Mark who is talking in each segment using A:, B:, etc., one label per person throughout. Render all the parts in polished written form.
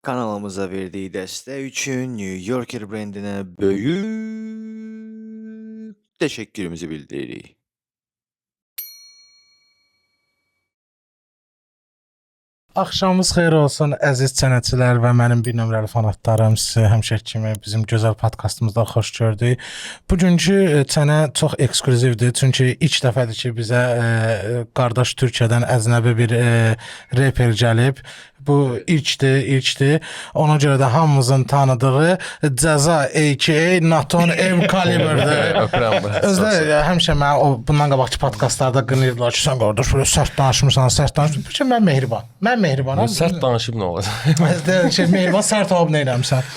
A: Kanalımıza verdiği destek için New Yorker brendine büyük teşekkürümüzü bildiririk.
B: Axşamınız xeyir olsun əziz sənətçilər və mənim bir nömrəli fanatlarım. Sizi həmişəki kimi bizim gözəl podkastımızda xoş gördük. Bugünkü sənə çox eksklüzivdir, çünki ilk dəfədir ki, bizə qardaş Türkiyədən əcnəbi bir reper gəlib. Bu ilkdir. Ona görə də hamımızın tanıdığı Cəza aka Naton M Caliber'dir. Özləri həmişə mənə bundan qabaqki podkastlarda qınayırdılar ki, sən qardaş belə sərt danışmırsan, sərt danışmırsan. Çünki mən mehriban. Mən mehribanam.
C: Sərt danışıb nə olacaq?
B: Mehriban sərt olub nə eləmsən?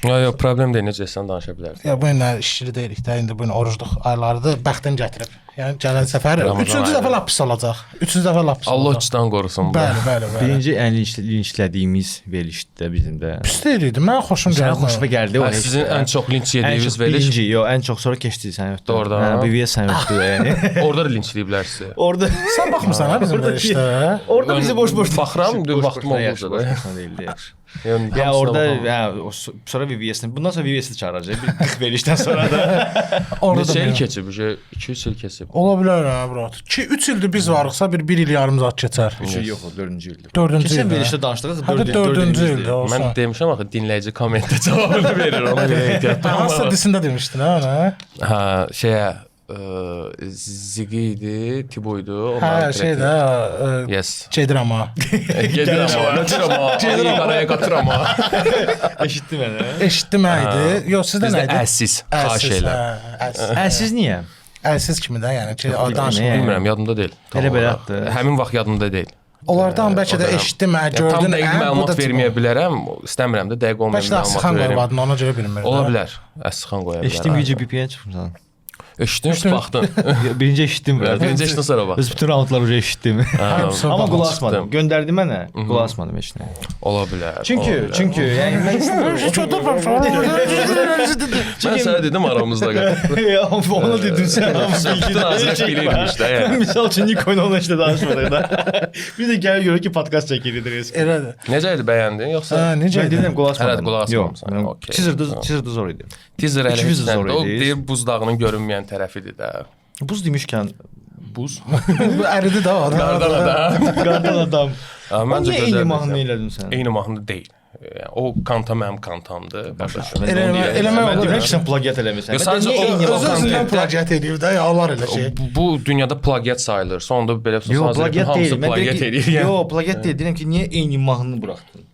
C: Yox, problem deyil, necə sən danışa bilərsən.
B: Ya bu ilə işçili deyilik də, indi bu ilə orucluq aylarıdır, bəxtin gətirib. Yəni gələn səfər 3-cü dəfə lap pis olacaq. 3-cü dəfə lap pis olacaq.
C: Allah uçdan qorusun.
B: Bəli.
D: Birinci ən linçlədiyimiz verilişdə bizim də.
B: Pis deyildi. Mən xoşum gəldi.
D: Sənə xoşuma gəldi o.
C: Sizin ən çox linç yediyiniz veriş.
D: Birinci, yox, ən çox sonra keçdi sən ötdün.
C: Doğrudan.
D: BBS sən ötdü yəni.
C: Orada da linçləyiblər sizi.
D: Orada
B: Sən baxmırsan ha bizim verilişdə.
D: orada bizi boş-boş
C: baxıram, vaxtım oldu da.
D: Deyildi yaxşı.
C: Yəni
D: Ya orada sonra VVS-ni bundan sonra VVS-i çağıracaq. Bir 40 verilişdən sonra da
B: Orada da
C: neçə il
B: belə.
C: keçib, 2-3 il keçib.
B: Ola bilər ha, brat. Ki 3 ildir biz varıqsa bir il yarım zat keçər.
D: 3 il yox, o 4-cü ildir.
B: 4-cü
D: Keçən
B: ildə.
D: verilişdə danışdıq,
B: Hətta 4-cü ildə olsa.
C: Mən demişəm axı dinləyici kommentdə cavabını verir, ona görə ehtiyatlı
B: Hansı
C: olmalıyam.
B: disində demişdin ha ona?
C: Ha, şeyə Zigi idi, Tiboydu.
B: Hə, şeydə
C: Yes.
B: gedirəm ha.
C: Gedirəm ama, gedirəm ama, qatıram ama.
D: Eşitdi mənə.
B: Eşitdim idi. Yox, sizdə nə
C: Bizdə
B: idi?
C: əlsiz, xahiş elə.
D: Əlsiz niyə?
B: Əlsiz kimi də, yəni ki, danışma.
D: nə?
C: Bilmirəm, yadımda deyil.
D: Elə
C: Tam
D: belə
C: olaraq.
D: atdı.
C: Həmin vaxt yadımda deyil.
B: Onlardan bəlkə də eşitdim, gördün.
C: Tam dəqiq məlumat verməyə bilərəm, istəmirəm də dəqiq olmayan
B: Bəlkə də
C: məlumat
B: Asıxan
C: verim.
B: qoymadın, ona görə bilmirəm.
C: Ola bilər. Əsxan qoya bilər.
D: Eşitdim gücü VPN çıxmısan.
C: Eşitdim, baxdın.
D: Birinci eşitdim biraz.
C: Birinci eşitdən sonra bax.
D: Biz bütün roundları уже eşitdim. Amma qulaq asmadım. Göndərdi mənə. Qulaq asmadım heç nə.
C: Ola bilər.
D: Çünki yəni mən
C: Mən sənə dedim aramızda qal.
D: onu dedin sən.
C: Bütün azraq bilirmiş də yəni.
D: Misal üçün Niko ilə ona işte danışmadıq da. Bir də gəlir görür ki podkast çəkiririk eski.
B: Elədir.
C: Necə idi, bəyəndin yoxsa?
B: Necə
D: Mən
B: idi?
D: dedim qulaq asmadım.
C: Hələ qulaq asmamısan.
D: Yox.
C: Okey.
D: Teaserdə zor idi.
C: Teaser elə
D: İkimiz də zor
C: o
D: idi.
C: deyir buzdağının görünməyən tərəfidir də.
D: Buz demişkən
C: Buz.
B: Bu əridi də o.
C: Qardan adam.
D: qardan adam.
C: Məncə
D: Niyə
C: gözəl.
D: eyni mahnı elədin sən?
C: Eyni mahnı deyil. Yəni, o kanta mənim kantamdır. Qardaşım.
B: Eləmə
D: Mən
B: olur.
D: demək ki sən plagiat eləmisən.
C: Yox, sadəcə o-
B: Öz-özündən plagiat edir də, ya onlar elə şey.
C: Bu dünyada plagiat sayılır. Sonunda belə
D: Yox, plagiat deyil. Mən
C: plagiat edir. Yəni.
D: Yox, plagiat deyil. Deyirəm ki, niyə eyni mahnını buraxdın?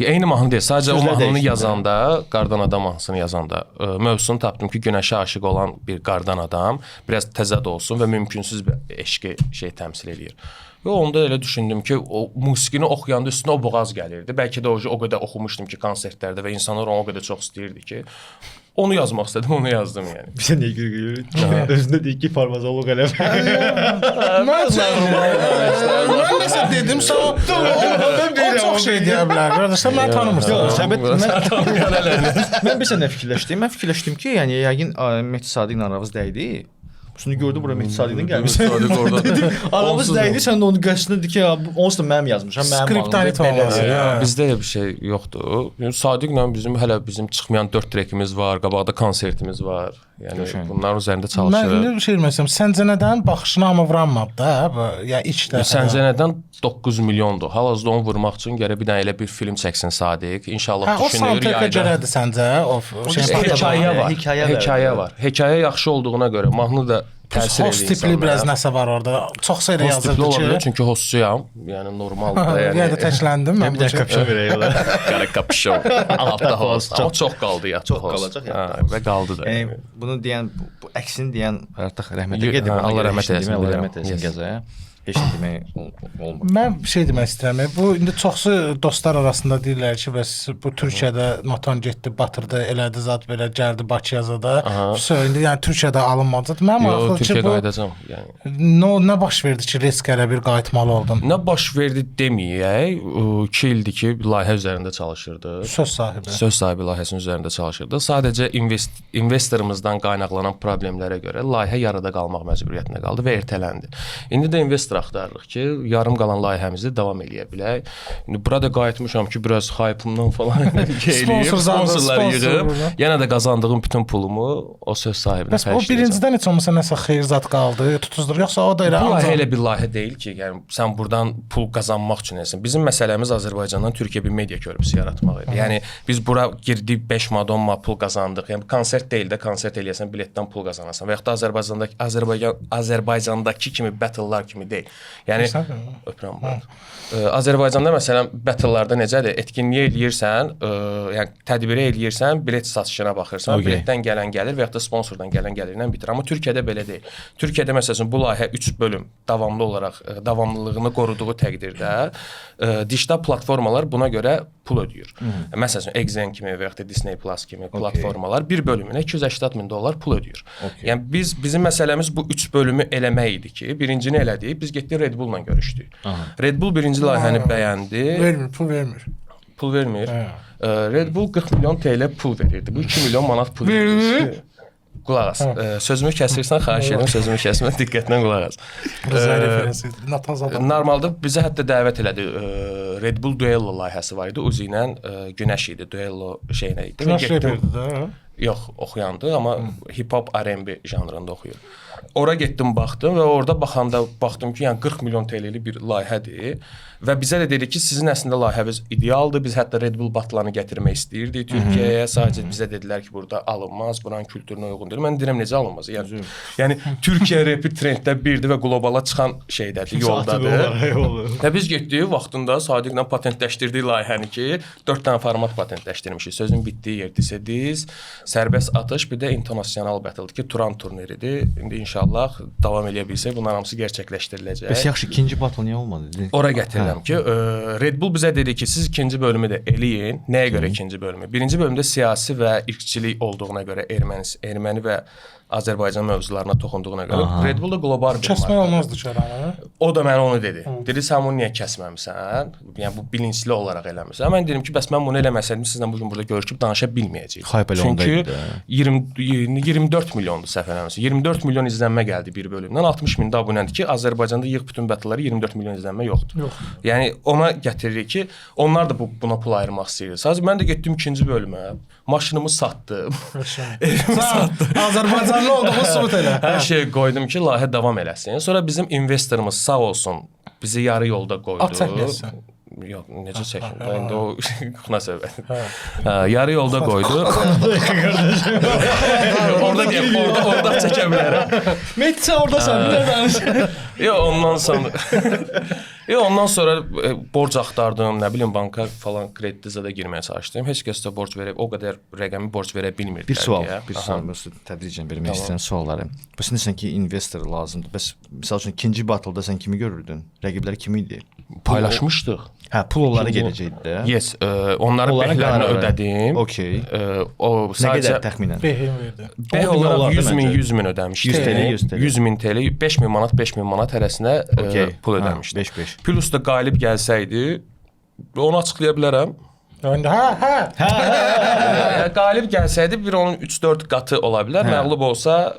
C: Eyni mahnı deyil. Sadəcə o
D: Sözlər
C: mahnını
D: dəyişdi.
C: yazanda, qardan adam mahnısını yazanda mövzusunu tapdım ki, günəşə aşiq olan bir qardan adam biraz təzad olsun və mümkünsüz bir eşqi şey təmsil eləyir. Və onda elə düşündüm ki, o musiqini oxuyanda üstünə o boğaz gəlirdi. Bəlkə də o qədər oxumuşdum ki, konsertlərdə və insanlar onu o qədər çox istəyirdi ki, onu yazmaq istədim, onu yazdım yəni.
D: Bir sən niyə gülür? Özündə deyir ki, farmazoloq qələm.
B: Mən nəsə dedim, sən o çox şey deyə bilər. Qardaşlar, mən tanımırsan.
D: Səbət mən bir sən nə fikirləşdim? Mən fikirləşdim ki, yəni yəqin Mehdi Sadiqlə aramız dəydi. Sonra gördüm bura Mehdi Sadiqdən gəlmişsən.
C: Sadiq orada.
D: Aramız dəydi, sən də onu qəsdinə dedi ki, onsuz da mənim yazmışam, mənim
B: Skriptanit olmaz.
C: Bizdə elə bir şey yoxdur. Yəni Sadiqlə bizim çıxmayan 4 trekimiz var, qabaqda konsertimiz var. Yəni bunların üzərində
B: Mən
C: çalışırıq.
B: indi bir şey deməsəm, Səncənədən baxışına amma vuranmadı da, ya ilk dəfə.
C: Səncənədən 9 milyondur. Hal-hazırda onu vurmaq üçün gərək bir dənə elə bir film çəksin Sadiq. İnşallah
B: O
C: düşünür
B: soundtrack-a
C: yayda.
B: görədir səncə? O
C: Hekayə var.
D: Hekayə
C: var. Hekayə yaxşı olduğuna görə mahnı da təsir edir
B: host tipli biraz nəsə var orada. Çox sayda
C: Host tipli
B: yazırdı
C: ola bilər
B: ki.
C: çünki hostçuyam. Yəni normaldır da.
B: Yəni təkləndim mən
D: Bir də kapşon verək ola.
C: Qara kapşon. Altda host. Amma çox qaldı ya.
D: Çox qalacaq ya.
C: Və qaldı da.
D: Yəni bunu deyən, bu əksini deyən artıq rəhmətə
C: Yox,
D: gedir.
C: Allah rəhmət eləsin,
D: Allah
C: bilirəm.
D: rəhmət eləsin
C: Yes.
D: qəzaya. Heç nə demək olmur.
B: Mən bir şey demək istəyirəm. Bu indi çoxsu dostlar arasında deyirlər ki, bəs bu Türkiyədə Natan getdi, batırdı, elədi zat belə gəldi Bakıya zada. İndi yəni Türkiyədə alınmalıdır. Mənim
C: Yox,
B: axıl ki,
C: Türkiyəyə
B: bu
C: qayıdacağam. Yəni
B: nə baş verdi ki, risk elə bir qayıtmalı oldun?
C: nə baş verdi deməyək, 2 ildir ki, layihə üzərində çalışırdı.
B: Söz sahibi.
C: Söz sahibi layihəsinin üzərində çalışırdı. Sadəcə investorımızdan qaynaqlanan problemlərə görə layihə yarıda qalmaq məcburiyyətində qaldı və ertələndi. İndi də investor investor axtarırıq ki, yarım qalan layihəmizi davam eləyə bilək. İndi burada qayıtmışam ki, biraz hype-ımdan falan sponsorları yığıb, yenə də qazandığım bütün pulumu o söz sahibinə
B: Bəs o
C: xərcləyəcəm.
B: birincidən heç olmasa nəsə xeyir zad qaldı, tutuzdur, yoxsa o da elə
C: Bu layihə
B: ancaq
C: elə bir layihə deyil ki, yəni sən burdan pul qazanmaq üçün eləsən. Bizim məsələmiz Azərbaycandan Türkiyə bir media körpüsü yaratmaq idi. Yəni biz bura girdik 5 manat 10 manat pul qazandıq. Yəni konsert deyil də, konsert eləyəsən biletdən pul qazanasan və ya da Azərbaycandakı kimi battle-lar kimi deyil. Yəni öpürəm bunu. Azərbaycanda məsələn battle-larda necədir? Etkinliyi eləyirsən, yəni tədbiri eləyirsən, bilet satışına baxırsan, biletdən gələn gəlir və ya da sponsordan gələn gəlirlə bitir. Amma Türkiyədə belə deyil. Türkiyədə məsələn bu layihə 3 bölüm davamlı olaraq davamlılığını qoruduğu təqdirdə dijital platformalar buna görə pul ödəyir. Məsələn Exen kimi və ya da Disney Plus kimi platformalar bir bölümünə $280,000 pul ödəyir. Yəni bizim məsələmiz bu 3 bölümü eləmək idi ki, birincini elədik, biz getdik Red Bull-la görüşdük. Red Bull birinci layihəni bəyəndi.
B: pul vermir.
C: Pul vermir. Red Bull 40 milyon TL pul verirdi. Bu 2 milyon manat pul verirdi. Qulaq as. Sözümü kəsirsən, xahiş edirəm, sözümü kəsmə, diqqətlə qulaq as. Normalda bizə hətta dəvət elədi. Red Bull Duello layihəsi var idi. Uzi ilə Günəş idi. Duello şeyinə idi.
B: Günəş reperdi də.
C: Yox, oxuyandı, amma hip-hop R&B janrında oxuyur. Ora getdim, baxdım və orada baxanda baxdım ki, yəni 40 milyon TL-lik bir layihədir və bizə də dedi ki, sizin əslində layihəniz idealdır. Biz hətta Red Bull batlarını gətirmək istəyirdik Türkiyəyə. Sadəcə bizə dedilər ki, burada alınmaz, buranın kültürünə uyğun deyil. Mən deyirəm necə alınmaz? Yəni Türkiyə repi trenddə birdir və qlobala çıxan şeydədir, yoldadır. Və biz getdik vaxtında Sadiqlə patentləşdirdik layihəni ki, 4 dənə format patentləşdirmişik. Sözün bitdiyi yer diz, sərbəst atış, bir də internasional battle-dır ki, Turan turniridir. İndi inşallah davam eləyə bilsək, bunların hamısı gerçəkləşdiriləcək.
D: Bəs yaxşı, ikinci battle niyə olmadı?
C: Ora gətirirəm ki, Red Bull bizə dedi ki, siz ikinci bölümü də eləyin. Nəyə görə ikinci bölümü? Birinci bölümdə siyasi və irqçilik olduğuna görə erməni və Azərbaycan mövzularına toxunduğuna görə Red Bull da qlobal bir
B: kəsmək olmazdı çərəni.
C: O da mənə onu dedi. Dedi sən bunu niyə kəsməmisən? Yəni bu bilinçli olaraq eləmirsən. Mən dedim ki, bəs mən bunu eləməsəydim sizlə bu gün burada görüşüb danışa bilməyəcəyik. Çünki 24 milyondur səhv eləmirəmsə. 24 milyon izlənmə gəldi bir bölümdən. 60 min də abunədir ki, Azərbaycanda yığ bütün battle-ları 24 milyon izlənmə yoxdur. Yəni ona gətiririk ki, onlar da buna pul ayırmaq istəyir. Sadəcə mən də getdim ikinci bölümə. Maşınımı satdım. Evimi satdım.
B: Azərbaycanlı olduğunu sübut elə.
C: Hər şey qoydum ki, layihə davam eləsin. Sonra bizim investorumuz sağ olsun bizi yarı yolda qoydu.
B: At çəkməsin.
C: Yox, necə çəkim? İndi o xuna söhbət. Yarı yolda qoydu. Orada çəkə bilərəm.
D: Metsə ordasan, bir danış.
C: Ondan sonra borc axtardım, nə bilim banka falan kreditizə də girməyə çalışdım. Heç kəs də borc verə, o qədər rəqəmi borc verə bilmirdi.
D: Bir sual, tədricən vermək istəyən sualları. Bəs sən ki, investor lazımdır. Bəs məsəl üçün ikinci battle-da sən kimi görürdün? Rəqiblər kim idi?
C: Paylaşmışdıq.
D: Hə, pul onlara gələcəkdi də.
C: Yes, onların behlərini ödədim.
D: Okay.
C: O
D: nə qədər təxminən?
B: Behim verdi.
C: Beh olaraq 100 min ödəmişdi. 100 min TL, 5 min manat hərəsinə pul ödəmişdi.
D: 5-5.
C: Plus da qalib gəlsəydi, onu açıqlaya bilərəm. Qalib gəlsəydi bir onun 3-4 qatı ola bilər. Məğlub olsa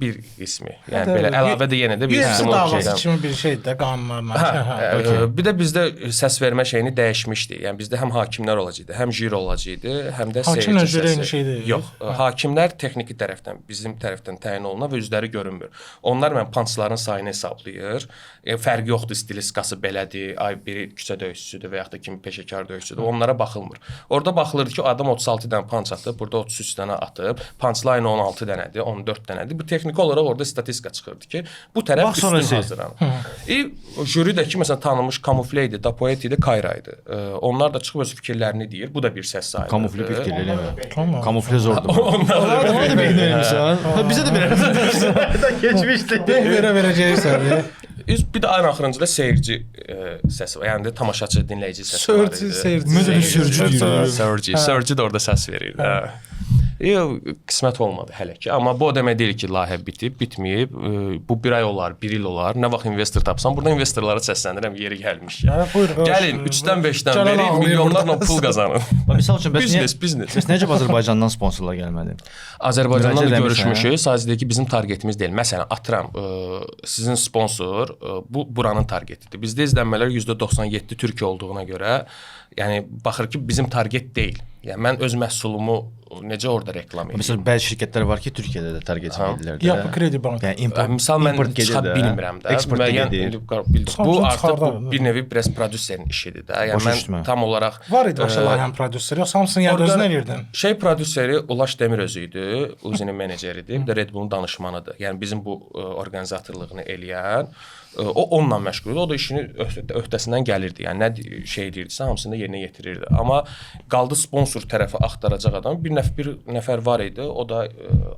C: bir qismi. Yəni belə əlavə də yenə də bir qismi
B: davası kimi bir şeydir də qanunlarla.
C: Bir də bizdə səs vermə şeyini dəyişmişdi. Yəni bizdə həm hakimlər olacaqdı, həm jüri olacaqdı, həm də seyirci səsi. Yox, hakimlər texniki tərəfdən, bizim tərəfdən təyin olunan və üzləri görünmür. Onlar punchların sayını hesablayır. Fərqi yoxdur, stilistikası belədir, ay biri küçə döyüşçüdür və ya da kimi peşəkar döyüşçüdür. Onlara baxılmır. Orada baxılırdı ki, adam 36 dənə punch atıb, burada 33 dənə atıb, punchline 16 dənədir, 14 dənədir. Bu texniki olaraq orada statistika çıxırdı ki, bu tərəf üstün hazırlanır. Jüri də ki, məsələn, tanınmış Kamufle idi, Dapoet idi, Kayra idi. Onlar da çıxıb öz fikirlərini deyir. Bu da bir səs sahibidir.
D: Kamufle fikirləri eləmə. Kamufle zordur.
C: Onlar
D: da bilmirsən. Bizə də verərsən. Keçmişdi.
B: Verəcəksən.
C: Bir də ayın axırıncıda seyirci səsi var. Yəni də tamaşaçı, dinləyici səsi var idi.
B: Seyirci.
C: Seyirci də orada səs verirdi. Yox, qismət olmadı hələ ki. Amma bu o demək deyil ki, layihə bitib, bitməyib. Bu 1 ay olar, 1 il olar. Nə vaxt investor tapsam, burada investorlara səslənirəm, yeri gəlmiş. Gəlin 3-dən 5-dən verin, milyonlarla pul qazanın.
D: Məsəl üçün
C: Biznes.
D: Bəs necə Azərbaycandan sponsorlar gəlmədi?
C: Azərbaycandan da görüşmüşük. Sadəcə ki, bizim targetimiz deyil. Məsələn, atıram, sizin sponsor buranın targetidir. Bizdə izlənmələr %97 Türkiyə olduğuna görə, yəni baxır ki, bizim target deyil. Yəni mən öz məhsulumu necə orada reklam edirəm?
D: Məsələn, bəzi şirkətlər var ki, Türkiyədə də target edirlər də.
B: Yapı Kredi Bank.
D: Yəni
C: Misal mən çıxa bilmirəm də.
D: Eksport gedir.
C: Bu artıq bir nevi biraz prodüserin işidir də. Yəni mən tam olaraq
B: Var idi başa layihənin prodüseri, yoxsa hamısını yəni özün eləyirdin?
C: Prodüseri Ulaş Demirözü idi, Uzinin meneceridir, bir də Red Bull'un danışmanıdır. Yəni bizim bu orqanizatorluğunu eləyən o onunla məşğul idi. O da işini öhdəsindən gəlirdi. Yəni nə şey deyirdisə, hamısını yerinə yetirirdi. Amma qaldı sponsor tərəfi axtaracaq adam. Bir nəfər var idi, o da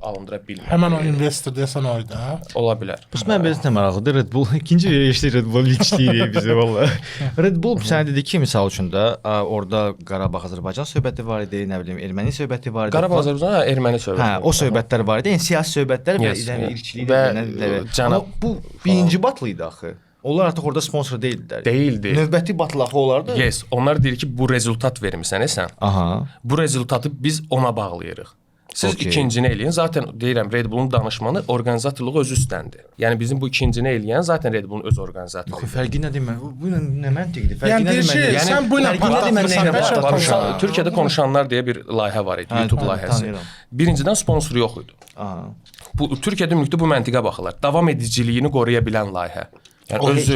C: alındıra bilmədi.
B: Həmin o investor desən o idi, hə?
C: Ola bilər.
D: Bəs mən bezə maraqlıdır Red Bull. İkinci verişdə Red Bull linçləyir bizi vallahi. Red Bull sənə dedi ki, misal üçün də orada Qarabağ Azərbaycan söhbəti var idi, nə bilim Erməni söhbəti var idi.
C: Qarabağ Azərbaycan Erməni söhbəti.
D: Hə, o söhbətlər var idi. Yəni siyasi söhbətlər və irqçilik
C: cənab
D: bu birinci batlı idi axı. Onlar artıq orada sponsor deyildilər.
C: Deyildi.
D: Növbəti batlağı olardı.
C: Yes, onlar deyir ki, bu rezultat vermisən sən.
D: Aha.
C: Bu rezultatı biz ona bağlayırıq. Siz ikincini eləyin. Zaten deyirəm Red Bull'un danışmanı orqanizatorluğu özü üstləndir. Yəni bizim bu ikincini eləyən zaten Red Bull'un öz orqanizatorluğudur.
D: Fərqi nədir? Bu nə məntiqdir? Fərqi
B: Yəni
D: nədir?
B: deyir, sən bu ilə
C: partlatırsan. Türkiyədə konuşanlar deyə bir layihə var idi, YouTube layihəsi. Birincidən sponsor yox idi. Bu Türkiyədə ümumilikdə bu məntiqə baxırlar. Davam ediciliyini qoruya bilən layihə. Yəni özü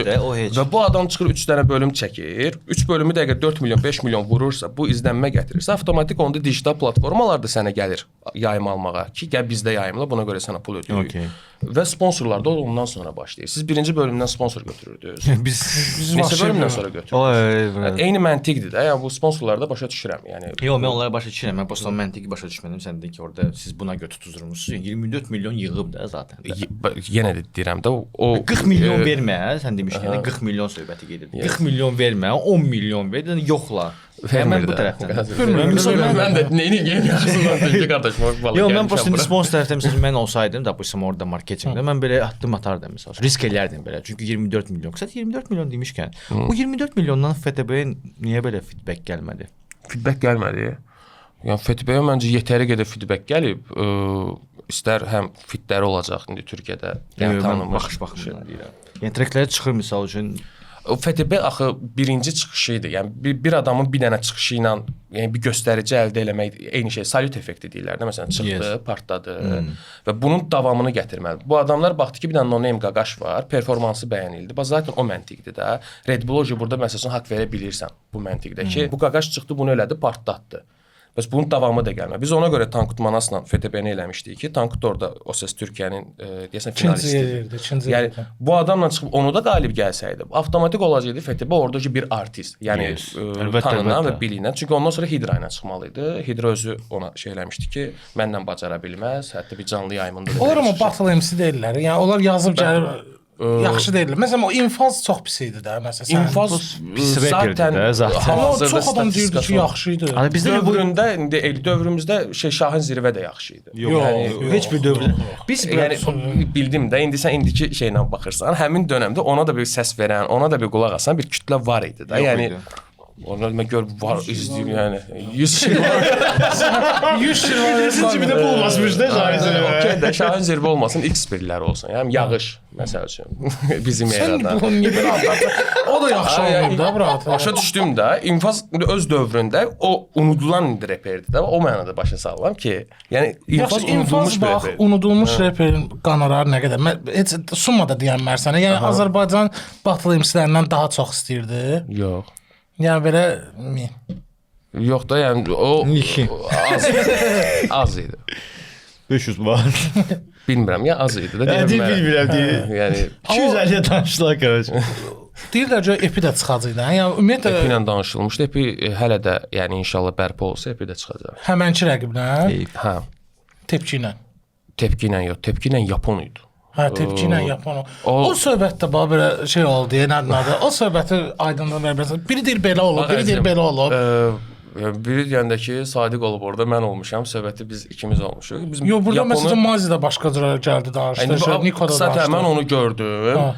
C: və bu adam çıxır 3 dənə bölüm çəkir. 3 bölümü dəqiqə 4 milyon, 5 milyon vurursa, bu izlənmə gətirirsə, avtomatik onda digital platformalarda sənə gəlir yayım almağa ki, gəl bizdə yayımla, buna görə sənə pul ödəyirik. Və sponsorlar da ondan sonra başlayır. Siz birinci bölümdən sponsor götürürdünüz.
D: Biz
C: neçə bölümdən sonra götürürdünüz. Eyni məntiqdir də. Yəni bu sponsorlarda başa düşürəm. Yəni
D: yox, mən onları başa düşürəm. Mən prosta məntiqi başa düşmədim. Sən dedin ki, orada siz buna götür tuzdurmusunuz. 24 milyon yığıb da zaten.
C: Yenə də deyirəm də o
D: 40 milyon vermə, sən demişkən 40 milyon söhbəti gedir. 40 milyon vermə, 10 milyon ver, yoxla. Mən bu tərəfdən.
C: Mən də neyini yazılan deyil qardaşım.
D: Yox, mən prosta sponsor tərəfdən məsələn mən olsaydım da bu orada marketinqdə mən belə addım atardım məsəl. Risk eləyərdim belə. Çünki 24 milyon. Qısa 24 milyon demişkən, o 24 milyondan FTB-yə niyə belə feedback gəlmədi?
C: Feedback gəlmədi. Yəni FTB-yə məncə yetəri qədər feedback gəlib. İstər həm fitləri olacaq indi Türkiyədə, yəni tanınmış
D: baxımından deyirəm. Yəni treklərə çıxır misal üçün
C: FTB axı birinci çıxışı idi. Yəni bir adamın bir dənə çıxışı ilə, yəni bir göstərici əldə eləmək eyni şey, salyut effekti deyirlər də. Məsələn, çıxdı, partladı və bunun davamını gətirməli. Bu adamlar baxdı ki, bir dənə no-name qaqaş var, performansı bəyənildi. Bax zaten o məntiqdir də. Red Bull burada məsələn haqq verə bilirsən bu məntiqdə ki, bu qaqaş çıxdı, bunu elədi, partlatdı. Bəs bunun davamı da gəlmir. Biz ona görə Tankut Manasla FTB-ni eləmişdik ki, Tankut orada o səs Türkiyənin deyəsən finalistidir. Yəni bu adamla çıxıb onu da qalib gəlsəydi, avtomatik olacaqdı FTB oradakı bir artist. Yəni tanınan və bilinən. Çünki ondan sonra Hidra ilə çıxmalı idi. Hidra özü ona şey eləmişdi ki, mənlə bacara bilməz, hətta bir canlı yayımında da.
B: Onlar amma batıl MC deyirlər. Yəni onlar yazıb gəlir yaxşı deyirlər. Məsələn o infaz çox pis idi də məsələn.
C: İnfaz zaten
B: çox adam deyirdi ki, yaxşı idi.
C: Hani bizdə dövründə indi dövrümüzdə Şahin Zirvə də yaxşı idi.
D: Yəni heç bir dövrdə.
C: Biz yəni bildim də indi sən indiki şeylə baxırsan, həmin dövrdə ona da bir səs verən, ona da bir qulaq asan bir kütlə var idi də. Yəni onu mən gör var izləyir yəni 100 Şirvan
B: 100 Şirvan
D: cibinə pul basmış da
C: Okey də Şahin Zirvə olmasın, X birlər olsun. Yəni yağış məsəl üçün bizim yerdə.
B: O da yaxşı oldu da brat.
C: Başa düşdüm də, İnfaz öz dövründə o unudulan reperdir də. O mənada başa sallam ki, yəni İnfaz unudulmuş bir reper.
B: Unudulmuş reperin qonorarı nə qədər? Heç summa da deyənmər sənə. Yəni Azərbaycan batıl MC-lərindən daha çox istəyirdi.
C: Yox.
B: Yəni belə
C: yox da, yəni o az idi.
D: 500 var.
C: Bilmirəm ya, az idi də.
D: Bilmirəm deyir.
C: Yəni
D: 250-yə danışdılar qardaş.
B: deyirlər ki, epi də çıxacaq da. Yəni ümumiyyətlə
C: epi ilə danışılmışdı. Epi hələ də, yəni inşallah bərpa olsa epi də çıxacaq.
B: Həmənki rəqiblə?
C: Hə.
B: Tepki ilə.
C: Tepki ilə yox, tepki ilə Yapon idi.
B: Hə, tepki ilə Yapon. O söhbətdə bax belə şey oldu, nədir? O söhbəti aydınlıq verməsən. Biri deyir belə olub, biri deyir belə olub.
C: Biri deyəndə ki, Sadiq olub orada, mən olmuşam, söhbəti biz ikimiz olmuşuq. Biz
B: Yo, burada məsələn Mazi də başqa cür gəldi danışdı. Niko da danışdı.
C: Mən onu gördüm.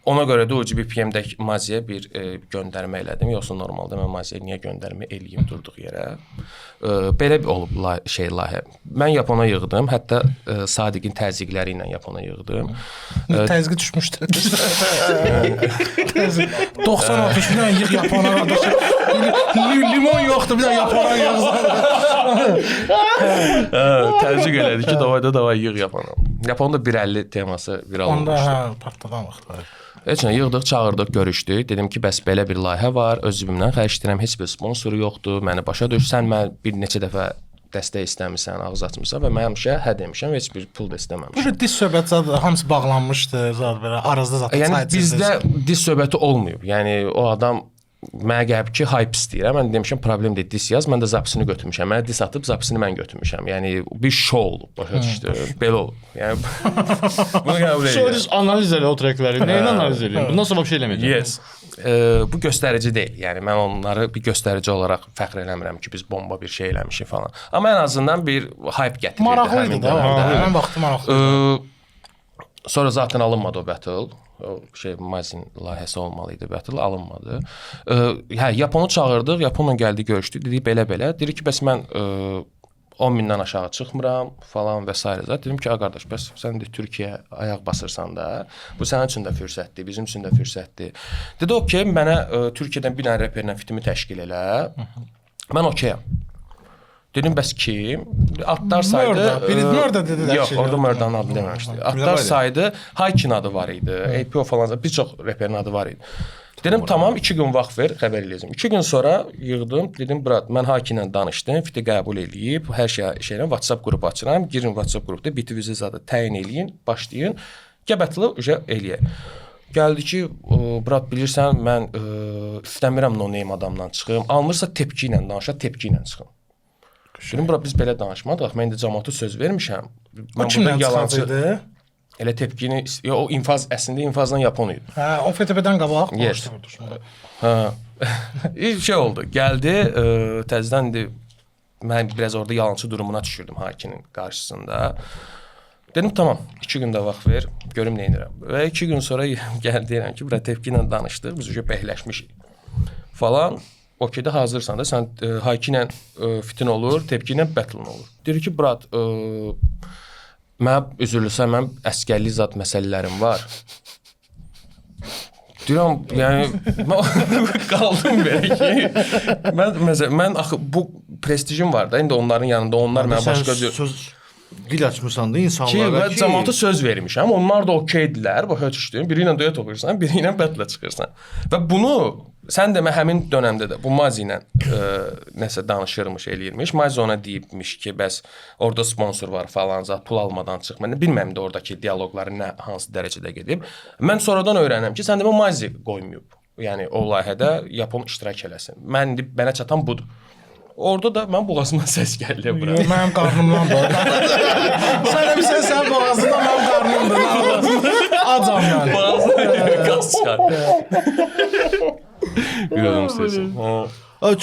C: Ona görə də OGBPM-də Maziyə bir göndərmə elədim. Yoxsa normalda mən Maziyə niyə göndərmə eləyim durduq yerə. Belə olub layihə. Mən Yapona yığdım. Hətta Sadiqin təzyiqləri ilə Yapona yığdım.
B: Təzyiqi düşmüşdü. 90-60 bir dənə yığ Yapona qardaşı. Limon yoxdur, bir dənə Yapona yığsan.
C: Təzyiq elədi ki, davay yığ Yapona. Yaponda 1.50 teması viral olmuşdu.
B: Onda partladan vaxtlar.
C: Heç nə yığdıq, çağırdıq, görüşdük. Dedim ki, bəs belə bir layihə var, öz cibimdən xərcləyirəm, heç bir sponsoru yoxdur. Məni başa düş, sən mən bir neçə dəfə dəstək istəmirsən, ağız açmısan və mən həmişə hə demişəm, heç bir pul da istəməmişəm.
B: Bu diz söhbət zaten hamısı bağlanmışdı, zaten belə arazda zaten.
C: Yəni bizdə diz söhbəti olmayıb. Yəni o adam mənə gəlib ki, hype istəyirəm. Mən demişəm, problem deyil, dis yaz. Mən də zapisini götürmüşəm. Mənə dis atıb zapisini mən götürmüşəm. Yəni bir show olub, başa düşdü. Belə olub. Yəni bunu qəbul edirəm.
D: Sonra analiz elə o trekləri. Nəyin analiz edirəm? Bundan sonra bir şey eləməyəcəm.
C: Yes. Bu göstərici deyil. Yəni mən onları bir göstərici olaraq fəxr eləmirəm ki, biz bomba bir şey eləmişik falan. Amma ən azından bir hype gətirirdi.
B: Maraqlıydı da. Mən vaxtım maraqlıydı.
C: Sonra zaten alınmadı o battle. O Mazin layihəsi olmalı idi, battle alınmadı. Hə, Yaponu çağırdıq, Yaponla gəldi, görüşdük. Dedi belə. Dedi ki, bəs mən 10 mindən aşağı çıxmıram falan və s. Dedim ki, qardaş, bəs sən də Türkiyə ayaq basırsan da, bu sənin üçün də fürsətdir, bizim üçün də fürsətdir. Dedi, okey, mənə Türkiyədən bir dənə reperlə fitimi təşkil elə. Mən okeyəm. Dedim, bəs kim? Atlar saydı.
B: Mörda dedilər.
C: Yox, orada Mördanın adı deməmişdi. Atlar saydı, Haykin adı var idi, APO falan, bir çox reperin adı var idi. Dedim, tamam, 2 gün vaxt ver, xəbər eləyəcəm. 2 gün sonra yığdım, dedim, brat, mən Haykinlə danışdım, fiti qəbul eləyib, hər şeylə WhatsApp qrupu açıram, girin WhatsApp qrupda, biti-vizi zadı təyin eləyin, başlayın, gəbətilə eləyək. Gəldi ki, brat, bilirsən, mən istəmirəm no-name adamdan çıxım, almırsa tepki ilə danışa, tepki ilə çıxım. Dedim, bura biz belə danışmadıq. Mən indi cəmaata söz vermişəm.
B: O kimdən çıxacaqdı?
C: Elə tepkini, o əslində infazdan Yapon idi.
B: Hə, o FTP-dən qabaq.
C: Yes. Hə. Şey oldu. Gəldi, təzədən indi mən biraz orada yalançı durumuna düşürdüm hakinin qarşısında. Dedim, tamam, 2 gündə vaxt ver, görüm nə edirəm. Və 2 gün sonra gəldi deyirəm ki, bura tepki ilə danışdıq, biz уже bəhləşmişik falan. Okeydə hazırsan da sən Hayki ilə fitin olur, tepki ilə battle olur. Deyir ki, brat, mən üzürlüsə mən əskərlik zat məsələlərim var. Deyirəm, yəni mən qaldım belə ki, mən axı bu prestijim var da, indi onların yanında onlar mənə başqa
D: söz dil açmısan da insanlara
C: ki, mən cəmaata söz vermişəm. Onlar da okeydirlər. Başa düşdün? Biri ilə duet oxuyursan, biri ilə battle çıxırsan. Və bunu sən demə həmin dövrdə də bu Mazi ilə nəsə danışırmış, eləyirmiş. Mazi ona deyibmiş ki, bəs orada sponsor var falan, zat pul almadan çıx. Mən bilmirəm də oradakı dialoqları nə hansı dərəcədə gedib. Mən sonradan öyrənəm ki, sən demə Mazi qoymayıb. Yəni o layihədə Yapon iştirak eləsin. Mən indi mənə çatan budur. Orada da mən boğazıma səs gəldi bura.
B: Mənim qarnımdan da. Sən demişsən sən boğazından, mənim qarnımdan. Acam yəni.
C: Boğazına qaz çıxar. Görürüm sesi.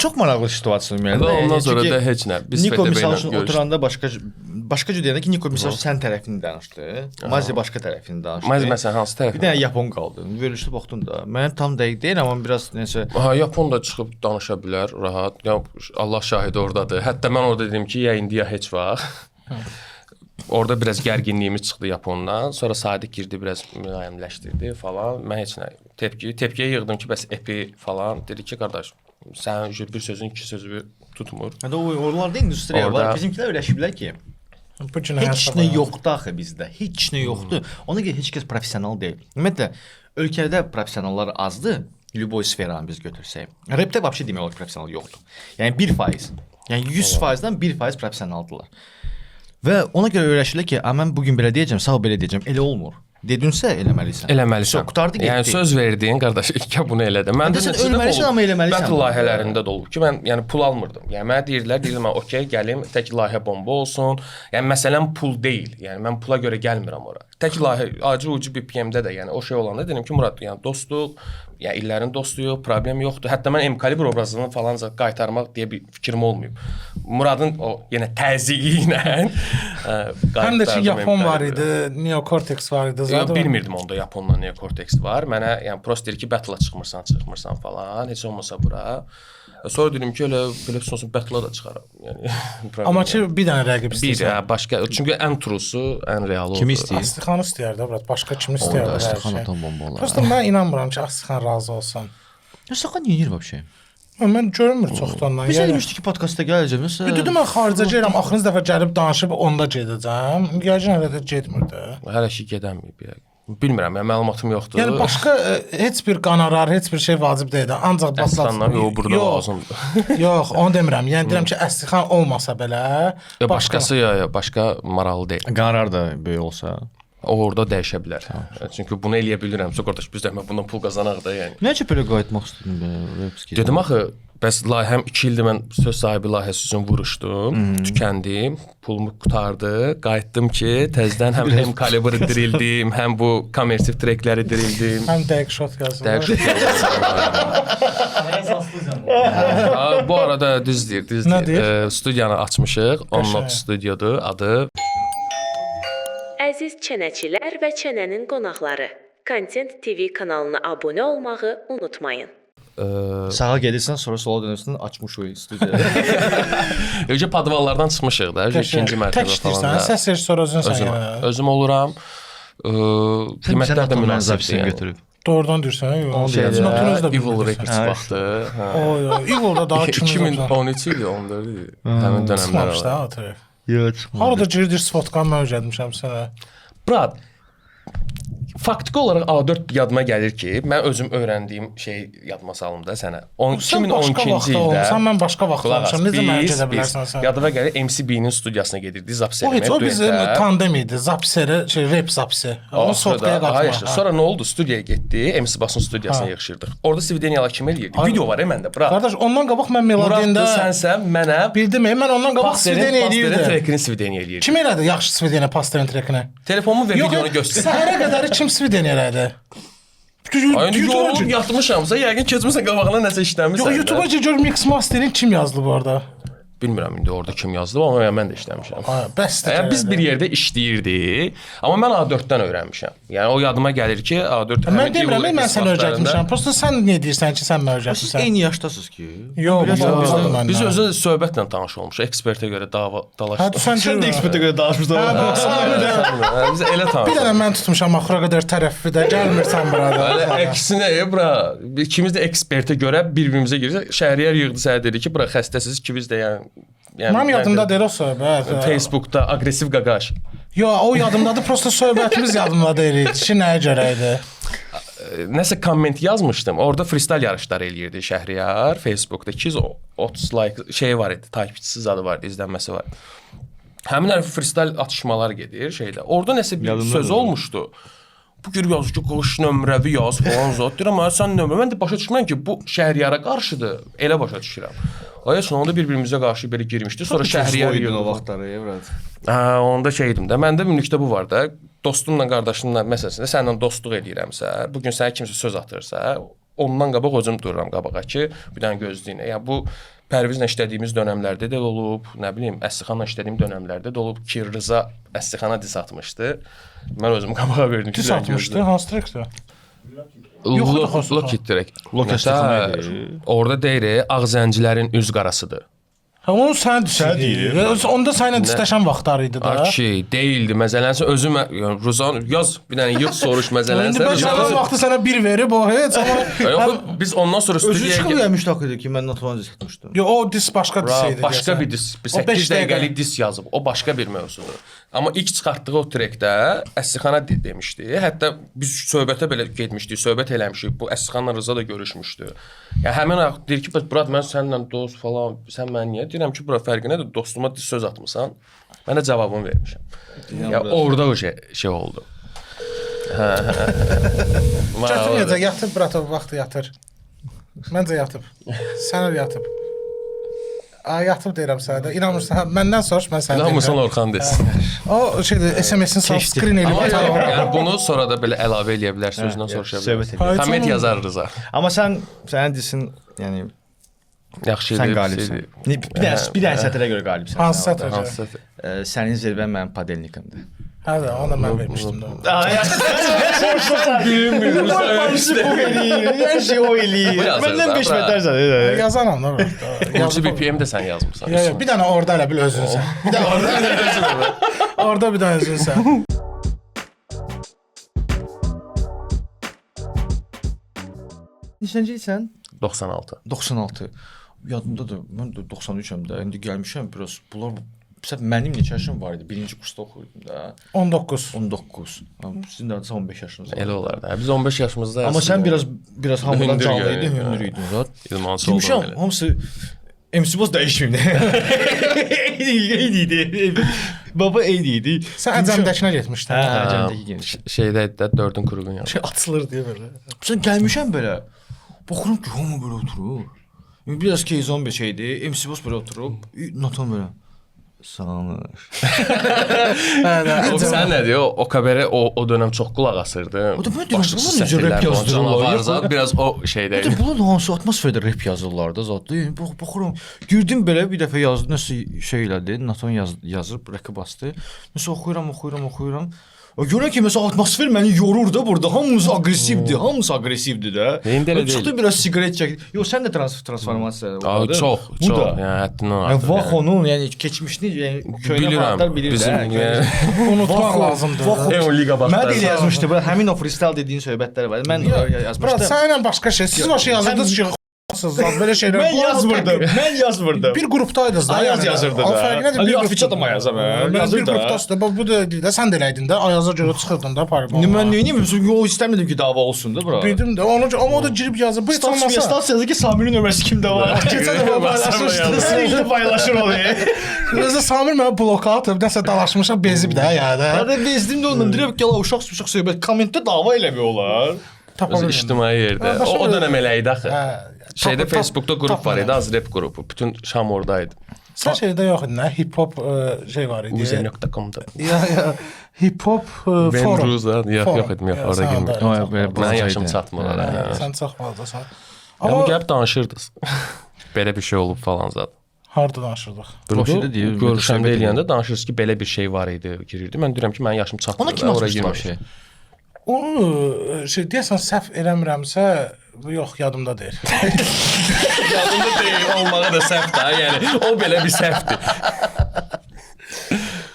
D: Çox maraqlı situasiya ümumiyyətlə.
C: Ondan sonra da heç nə. Biz
D: Niko
C: FTB
D: misal
C: ilə
D: üçün
C: görüşdük.
D: oturanda başqa cür deyəndə ki, Niko misal üçün sən tərəfini danışdı. Mazi başqa tərəfini danışdı.
C: Mazi məsələn hansı tərəf?
D: Bir dənə Yapon qaldı. Görüşdü baxdın da. Mənim tam dəqiq deyil, amma biraz nəsə
C: Yapon da çıxıb danışa bilər rahat. Ya Allah şahidi ordadır. Hətta mən orada dedim ki, ya indi ya heç vaxt. Orada biraz gərginliyimiz çıxdı Yapondan. Sonra Sadiq girdi, biraz mülayimləşdirdi falan. Mən heç nə tepkiyə yığdım ki, bəs epi falan. Dedi ki, qardaş, sən bir sözün iki sözü tutmur.
D: Hətta oralarda industriya var. Bizimkilər öyrəşiblər ki, heç nə yoxdur axı bizdə. Heç nə yoxdur. Ona görə heç kəs professional deyil. Ümumiyyətlə ölkədə professionallar azdır. Любой sferanı biz götürsək. Rapdə vəbşi demək olar professional yoxdur. Yəni 1%. Yəni 100%-dən 1% professionaldılar. Və ona görə öyrəşirlər ki, mən bu gün belə deyəcəm, sağ belə deyəcəm. Elə olmur. Dedinsə eləməlisən.
C: Eləməlisən.
D: Qurtardı getdi.
C: Yəni söz verdiyin qardaş, ilk bunu elədi. Mən də
D: ölməlisən amma eləməlisən.
C: Battle layihələrində də olub ki, mən yəni pul almırdım. Yəni mənə deyirlər mən okey gəlim, tək layihə bomba olsun. Yəni məsələn pul deyil. Yəni mən pula görə gəlmirəm ora. tək layihə acı ucu bir PM-də də, yəni o şey olanda dedim ki, Murad, yəni dostluq, yəni illərin dostluğu, problem yoxdur. Hətta mən M-Kalibr obrazını falanca qaytarmaq deyə bir fikrim olmayıb. Muradın o yenə təzyiqi ilə
B: həm də ki Yapon var idi, Neocortex var idi
C: zaten.
B: zaten.
C: Bilmirdim onda Yaponla Neocortex var. Mənə yəni prosta deyir ki, battle-a çıxmırsan falan, heç olmasa bura. Sonra dedim ki, elə olsun battle-a da çıxaram. Yəni
B: Amma ki bir dənə rəqib istəyirsən.
C: Bir başqa, çünki ən trusu, ən realı
D: Kim
C: odur.
D: istəyir?
B: Astixan istəyir də, başqa kim istəyir?
D: Astixan atom bomba olar.
B: Prosta mən inanmıram ki, Astixan razı olsun.
D: Astixan niyə yeyir vəbşə?
B: Mən görmür çoxdandan.
D: Biz demişdik ki, podkastda gələcəm.
B: Dedim mən xaricə gedirəm, axırıncı dəfə gəlib danışıb onda gedəcəm. Yəqin hələ də getmirdi.
C: Hələ ki gedəməyib yəni. Bilmirəm, yəni məlumatım yoxdur.
B: Yəni başqa heç bir qonorar, heç bir şey vacib deyil. Ancaq
C: Əslənlər burada lazımdır.
B: Yox, onu demirəm. Yəni deyirəm ki, Astixan olmasa belə,
C: başqası başqa maraqlı deyil.
D: Qonorar da böyük olsa,
C: o orada dəyişə bilər. Çünki bunu eləyə bilirəm. Qardaş biz də bundan pul qazanaq da yəni.
D: Necə belə qayıtmaq istədin belə?
C: Dedim axı, bəs layihəm 2 ildir mən söz sahibi layihəsi üçün vuruşdum, tükəndim, pulumu qutardı, qayıtdım ki, təzədən həm M-Kalibr dirildim, həm bu kommersiv trekləri dirildim.
B: Həm dəqiq shot yazdım.
C: Dəqiq shot yazdım. Bu arada düzdür. Studiyanı açmışıq. Onlock Studiodur adı.
E: Əziz çənəçilər və çənənin qonaqları, Content TV kanalına abunə olmağı unutmayın.
D: Sağa gedirsən, sonra sola dönürsən, açmış o studiya.
C: Öncə podvallardan çıxmışıq da, ikinci mərtəbə falan.
B: Səs rejissoru özünsən.
C: Özüm oluram. Qiymətlər də münasibdir götürüb.
B: Doğrudan deyirsən, yox.
C: Evil Records vaxtı.
B: Evil'da daha
C: 2013 idi, 14 idi. Həmin dönəmlər.
B: Çıxmamış da atırıq.
D: Yox, çıxmadı.
B: Harada girdir Spotkan mən öyrətmişəm sənə.
C: Brad, faktiki olaraq A4 yadıma gəlir ki, mən özüm öyrəndiyim şey yadıma salım da sənə. 2012-ci ildə
B: mən başqa vaxt olmuşam. Necə mənə gedə bilərsən sən?
C: Yadıma gəlir MCB-nin studiyasına gedirdik, zapis eləməyə.
B: O bizim tandem idi. Zapisləri, rap zapisi. Onu software qatmaq.
C: Sonra nə oldu? Studiyaya getdi, MC Basın studiyasına yığışırdıq. Orada Svideniyalar kim eləyirdi? Video var məndə, bura.
B: Qardaş, ondan qabaq mən Melodiyində
C: sənsən, mənə
B: bildim, mən ondan qabaq Svideniya eləyirdim.
C: Pasterin trekini Svideniya eləyirdi.
B: Kim elədi yaxşı Svideniya Pasterin trekini?
C: Telefonumu və videonu göstər.
B: Səhərə qədər kim Svideniya elədi?
C: Yox, yatmışamsa, yəqin keçmirsən qabağına nəsə işləmirsən.
B: Yox, YouTube-a gör Mix Masterin kim yazdı bu arada?
C: Bilmirəm indi orada kim yazdı, amma mən də işləmişəm.
B: Bəsdir.
C: Biz bir yerdə işləyirdik, amma mən A4-dən öyrənmişəm. Yəni o yadıma gəlir ki, A4
B: mən demirəm, mən səni öyrətmişəm. Prosta sən nə deyirsən ki, sən məni öyrətmisən?
D: Siz eyni yaşdasınız ki.
B: Yox,
C: biz özü söhbətlə tanış olmuşuq, ekspertə görə dalaşdıq.
B: Sən
D: də ekspertə görə dalaşmışdın.
C: Biz elə tanış.
B: Bir dənə mən tutmuşam axıra qədər tərəfi də gəlmirsən burada.
C: Elə əksinə, bura ikimiz də ekspertə görə bir-birimizə girir. Şəhriyar yığdı sənə dedi ki, bura xəstəsiz ki, biz də
B: Mənim yadımda deyil o söhbət.
C: Facebookda aqressiv qaqaş.
B: Yox, o yadımdadır, prosta söhbətimiz yadımda deyil. Ki nəyə görə idi?
C: Nəsə komment yazmışdım. Orada freestyle yarışları eləyirdi Şəhriyar Facebookda 230 like şey var idi, takipçisi zadı var idi, izlənməsi var. Həmin freestyle atışmalar gedir şeydə. Orada nəsə bir söz olmuşdu. Bu gün yazır ki, qoş nömrəvi yaz falan zat. Deyirəm, sən nömrə. Mən də başa düşmürəm ki, bu Şəhriyara qarşıdır. Elə başa düşürəm. Ay sonunda bir-birimizə qarşı belə girmişdi. Sonra Şəhriyar
D: yığdı o vaxtları, Evrad.
C: Onda şeydim də. Məndə ümumilikdə bu var da. Dostumla, qardaşımla məsələsində səninlə dostluq eləyirəmsə, bu gün sənə kimsə söz atırsa, ondan qabaq özüm dururam qabağa ki, bir dənə gözləyin. Yəni bu Pərvizlə işlədiyimiz dönəmlərdə də olub, nə bilim, Əslihanla işlədiyim dönəmlərdə də olub ki, Rıza Əslihana dis atmışdı. Mən özüm qabağa verdim ki,
B: dis atmışdı. Hansı trekdə?
C: Lockheed direkt. Orada deyir, ağzəncilərin üz qarasıdır.
B: Onu sən deyir. Onda səninlə disləşən vaxtları idi da.
C: Ki, deyildi. Məsələn, özüm Ruzan yaz bir dənə yığ soruş məsələn.
B: İndi mən sənin vaxtı sənə bir verib o heç amma
C: yox, biz ondan sonra studiyaya
D: gəlmişdik axı ki, mən Natvan dis atmışdım.
B: Yox, o dis başqa dis idi.
C: Başqa bir dis. 8 dəqiqəlik dis yazıb. O başqa bir mövzudur. Amma ilk çıxartdığı o trekdə Əslixana demişdi. Hətta biz söhbətə belə getmişdik, söhbət eləmişik. Bu Əslixanla Rıza da görüşmüşdü. Yəni həmin deyir ki, Murad mən səninlə dost falan, sən mən niyə? Deyirəm ki, bura fərqi nədir? Dostuma söz atmısan. Mən də cavabımı vermişəm. Ya orada o şey oldu.
B: Çətin yatıb Bratov vaxtı yatır. Məncə yatıb. Sənə yatıb. Yatıb deyirəm sənə də. İnanmırsan, məndən soruş, mən sənə.
C: İnanmırsan Orxan desin.
B: O şeydə SMS-in sağ
D: Keçdi.
B: screen eləyib
C: Amma
B: atar.
C: yəni bunu sonra da belə əlavə eləyə bilərsən, özündən soruşa
D: söhbət
C: bilərsən.
B: edir.
C: Komment yazarız ha.
D: Amma sən desin, yəni
C: Yaxşı
D: sən
C: idi.
D: qalibsən. Bir dənə sətrə görə qalibsən.
B: Hansı
D: sən orada.
B: sətr?
D: Sənin zirvən mənim padelnikamdır.
B: Hə də, onu mən vermişdim də.
D: Hər şey o eləyir.
C: Bu yazır
D: Məndən
C: da,
D: 5
C: bra.
D: metrsən.
B: Yazaram da.
C: Ucu BPM də sən yazmısan.
B: Ya, bir dənə orada elə bil özünsən. Bir dənə orada bir dənə özünsən.
D: Neçənci ilsən?
C: 96.
D: 96. Yadımdadır. Mən də 93-əm də. İndi gəlmişəm biraz. Bunlar mənim neçə yaşım var idi? Birinci kursda oxuyurdum da.
B: 19.
D: 19. Sizin də 15 yaşınız var.
C: Elə olar da. Biz 15 yaşımızda.
D: Amma sən biraz hamıdan
C: Hündür
D: canlı
C: yəni,
D: idin,
C: hə.
D: hündür idin zat.
C: İdmançı
D: Demişəm,
C: oldum elə.
D: hamısı MC Boss dəyişməyim də. Eyni idi. Baba eyni idi.
B: Sən Əcəmdəkinə getmişdin.
D: Hə, Əcəmdəki geniş.
C: Şeydə də 4-ün kurulun yanında.
B: Şey açılır deyə belə.
D: Sən gəlmişəm belə. Baxıram ki, hamı belə oturur. Biraz K11 şeydi. MC Boss belə oturub, Natan belə. Sanır.
C: O sən nə deyir? O kabere o dönəm çox qulaq asırdı.
D: O da mən deyirəm,
C: Başlıqsız
D: bunlar necə rap
C: sətirlər,
D: yazdırırlar?
C: canavar
D: Yox,
C: zat, biraz o şeydə.
D: Hətta bunlar da hansı atmosferdə rap yazırlar da zat. Baxıram, girdim belə bir dəfə yazdı, nəsə şey elədi, Natan yazıb, rəqib bastı. Nəsə oxuyuram. O görən ki, məsələn, atmosfer məni yorur da burada. Hamımız aqressivdir də.
C: İndi elə deyil.
D: Çıxdı biraz siqaret çəkdi. Yox, sən də transformasiya
C: Aa, çox.
D: Bu da.
C: Yəni həddindən
D: Yəni
C: artıq.
D: vaxt onun, yəni keçmişini, yəni köhnə
C: Bilirəm,
D: vaxtlar bilir
C: bizim,
D: də.
B: Unutmaq lazımdır.
C: o liqa
D: Mən
C: vaxtları.
D: də elə yazmışdı. Həmin o freestyle dediyin söhbətlər var. Mən
B: Bura
D: yazmışdım.
B: sənlə başqa şey. Siz başı yazırdınız ki, belə şeylər.
D: Mən yazmırdım.
B: Bir qrupdaydınız da.
D: Ayaz yazırdı da.
B: Fərqinədir, bir
D: Afişa da Ayaz ama.
B: Bir
D: Yazır da.
B: qrupdasın da. Bu da deyil də, sən də eləydin də. Ayaza görə çıxırdın da paribol.
D: Mən neyim? Yo istəmirdim ki dava olsun da bura.
B: Bildim də. Onu amma o da girib yazır. Bu heç olmasa.
D: Stas yazdı ki Samir'in nömrəsi kimdə var? Keçən dəfə paylaşmışdı. Sürekli paylaşır onu.
B: Özü Samir mənə bloka atıb, nəsə dalaşmışam, bezib də yəni.
D: Hadi bezdim də ondan deyirəm ki, uşaq söhbət kommentdə dava eləmək olar.
C: Özü ictimai yerdə. O dönəm elə idi axı. Şeydə Facebookda qrup var idi, Azrep qrupu. Bütün Şam oradaydı.
B: Sən şeydə yox idi, nə? Hip hop şey var idi.
C: Uzer.com-da.
B: Ya. Hip hop forum.
C: Vendruzda. Yox edim, yox, orada girmir. Mənim yaşım çatmır oraya.
B: Sən çox fazlasan.
C: Amma gəlib danışırdınız. Belə bir şey olub falan zat.
B: Harda danışırdıq?
D: Profidə deyir,
C: Görüşəndə eləyəndə danışırsınız ki, belə bir şey var idi, girirdi. Mən deyirəm ki, mənim yaşım çatmır.
D: Ona kim açmışdı şey?
B: Onu şey deyəsən səhv eləmirəmsə, yox, yadımda deyil.
C: Yadımda deyil, olmağı da səhvdir. Yəni o belə bir səhvdir.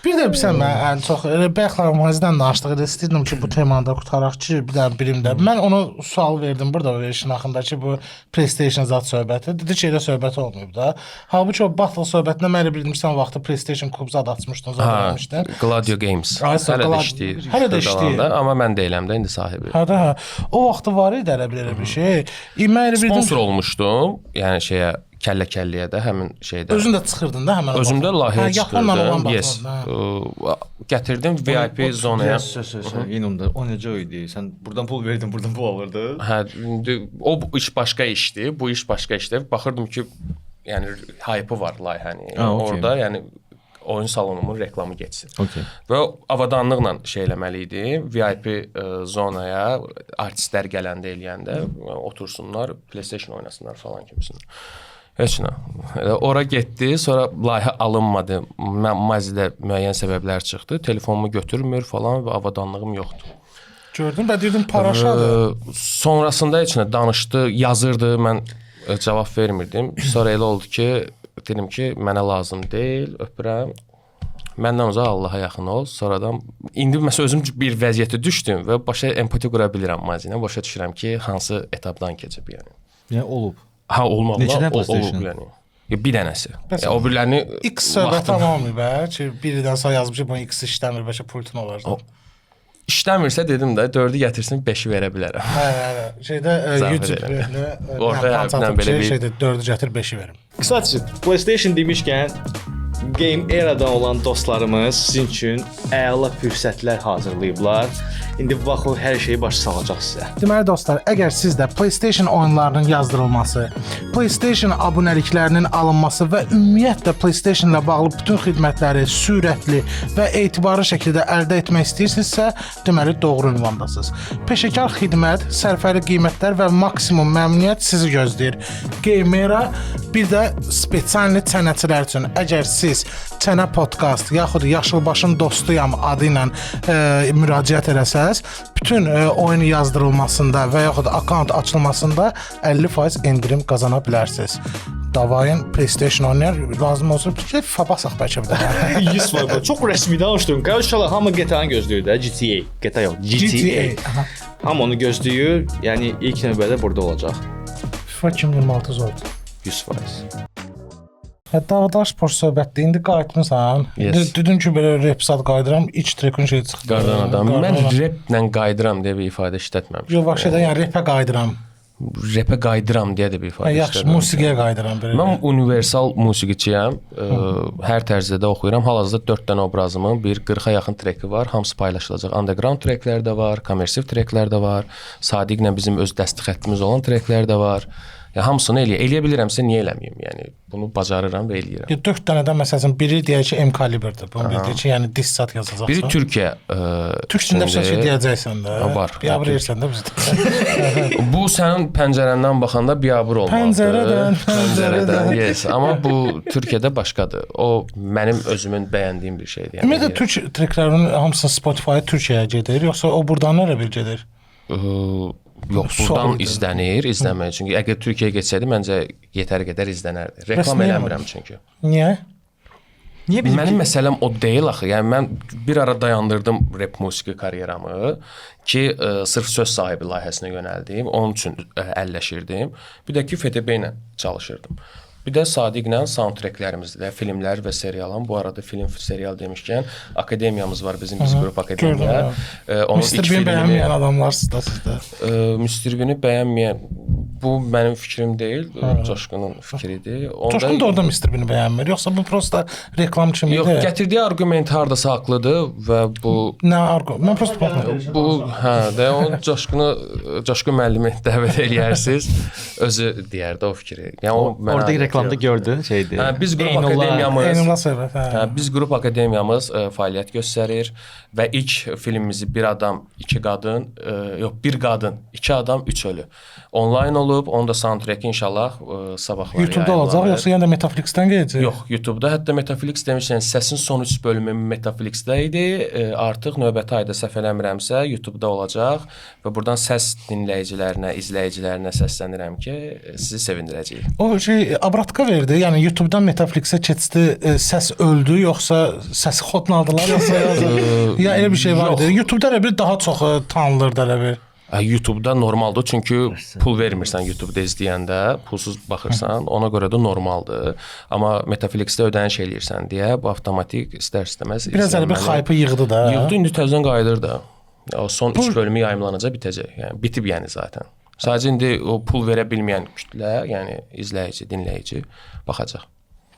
B: Bir də bilirsən mən ən çox Bəyxlar Mazdən danışdıq. İstəyirdim ki, bu temanı da qutaraq ki, bir dənə birimdə. Mən ona sual verdim burada verişin axında ki, bu PlayStation zat söhbəti. Dedi ki, elə söhbət olmayıb da. Halbuki o battle söhbətində mən elə bildim sən vaxtı PlayStation klub zad açmışdın, zad eləmişdin.
C: Gladio Games. Hələ də işləyir.
B: Hələ də işləyir.
C: Amma mən deyiləm də indi sahibi.
B: Hə. O vaxtı var idi elə bir şey. Mən elə bildim.
C: Sponsor olmuşdum. Yəni şeyə kəllə-kəlliyə də həmin şeydə.
B: Özün də çıxırdın da həmin.
C: Özümdə layihəyə çıxırdım. Yes.
B: Hə.
C: Gətirdim VIP zonaya.
D: Yenə onda o necə idi? Sən buradan pul verdin, buradan pul alırdın.
C: Hə, indi o iş başqa işdir, bu iş başqa işdir. Baxırdım ki, yəni hype-ı var layihənin. Orada yəni oyun salonumun reklamı getsin.
D: Okay.
C: Və avadanlıqla şey eləməli idi. VIP zonaya artistlər gələndə eləyəndə otursunlar, PlayStation oynasınlar falan kimsin. Heç nə. Ora getdi, sonra layihə alınmadı. Mazidə müəyyən səbəblər çıxdı. Telefonumu götürmür falan və avadanlığım yoxdur.
B: Gördün, mən deyirdim paraşadır.
C: Sonrasında heç nə danışdı, yazırdı, mən cavab vermirdim. Sonra elə oldu ki, dedim ki, mənə lazım deyil, öpürəm. Məndən uzaq Allaha yaxın ol. Sonradan indi məsələn özüm bir vəziyyətə düşdüm və başa empati qura bilirəm mazinə. Başa düşürəm ki, hansı etapdan keçib yəni.
D: Yəni olub.
C: Ha olmaqla
D: Neçə dənə
C: olub
D: PlayStation?
C: yəni. Bir dənəsi. O birlərini
B: X söhbət tamamı bə, ki, biridən sonra yazmış ki, bu X işləmir, bəlkə pultun olar.
C: işləmirsə dedim də 4-ü gətirsin 5-i verə bilərəm.
B: Hə. Şeydə YouTube-da
C: Orada belə bir
B: şeydə 4-ü gətir 5-i verim.
D: Qısaca PlayStation demişkən Game Era-dan olan dostlarımız sizin üçün əla fürsətlər hazırlayıblar. İndi bax o hər şeyi başa salacaq sizə.
B: Deməli dostlar, əgər siz də PlayStation oyunlarının yazdırılması, PlayStation abunəliklərinin alınması və ümumiyyətlə PlayStation ilə bağlı bütün xidmətləri sürətli və etibarlı şəkildə əldə etmək istəyirsinizsə, deməli doğru ünvandasınız. Peşəkar xidmət, sərfəli qiymətlər və maksimum məmnuniyyət sizi gözləyir. Gamera, bir də spesialni çənəçilər üçün. Əgər siz Çənə Podkast yaxud Yaşılbaşın dostuyam adı ilə müraciət eləsəz, bütün oyun yazdırılmasında və yaxud akkaunt açılmasında 50% endirim qazana bilərsiniz. Davayın PlayStation oynayan lazım olsa bir FIFA basaq bəlkə bir də.
D: 100%. Çox rəsmi danışdın. İnşallah hamı GTA-nı gözləyir də, GTA yox, GTA. Hamı onu gözləyir. Yəni ilk növbədə burada olacaq.
B: FIFA 2026 oldu.
D: 100%.
B: Dağdaş boş söhbətdir. İndi qayıtmısan.
C: Yes.
B: Dedin ki, belə repsat qayıdıram, iç trekun şey çıxdı.
C: Qardan adam. Mən replə qayıdıram deyə bir ifadə işlətməmişəm.
B: Yox, vəxşədə yəni repə qayıdıram.
C: Repə qayıdıram deyə də bir ifadə
B: Yaxşı,
C: işlətməmişəm.
B: musiqiyə qayıdıram belə.
C: Mən universal musiqiçiyəm. Hər tərzdə də oxuyuram. Hal-hazırda 4 dənə obrazımın bir 40-a yaxın treki var. Hamısı paylaşılacaq. Underground treklər də var, kommersiv treklər də var. Sadiqlə bizim öz dəsti xəttimiz olan treklər də var. Ya hamısını eləyə bilirəmsə niyə eləməyim? Yəni bunu bacarıram və eləyirəm.
B: 4 dənədən məsələn biri deyək ki, M kaliberdir. Bunu deyək ki, yəni diss-sat yazacaqsan.
C: Biri Türkiyə.
B: Türk dilində bir şey deyəcəksən də.
C: Var.
B: Biabır yersən də bizdə.
C: Bu sənin pəncərəndən baxanda biabır olmalıdır. Pəncərədən. Yes, amma bu Türkiyədə başqadır. O mənim özümün bəyəndiyim bir şeydir.
B: Ümumiyyətlə Türk treklərinin hamısı Spotify Türkiyəyə gedir, yoxsa o burdan nerə bir gedir?
C: Yox, buradan izlənir. Çünki əgər Türkiyəyə getsəydi, məncə yetər qədər izlənərdi. Reklam eləmirəm çünki.
B: Niyə?
D: Niyə bizim
C: Mənim məsələm o deyil axı. Yəni mən bir ara dayandırdım rep musiqi karyeramı ki, sırf söz sahibi layihəsinə yönəldim. Onun üçün əlləşirdim. Bir də ki, FTB ilə çalışırdım. Bir də Sadiqlə soundtracklərimizdə filmlər və serialın, bu arada film, serial demişkən, akademiyamız var bizim, biz qrup akademiya. Onun
B: Mr. Bean bəyənməyən adamlarsınız da sizdə.
C: Mr. Bean-i bəyənməyən, bu mənim fikrim deyil, Coşqunun fikridir.
B: Coşqun da orada Mr. Bean-i bəyənmir, yoxsa bu prosta reklam kimi
C: yox, gətirdiyi arqument hardasa haqlıdır və bu...
B: Nə arqument? Mən prosta baxmıyorum.
C: Bu, o Coşqun müəllimi dəvət eləyərsiniz, özü deyərdi o fikri. Yəni o
D: orada reklamda gördü şeydi.
C: Hə, biz qrup akademiyamız.
B: Eynilə söhbət.
C: Hə, biz qrup akademiyamız fəaliyyət göstərir və ilk filmimizi bir adam, iki qadın, bir qadın, iki adam, üç ölü. Online olub, onun da soundtrack inşallah sabahlar
B: YouTube'da olacaq, yoxsa yəni də Metaflix-dən gələcək?
C: Yox, YouTube'da. Hətta Metaflix demişsən, səsin son 3 bölümü Metaflix-də idi. Artıq növbəti ayda səhv eləmirəmsə YouTube-da olacaq və buradan səs dinləyicilərinə, izləyicilərinə səslənirəm ki, sizi sevindirəcəyik.
B: O şey abratka verdi. Yəni YouTube-dan Metaflix-ə keçdi, səs öldü, yoxsa səsi xodladılar, yoxsa ya elə bir şey var idi. YouTube-da elə bir daha çox tanınırdı elə bir.
C: YouTube-da normaldır, çünki pul vermirsən YouTube-da izləyəndə, pulsuz baxırsan, ona görə də normaldır. Amma Metaflix-də ödəniş eləyirsən deyə bu avtomatik istər-istəməz
B: biraz elə bir hype yığdı da.
C: Yığdı, indi təzədən qayıdır da. O son 3 bölümü yayımlanacaq, bitəcək. Yəni bitib yəni zaten. Sadəcə indi o pul verə bilməyən kütlə, yəni izləyici, dinləyici baxacaq.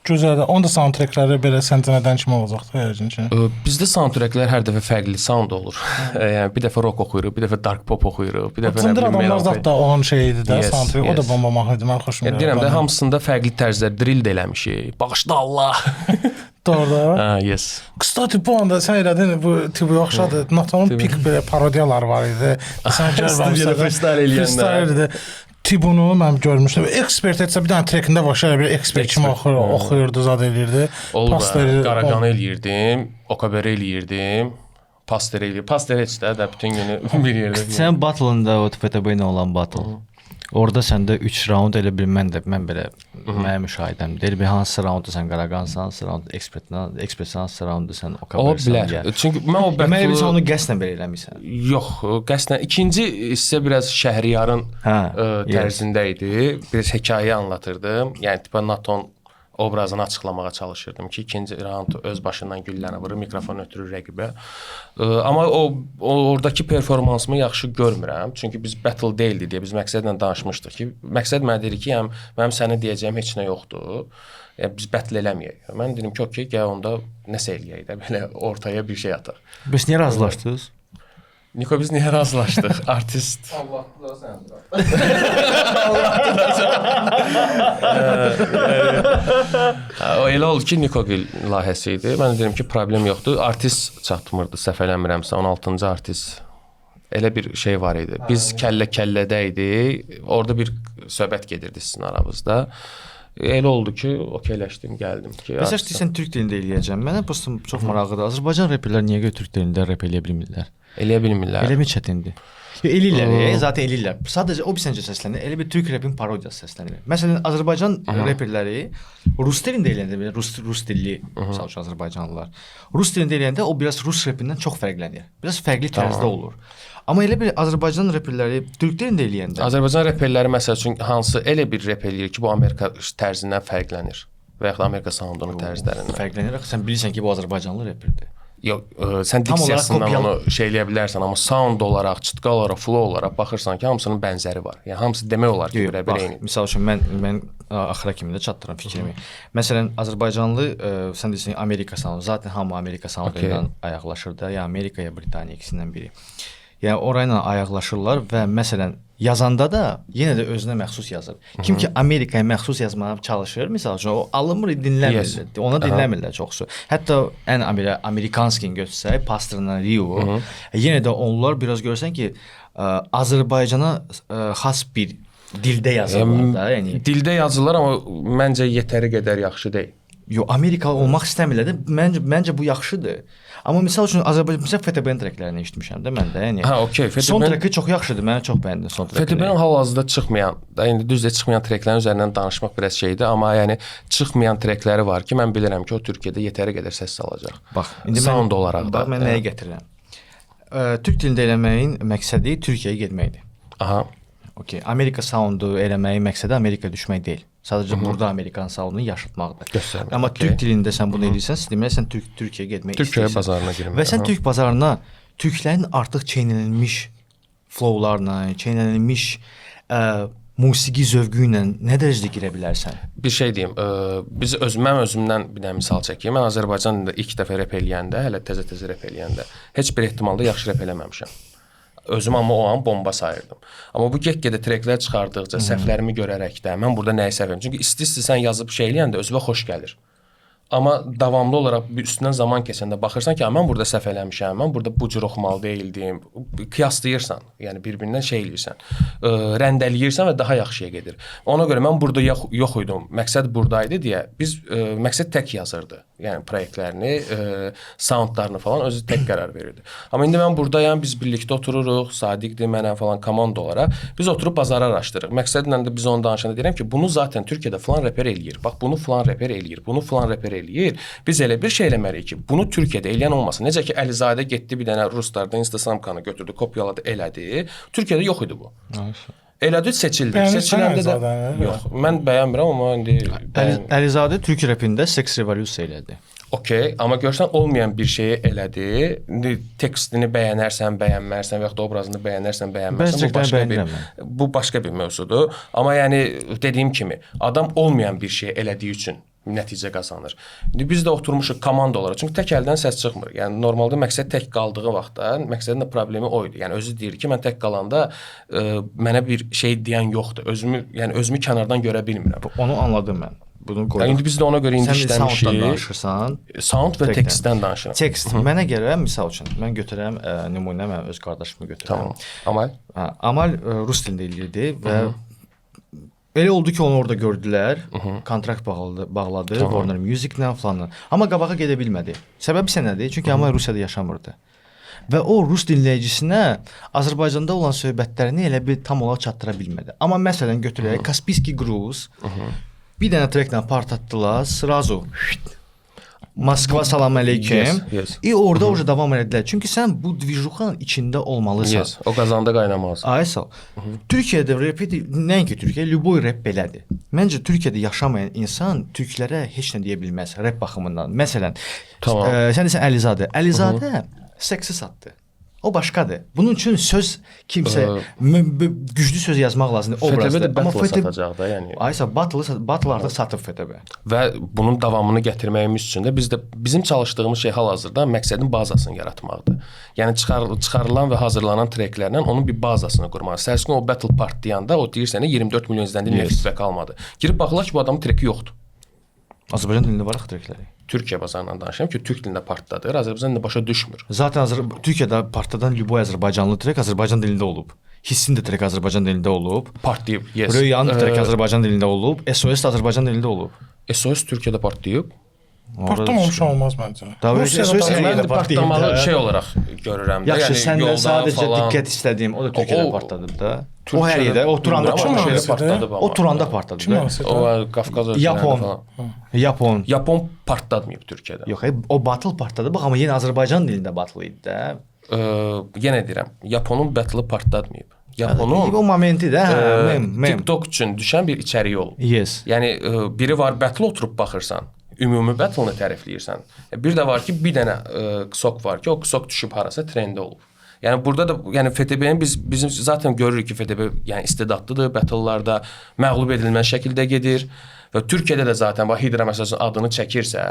B: Gözəldir. Onda soundtrackləri belə səncə nədən kimi olacaq da?
C: Bizdə soundtracklər hər dəfə fərqli sound olur. Yəni bir dəfə rock oxuyuruq, bir dəfə dark pop oxuyuruq, bir dəfə
B: Cındır adamlar da onun şeyidir də, soundtrack. O da bomba mahnıdır, mən xoşuma gəlir.
C: Deyirəm də hamısında fərqli tərzlər drill də eləmişik. Bağışla Allah.
B: Doğru da.
C: Yes.
B: Kstati bu anda sən elədin bu tipi oxşadı. Natanın pik belə parodiyalar var idi. Sən görməmisən.
C: Freestyle eləyəndə.
B: Tibunu mən görmüşdüm. Ekspert etsə bir dənə trekində başlayır, bir ekspert kimi oxuyurdu, zad eləyirdi.
C: Qaraqanı eləyirdim, Okabere eləyirdim, Paster eləyirdim. Paster heç də bütün günü bir yerdə.
D: Sən battle-ında o FTB ilə olan battle. Orada səndə 3 raund elə bil mən belə mənim müşahidəm. Deyir bir hansı raundu sən Qaraqansan, hansı raundu ekspert hansı raundu sən Okabersən.
C: Çünki mən o
D: deməli biz onu qəsdən belə eləmisən.
C: Yox, qəsdən. İkinci hissə biraz Şəhriyarın tərzində idi. Bir hekayə anlatırdım. Yəni tipa Naton obrazını açıqlamağa çalışırdım ki, ikinci raund öz başından gülləni vurur, mikrofon ötürür rəqibə. Amma oradakı performansımı yaxşı görmürəm. Çünki biz battle deyildi deyə biz məqsədlə danışmışdıq ki, məqsəd mənə deyir ki, mənim sənə deyəcəyim heç nə yoxdur. Biz battle eləməyək. Mən dedim ki, okey, gəl onda nəsə eləyək də belə ortaya bir şey ataq.
D: Bəs niyə razılaşdınız?
C: Niko biz niyə razılaşdıq? Artist. O elə oldu ki, Nikogil layihəsi idi. Mən dedim ki, problem yoxdur. Artist çatmırdı, səhv eləmirəmsə 16-cı artist. Elə bir şey var idi. Biz kəllə-kəllədə idi. Orada bir söhbət gedirdi sizin aranızda. Elə oldu ki, okeyləşdim, gəldim ki.
D: Məsələn, istəyirsən türk dilində eləyəcəm. Mənə prosta çox maraqlıdır. Azərbaycan reperlər niyə görə türk dilində rep eləyə bilmirlər?
C: Eləyə bilmirlər.
D: Elə mi çətindir? Eləyirlər, zaten eləyirlər. Sadəcə o bir səncə səslənir. Elə bir türk repin parodiyası səslənir. Məsələn, Azərbaycan reperləri rus dilində eləyəndə, rus dilli, məsəl üçün Azərbaycanlılar. Rus dilində eləyəndə o biraz rus repindən çox fərqlənir. Biraz fərqli tərzdə olur. Amma elə bir Azərbaycan reperləri türk dilində eləyəndə
C: Azərbaycan reperləri məsəl üçün hansı elə bir rep eləyir ki, bu Amerika tərzindən fərqlənir və yaxud da Amerika soundunun tərzlərindən
D: fərqlənir. Sən bilirsən ki, bu Azərbaycanlı reperdir.
C: Yox, sən diksiyasından onu şey eləyə bilərsən, amma sound olaraq, çıtqa olaraq, flow olaraq baxırsan ki, hamısının bənzəri var. Yəni hamısı demək olar ki, bir eyni.
D: Məsəl üçün mən axıra kimi də çatdıram fikrimi. Məsələn, Azərbaycanlı sən deyirsən Amerika soundu, zaten hamı Amerika soundu ilə ayaqlaşır da, ya Amerika ya Britaniya ikisindən biri. Yəni orayla ayaqlaşırlar və məsələn yazanda da yenə də özünə məxsus yazır. Kim ki Amerikaya məxsus yazmağa çalışır, məsəl üçün o alınmır, dinləmirlər. Ona dinləmirlər çoxsu. Hətta ən Amerikanskini götürsək, Pasternak, Rio, yenə də onlar biraz görsən ki, Azərbaycana xas bir dildə yazırlar da, yəni
C: dildə yazırlar, amma məncə yetəri qədər yaxşı deyil.
D: Yox, Amerikalı olmaq istəmirlər də. Məncə bu yaxşıdır. Amma məsəl üçün Azərbaycan FTB-nin treklərini eşitmişəm də mən də. Yəni
C: okey.
D: Son treki çox yaxşıdır. Mən çox bəyəndim son trekini.
C: FTB-nin hal-hazırda çıxmayan, indi düzdür çıxmayan treklərin üzərindən danışmaq biraz şeydir, amma yəni çıxmayan trekləri var ki, mən bilirəm ki, o Türkiyədə yetəri qədər səs salacaq.
D: Bax, indi
C: sound olaraq da.
D: Bax, mən nəyə gətirirəm? Türk dilində eləməyin məqsədi Türkiyəyə getməkdir.
C: Aha.
D: Okey. Amerika soundu eləməyin məqsədi Amerikaya düşmək deyil. Sadəcə burada Amerikan soundunu yaşatmaqdır.
C: Göstərmək.
D: Amma türk dilində sən bunu edirsən, deməli sən Türkiyəyə getmək istəyirsən.
C: Türkiyə bazarına girmək.
D: Və sən türk bazarına türklərin artıq çeynənilmiş flowlarla, çeynənilmiş musiqi zövqü ilə nə dərəcədə girə bilərsən?
C: Bir şey deyim, mən özümdən bir dənə misal çəkeyim. Mən Azərbaycanda ilk dəfə rep eləyəndə, hələ təzə rep eləyəndə heç bir ehtimalda yaxşı rep eləməmişəm. Özüm amma o an bomba sayırdım. Amma bu get-gedə treklər çıxardıqca, səhvlərimi görərək də mən burada nəyi səhv edirəm? Çünki isti-isti sən yazıb şey eləyəndə özünə xoş gəlir. Amma davamlı olaraq üstündən zaman keçəndə baxırsan ki, mən burada səhv eləmişəm, mən burada bu cür oxumalı deyildim. Qiyaslayırsan, yəni bir-birindən şey eləyirsən, rəndələyirsən və daha yaxşıya gedir. Ona görə mən burada yox idim. Məqsəd buradaydı deyə biz məqsəd tək yazırdı. Yəni proyektlərini, soundlarını falan özü tək qərar verirdi. Amma indi mən buradayam, biz birlikdə otururuq, Sadiqdir, mənəm falan komanda olaraq biz oturub bazarı araşdırırıq. Məqsədlə də biz onu danışanda deyirəm ki, bunu zaten Türkiyədə falan reper eləyir. Bax bunu falan reper eləyir, bunu falan reper eləyir. Biz elə bir şey eləməliyik ki, bunu Türkiyədə eləyən olmasın. Necə ki Əlizadə getdi bir dənə ruslardan Instagram-kanı götürdü, kopyaladı, elədi. Türkiyədə yox idi bu. Elədi, seçildi. Seçiləndə də yox. Mən bəyənmirəm, amma indi
D: Əlizadə türk repində seks revolyusiya elədi.
C: Okey, amma görsən olmayan bir şeyi elədi. İndi tekstini bəyənərsən, bəyənmərsən və ya da obrazını bəyənərsən, bəyənmərsən, bu başqa bir mövzudur. Amma yəni dediyim kimi, adam olmayan bir şey elədiyi üçün nəticə qazanır. İndi biz də oturmuşuq komanda olaraq. Çünki tək əldən səs çıxmır. Yəni normalda məqsəd tək qaldığı vaxtda məqsədin də problemi o idi. Yəni özü deyir ki, mən tək qalanda mənə bir şey deyən yoxdur. Özümü kənardan görə bilmirəm.
D: Onu anladım mən. Bunu qoyduq.
C: İndi biz də ona görə indi işləmişik.
D: Sən sounddan danışırsan.
C: Sound və tekstdən danışıram.
D: Tekst. Mənə görə misal üçün mən götürəm nümunə, mən öz qardaşımı götürəm.
C: Tamam. Amal.
D: Amal rus dilində eləyirdi və elə oldu ki, onu orada gördülər, kontrakt bağladı, Warner Music-lə falan. Amma qabağa gedə bilmədi. Səbəbi isə nədir? Çünki Amal Rusiyada yaşamırdı. Və o rus dinləyicisinə Azərbaycanda olan söhbətlərini elə bir tam olaraq çatdıra bilmədi. Amma məsələn götürək Kaspiyski Gruz bir dənə treklə partlatdılar, srazu Moskva salam aleyküm. Orada уже davam edədilər. Çünki sən bu dvijuxanın içində olmalısan.
C: O qazanda qaynamaz.
D: Aysal. Türkiyədə rap nəinki Türkiyə, любой rap belədir. Məncə Türkiyədə yaşamayan insan türklərə heç nə deyə bilməz rap baxımından. Məsələn, sən desən Əlizadə. Əlizadə seksi satdı. O başqadır. Bunun üçün söz kimsə güclü söz yazmaq lazımdır,
C: FTB
D: obrazdır.
C: də battle satacaq da, yəni.
D: Aysa battle artıq satıb FTB.
C: Və bunun davamını gətirməyimiz üçün də bizim çalışdığımız şey hal-hazırda məqsədin bazasını yaratmaqdır. Yəni çıxarılan və hazırlanan treklərlə onun bir bazasını qurmaq. Sərsən o battle partlayanda o deyir sənə 24 milyon izləndi, niyə feedback almadı? Girib baxırlar ki, bu adamın treki yoxdur.
D: Azərbaycan dilində var axı trekləri.
C: Türkiyə bazarından danışıram ki, türk dilində partladır. Azərbaycan dilində başa düşmür.
D: Zaten Türkiyədə partladan Lüboy Azərbaycanlı trek Azərbaycan dilində olub. Hissin də trek Azərbaycan dilində olub.
C: Partlayıb, yes.
D: Röyanın da trek Azərbaycan dilində olub. SOS də Azərbaycan dilində olub.
C: SOS Türkiyədə partlayıb.
B: Patlamamış olmaz məncə.
D: SOS
C: Mən də partlamalı şey olaraq görürəm də.
D: Yaxşı, səndən sadəcə
C: falan.
D: diqqət istədiyim, o da Türkiyədə partladı da. O
C: Türkiyədə-
D: hər yerdə, o Turanda
B: Kim
D: partladı.
B: hansı?
C: partladı.
D: O Turanda partladı da.
C: O Qafqaz ölkələrində falan.
D: Yapon.
C: Yapon partlatmayıb Türkiyədə.
D: Yox, o battle partladı. Bax, amma yenə Azərbaycan dilində battle idi də.
C: Yenə deyirəm, Yaponun battle partlatmayıb. Yaponun
D: O momenti də, mem.
C: TikTok üçün düşən bir içərik olub.
D: Yes.
C: Yəni biri var battle oturub baxırsan, ümumi battle-ını tərifləyirsən. Bir də var ki, bir dənə ksok var ki, o ksok düşüb harasa trendə olub. Yəni burada da yəni FTB-nin bizim zaten görürük ki, FTB yəni istedadlıdır, battle-larda məğlub edilməz şəkildə gedir. Və Türkiyədə də zaten bax Hidra məsələn adını çəkirsə,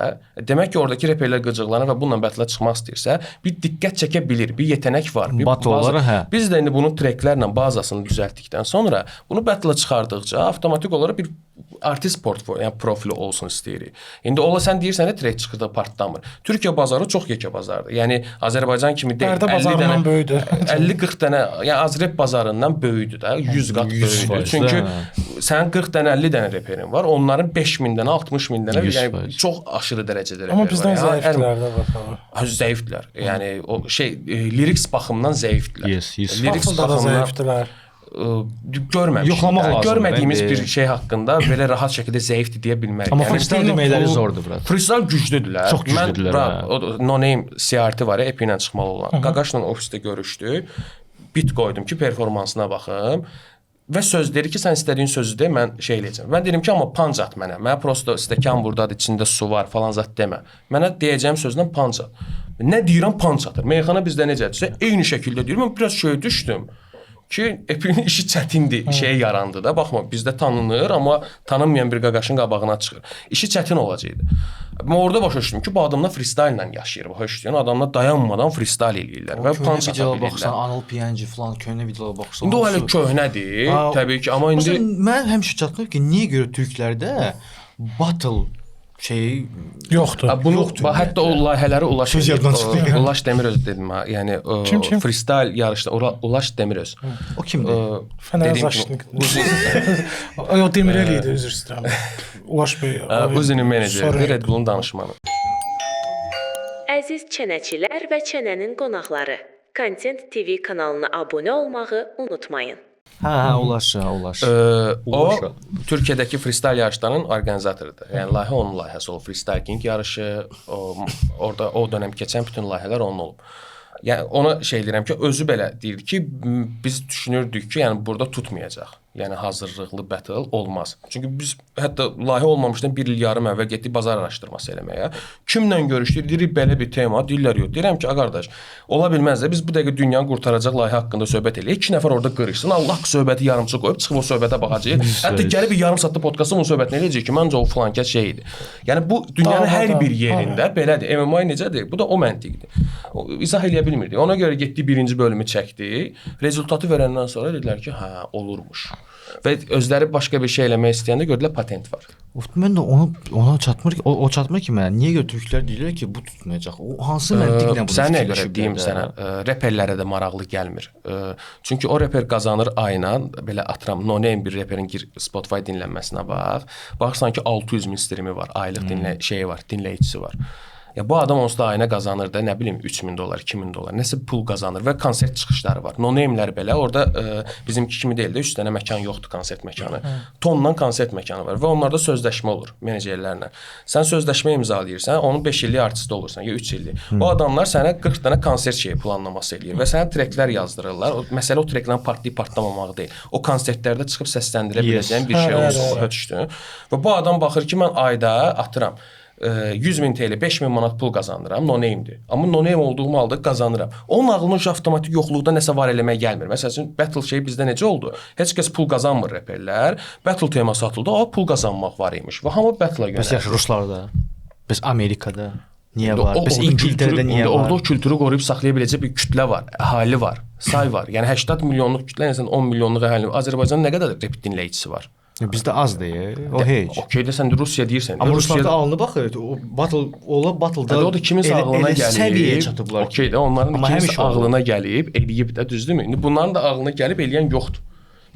C: demək ki, oradakı reperlər qıcıqlanır və bununla battle-a çıxmaq istəyirsə, bir diqqət çəkə bilir, bir yetenek var. Bir
D: Battle-ları, hə.
C: Biz də indi bunun treklərlə bazasını düzəltdikdən sonra bunu battle-a çıxardıqca avtomatik olaraq bir artist portfolyo, yəni profili olsun istəyirik. İndi ola sən deyirsən də trek çıxırdı, partlamır. Türkiyə bazarı çox yekə bazardır. Yəni Azərbaycan kimi deyil.
B: Bərdə bazarından böyüdür.
C: 50-40 dənə, yəni Azrep bazarından böyüdür də, 100 qat böyüdür. Çünki sənin 40 dənə, 50 dənə reperin var. Onların 5000 dənə, 60 min dənə, yəni çox aşırı dərəcədə reper var.
B: Amma bizdən zəifdirlər də var.
C: Zəifdirlər. Yəni o şey lirik baxımından zəifdirlər.
D: Yes.
C: Lirik
B: Baxımda da zəifdirlər.
C: Görməmişik.
D: Yoxlamaq lazımdır.
C: Görmədiyimiz
D: İndi-
C: bir şey haqqında belə rahat şəkildə zəifdir deyə bilmərik.
D: Amma freestyle deməkləri zordur biraz.
C: Freestyle güclüdülər.
D: Çox güclüdülər, hə.
C: O No Name CRT var ya, EP ilə çıxmalı olan. Qaqaşla ofisdə görüşdük. Bit qoydum ki, performansına baxım. Və söz dedi ki, sən istədiyin sözü de, mən şey eləyəcəm. Mən dedim ki, amma punch at mənə. Mənə prosto stəkan burdadır, içində su var falan zət demə. Mənə deyəcəyim sözlə punch at. Nə deyirəm, punch atır. Meyxana bizdə necədirsə, eyni şəkildə deyirəm. Mən biraz şöyə düşdüm ki, epinin işi çətindir, şey yarandı da. Baxma, bizdə tanınır, amma tanınmayan bir qaqaşın qabağına çıxır. İşi çətin olacaqdı. Mən orada başa düşdüm ki, bu adamlar freestyle ilə yaşayır. Başa düşdün, adamlar dayanmadan freestyle eləyirlər və punch ata
D: videoya baxsan,
C: bilirlər.
D: Anıl PNG falan köhnə videolara baxsan.
C: İndi o hələ köhnədir, təbii ki, amma indi
D: mən həmişə çatmır ki, niyə görə türklərdə battle şey
B: Yoxdur.
C: bunu
D: yoxdur
C: hətta o layihələri Ulaş
D: Söz yaddan çıxdı.
C: Ulaş Demiröz dedim ha. Yəni
B: Kim?
C: freestyle yarışda Ulaş Demiröz.
D: o kimdir?
B: Fənər
C: Dediyim
B: Zaşnik. O Demirel idi, üzr istəyirəm. Ulaş bəy.
C: Uzunun
B: Sorun
C: meneceridir,
B: yox.
C: Red Bull'un danışmanı.
E: Əziz çənəçilər və çənənin qonaqları, Content TV kanalına abunə olmağı unutmayın.
D: Hə, Ulaş.
C: O Türkiyədəki freestyle yarışlarının orqanizatorudur. Yəni layihə onun layihəsi olub. Freestyle King yarışı, orada o dönəm keçən bütün layihələr onun olub. Yəni ona şey deyirəm ki, özü belə deyir ki, biz düşünürdük ki, yəni burada tutmayacaq. Yəni hazırlıqlı battle olmaz. Çünki biz hətta layihə olmamışdan 1 il yarım əvvəl getdik bazar araşdırması eləməyə. Kimlə görüşdük? Deyirik belə bir tema, deyirlər yox. Deyirəm ki, qardaş, ola bilməz də biz bu dəqiqə dünyanı qurtaracaq layihə haqqında söhbət eləyək. 2 nəfər orada qırışsın. Allah söhbəti yarımçı qoyub çıxıb o söhbətə baxacağıq. Hətta gəlib bir yarım saatlı podkastda bu söhbətini eləyəcək ki, məncə o filankəs şey idi. Yəni bu dünyanın hər bir yerində belədir. MMA necədir? Bu da o məntiqdir. İzah eləyə bilmirdik. Ona görə getdik birinci bölümü çəkdik. Rezultatı verəndən sonra dedilər ki, hə, olurmuş. Və özləri başqa bir şey eləmək istəyəndə gördülər patent var.
D: Mən də ona çatmır ki, o çatmır ki mənə. Niyə görə türklər deyirlər ki, bu tutmayacaq? O hansı məntiqlə bunu
C: Sənə görə deyim sənə, reperlərə də maraqlı gəlmir. Çünki o reper qazanır ayla, belə atıram, no name bir reperin gir Spotify dinlənməsinə bax. Baxırsan ki 600 min streami var, aylıq şeyi var, dinləyicisi var. Ya bu adam onsuz da ayına qazanır da, nə bilim 3000 dollar, 2000 dollar, nəsə pul qazanır və konsert çıxışları var. No name'lər belə orada bizimki kimi deyil də, 3 dənə məkan yoxdur, konsert məkanı. Tonla konsert məkanı var və onlarda sözləşmə olur menecerlərlə. Sən sözləşmə imzalayırsan, onun 5 illik artisti olursan ya 3 illik. O adamlar sənə 40 dənə konsert şeyi planlaması eləyir və sənə treklər yazdırırlar. Məsələ o treklərin partlayıb partlamamaq deyil. O konsertlərdə çıxıb səsləndirə biləcəyin bir şey olsun, başa düşdün? Və bu adam baxır ki, mən ayda atıram 100.000 TL, 5.000 manat pul qazanıram, no-name'dir. Amma no-name olduğum halda qazanıram. Onun ağlına avtomatik yoxluqda nəsə var eləmək gəlmir. Məsələn, battle şey bizdə necə oldu? Heç kəs pul qazanmır reperlər. Battle teması atıldı, pul qazanmaq var imiş. Və hamı battle-a
D: Bəs
C: yönəldi.
D: yaxşı Ruslarda, bəs Amerikada niyə var? Bəs İngiltərədə niyə var?
C: Orada o kültürü qoruyub saxlaya biləcək bir kütlə var, əhali var, say var. Yəni 80 milyonluq kütlə, yəni 10 milyonluq əhali. Azərbaycanın nə qədər rep dinləyicisi var?
D: Bizdə az deyil. O heç.
C: Okey də sən də Rusiya deyirsən.
D: Amma Ruslarda alınıb baxır, o battle-da
C: o da kimin ağlına
D: səviyyəyə
C: gəlib?
D: çatıblar.
C: Okey də onların
D: Amma
C: kimin
D: həmişə olur.
C: ağlına gəlib, eləyib də, düzdürmü? İndi bunların da ağlına gəlib eləyən yoxdur.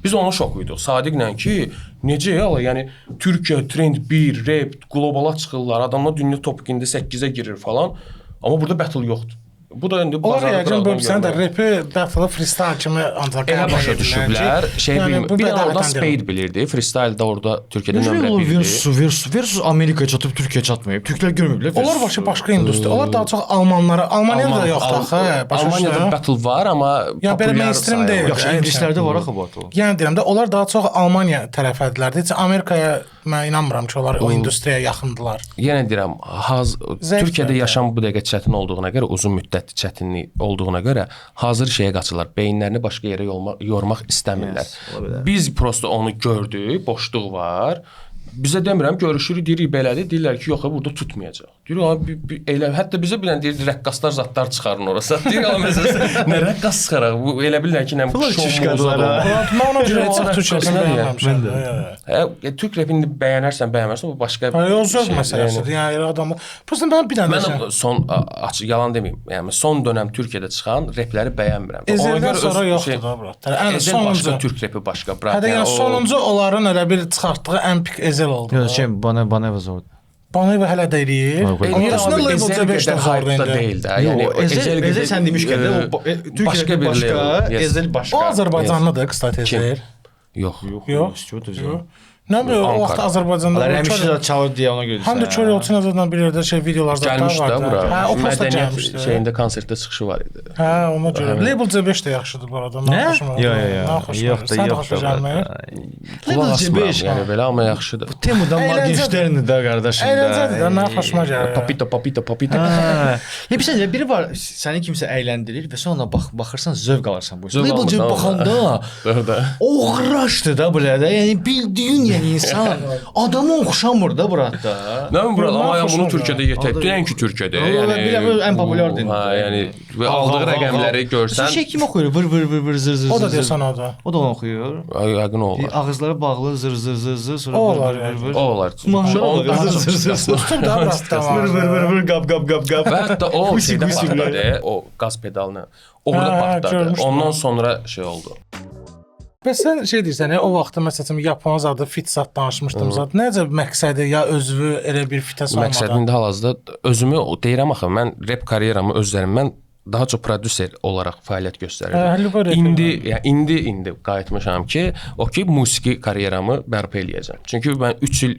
C: Biz ona şok idik. Sadiqlə ki, necə ya, yəni Türkiyə trend 1, rap, qlobala çıxırlar, adamlar dünya top 2-də 8-ə girir falan. Amma burada battle yoxdur. Bu da indi
B: Onlar yəqin bu sən də rapi battle freestyle kimi ancaq
C: elə başa düşüblər. Şey
B: Yəni,
C: bir də orada
B: bədavətən
C: Spade bilirdi. Freestyle da orada Türkiyədə nömrə
D: Necə
C: 1-dir.
D: versus Amerikaya çatıb Türkiyə çatmayıb. Türklər görməyiblər.
B: Onlar başqa industriya. Onlar daha çox Almanlara, Almaniyada da yoxdur axı.
C: Almaniyada battle var, amma
B: Ya belə mainstream deyil.
D: Yaxşı ingilislərdə var axı battle.
B: Yəni deyirəm də onlar daha çox Almaniya tərəfədilər. Heç Amerikaya mən inanmıram ki, onlar o industriyaya yaxındılar.
C: Yenə deyirəm, Türkiyədə
B: fərqi.
C: yaşam bu dəqiqə çətin olduğuna görə, uzun müddət çətinlik olduğuna görə hazır şeyə qaçırlar. Beyinlərini başqa yerə yormaq istəmirlər. Biz prosta onu gördük, boşluq var. Bizə demirəm, görüşürük, deyirik belədir. Deyirlər ki, yox, burada tutmayacaq. Deyirik, elə hətta bizə bilən deyir, rəqqaslar zadlar çıxarın orası. Deyir, məsələn, nə rəqqas çıxaraq? Bu elə bilirlər ki, nə şovmuzlar.
B: Mən ona görə çox Türkiyədə bəyənməmişəm.
C: Türk repini bəyənərsən, bəyənmərsən, bu başqa
B: Yox məsələsidir. Yəni adamlar. Prosta mən bir dənə
C: Mən son açıq yalan deməyim. Yəni son dönəm Türkiyədə çıxan repləri bəyənmirəm.
B: Ezeldən sonra yoxdur da bura. Ən sonuncu
C: Türk repi başqa, brat.
B: Hətta yəni sonuncu onların elə bir çıxartdığı ən pik Ezel oldu.
D: Yox, şey bana vəzor.
B: Bana hələ deyir.
C: Amma
B: Aslında label C5-dən
C: hype deyil də. Yəni
D: Ezel sən demişkən də
C: başqa bir level.
D: Ezel başqa.
B: O Azərbaycanlıdır, kıstati Ezel.
C: Yox.
B: Yox. Nə bilir, o vaxt Azərbaycanda
D: həmişə də çalır deyə ona görə.
B: Həm də Çöl Yolçun Azərbaycandan bir yerdə şey videolarda
C: gəlmişdi
B: vardı.
C: bura.
B: Hə, o posta
C: Mədəniyyət
B: gəlmişdi.
C: şeyində konsertdə çıxışı var idi.
B: Hə, ona görə. Label C5 də yaxşıdır bu arada.
D: Nə?
B: Yox.
D: Yoxdur,
B: yoxdur.
D: Label C5
C: Yəni belə amma yaxşıdır.
D: Temudan Morgenstern'dir də qardaşım.
B: Əyləncədir də, mənə xoşuma gəlir.
C: Papita.
D: Ya bir sən biri var, səni kimsə əyləndirir və sonra baxırsan zövq alırsan bu.
C: Zövq
D: Label C
C: almır,
D: baxanda oğraşdı da burada. Yəni bildiyin yəni insan adamı oxşamır da burada.
C: Nə bilim bura, amma yəni bunu
B: xoşuma
C: Türkiyədə yetər. Deyən ki, Türkiyədə,
D: Yəni
C: yəni
D: ən populyar dildir.
C: Hə, yəni və aldığı rəqəmləri görsən,
D: Şey kim oxuyur? Vır zır.
B: O da deyirsən o da.
D: O da onu oxuyur.
C: yəqin o olar.
D: Ağızları bağlı zır sonra
B: O olar,
D: vır.
C: O olar.
D: Maşallah,
C: Onu daha çox
D: zır.
B: Dostum da bırakdı var.
D: Vır qap.
C: Və hətta o
D: Qusi,
C: şeydə
D: qusi
C: patladı, o qaz pedalını. Orada
B: Hə,
C: patladı.
B: görmüşdüm.
C: Ondan sonra şey oldu.
B: Bəs sən şey deyirsən, o vaxtda məsələn Yapon zadı fit zat danışmışdım zat. Necə məqsədi ya özü elə bir fitə salmadan?
C: Məqsədində hal-hazırda özümü deyirəm axı, mən rep karyeramı özlərimdən daha çox prodüser olaraq fəaliyyət göstərirəm. İndi qayıtmışam ki, musiqi karyeramı bərpa eləyəcəm. Çünki mən 3 il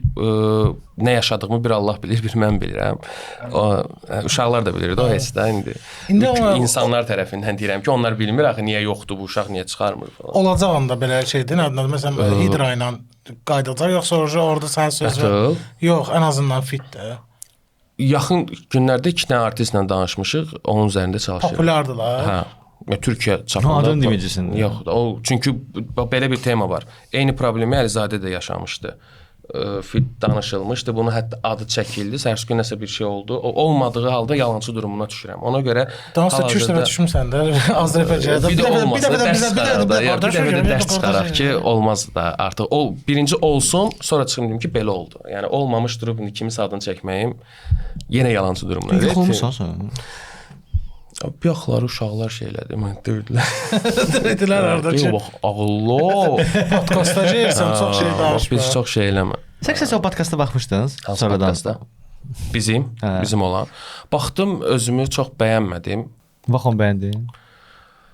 C: nə yaşadığımı bir Allah bilir, bir mən bilirəm. Uşaqlar da bilirdi o heç də indi. İnsanlar tərəfindən deyirəm ki, onlar bilmir axı niyə yoxdur bu uşaq, niyə çıxarmır falan.
B: Olacaq onda belə şeydir. Məsələn Hidra ilə qaydacaq yoxsa orada sən sözü. Yox, ən azından fitdir.
C: Yaxın günlərdə 2 dənə artistlə danışmışıq, onun üzərində çalışırıq.
B: Populyardılar.
C: Hə. Türkiyə çapında.
D: Adını deməyəcəksən.
C: Yox, o çünki belə bir tema var. Eyni problemi Əlizadə də yaşamışdı. Fit danışılmışdı. Bunu hətta adı çəkildi. Səhərsi gün nəsə bir şey oldu. O olmadığı halda yalançı durumuna düşürəm. Ona görə
B: danışsa 2-3 dəfə düşmüsən də Azərbaycanda.
C: Bir də dərs çıxaraq ki, olmaz da artıq. O birinci olsun, sonra çıxım deyim ki, belə oldu. Yəni olmamış durub indi kimin adını çəkməyim yenə yalançı durumuna.
D: Yox olmusan sən.
C: Yaxları uşaqlar şeylədi, mən deyirdilər.
B: Dedilər oradakı.
C: Yox, ağıllı.
B: Podkastda deyirsən, çox şey danışma.
C: Biz çox şey eləmə.
D: Sən o podkasta baxmışdınız?
C: Sonradan bizim olan. Baxdım, özümü çox bəyənmədim.
D: Baxın bəyəndin.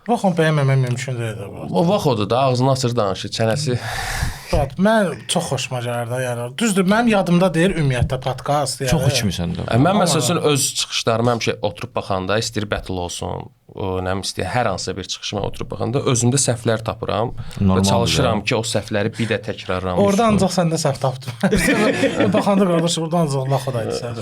B: Baxın bəyənməmək mümkün deyil.
C: O vaxt odur da ağzını açır danışır, çənəsi
B: Fırat, mən çox xoşuma gəlir də, yəni. Düzdür, mənim yadımda deyil ümumiyyətlə podkast, yəni.
D: Çox içmisən də.
C: Mən məsələn öz çıxışlarıma həmişə oturub baxanda, istəyir battle olsun, nə istəyir, hər hansısa bir çıxışıma oturub baxanda özümdə səhvlər tapıram və çalışıram ki, o səhvləri bir də təkrarlamayım.
B: Orada ancaq səndə səhv tapdım. Baxanda qardaş, orada ancaq laxodaydı sən.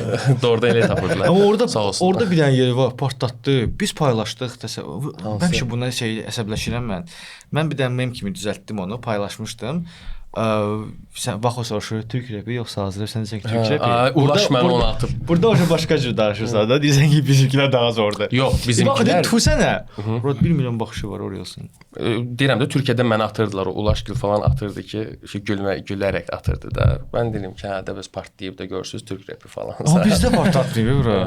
C: Doğrudan elə tapırdılar.
D: Amma orada
C: Sağ olsunlar.
D: orada bir dənə yeri var, partlatdı. Biz paylaşdıq. Həmişə buna əsəbləşirəm mən. Mən bir dənə mem kimi düzəltdim onu, paylaşmışdım. Sən vaxt o soruşur, Türk repi yoxsa Azərbaycan, sən deyirsən ki, Türk repi.
C: Ulaş mən onu atıb.
D: Burada o başqa cür danışırsan da, deyirsən ki, bizimkilər daha zordur.
C: Yox, bizimkilər.
D: Bax, tüsənə. Burada 1 milyon baxışı var oraya olsun.
C: Deyirəm də Türkiyədə məni atırdılar, o Ulaşgil falan atırdı ki, gülərək atırdı da. Mən dedim ki, hə də biz partlayıb da görürsüz Türk repi falan.
D: Amma bizdə partlatmıyor bura.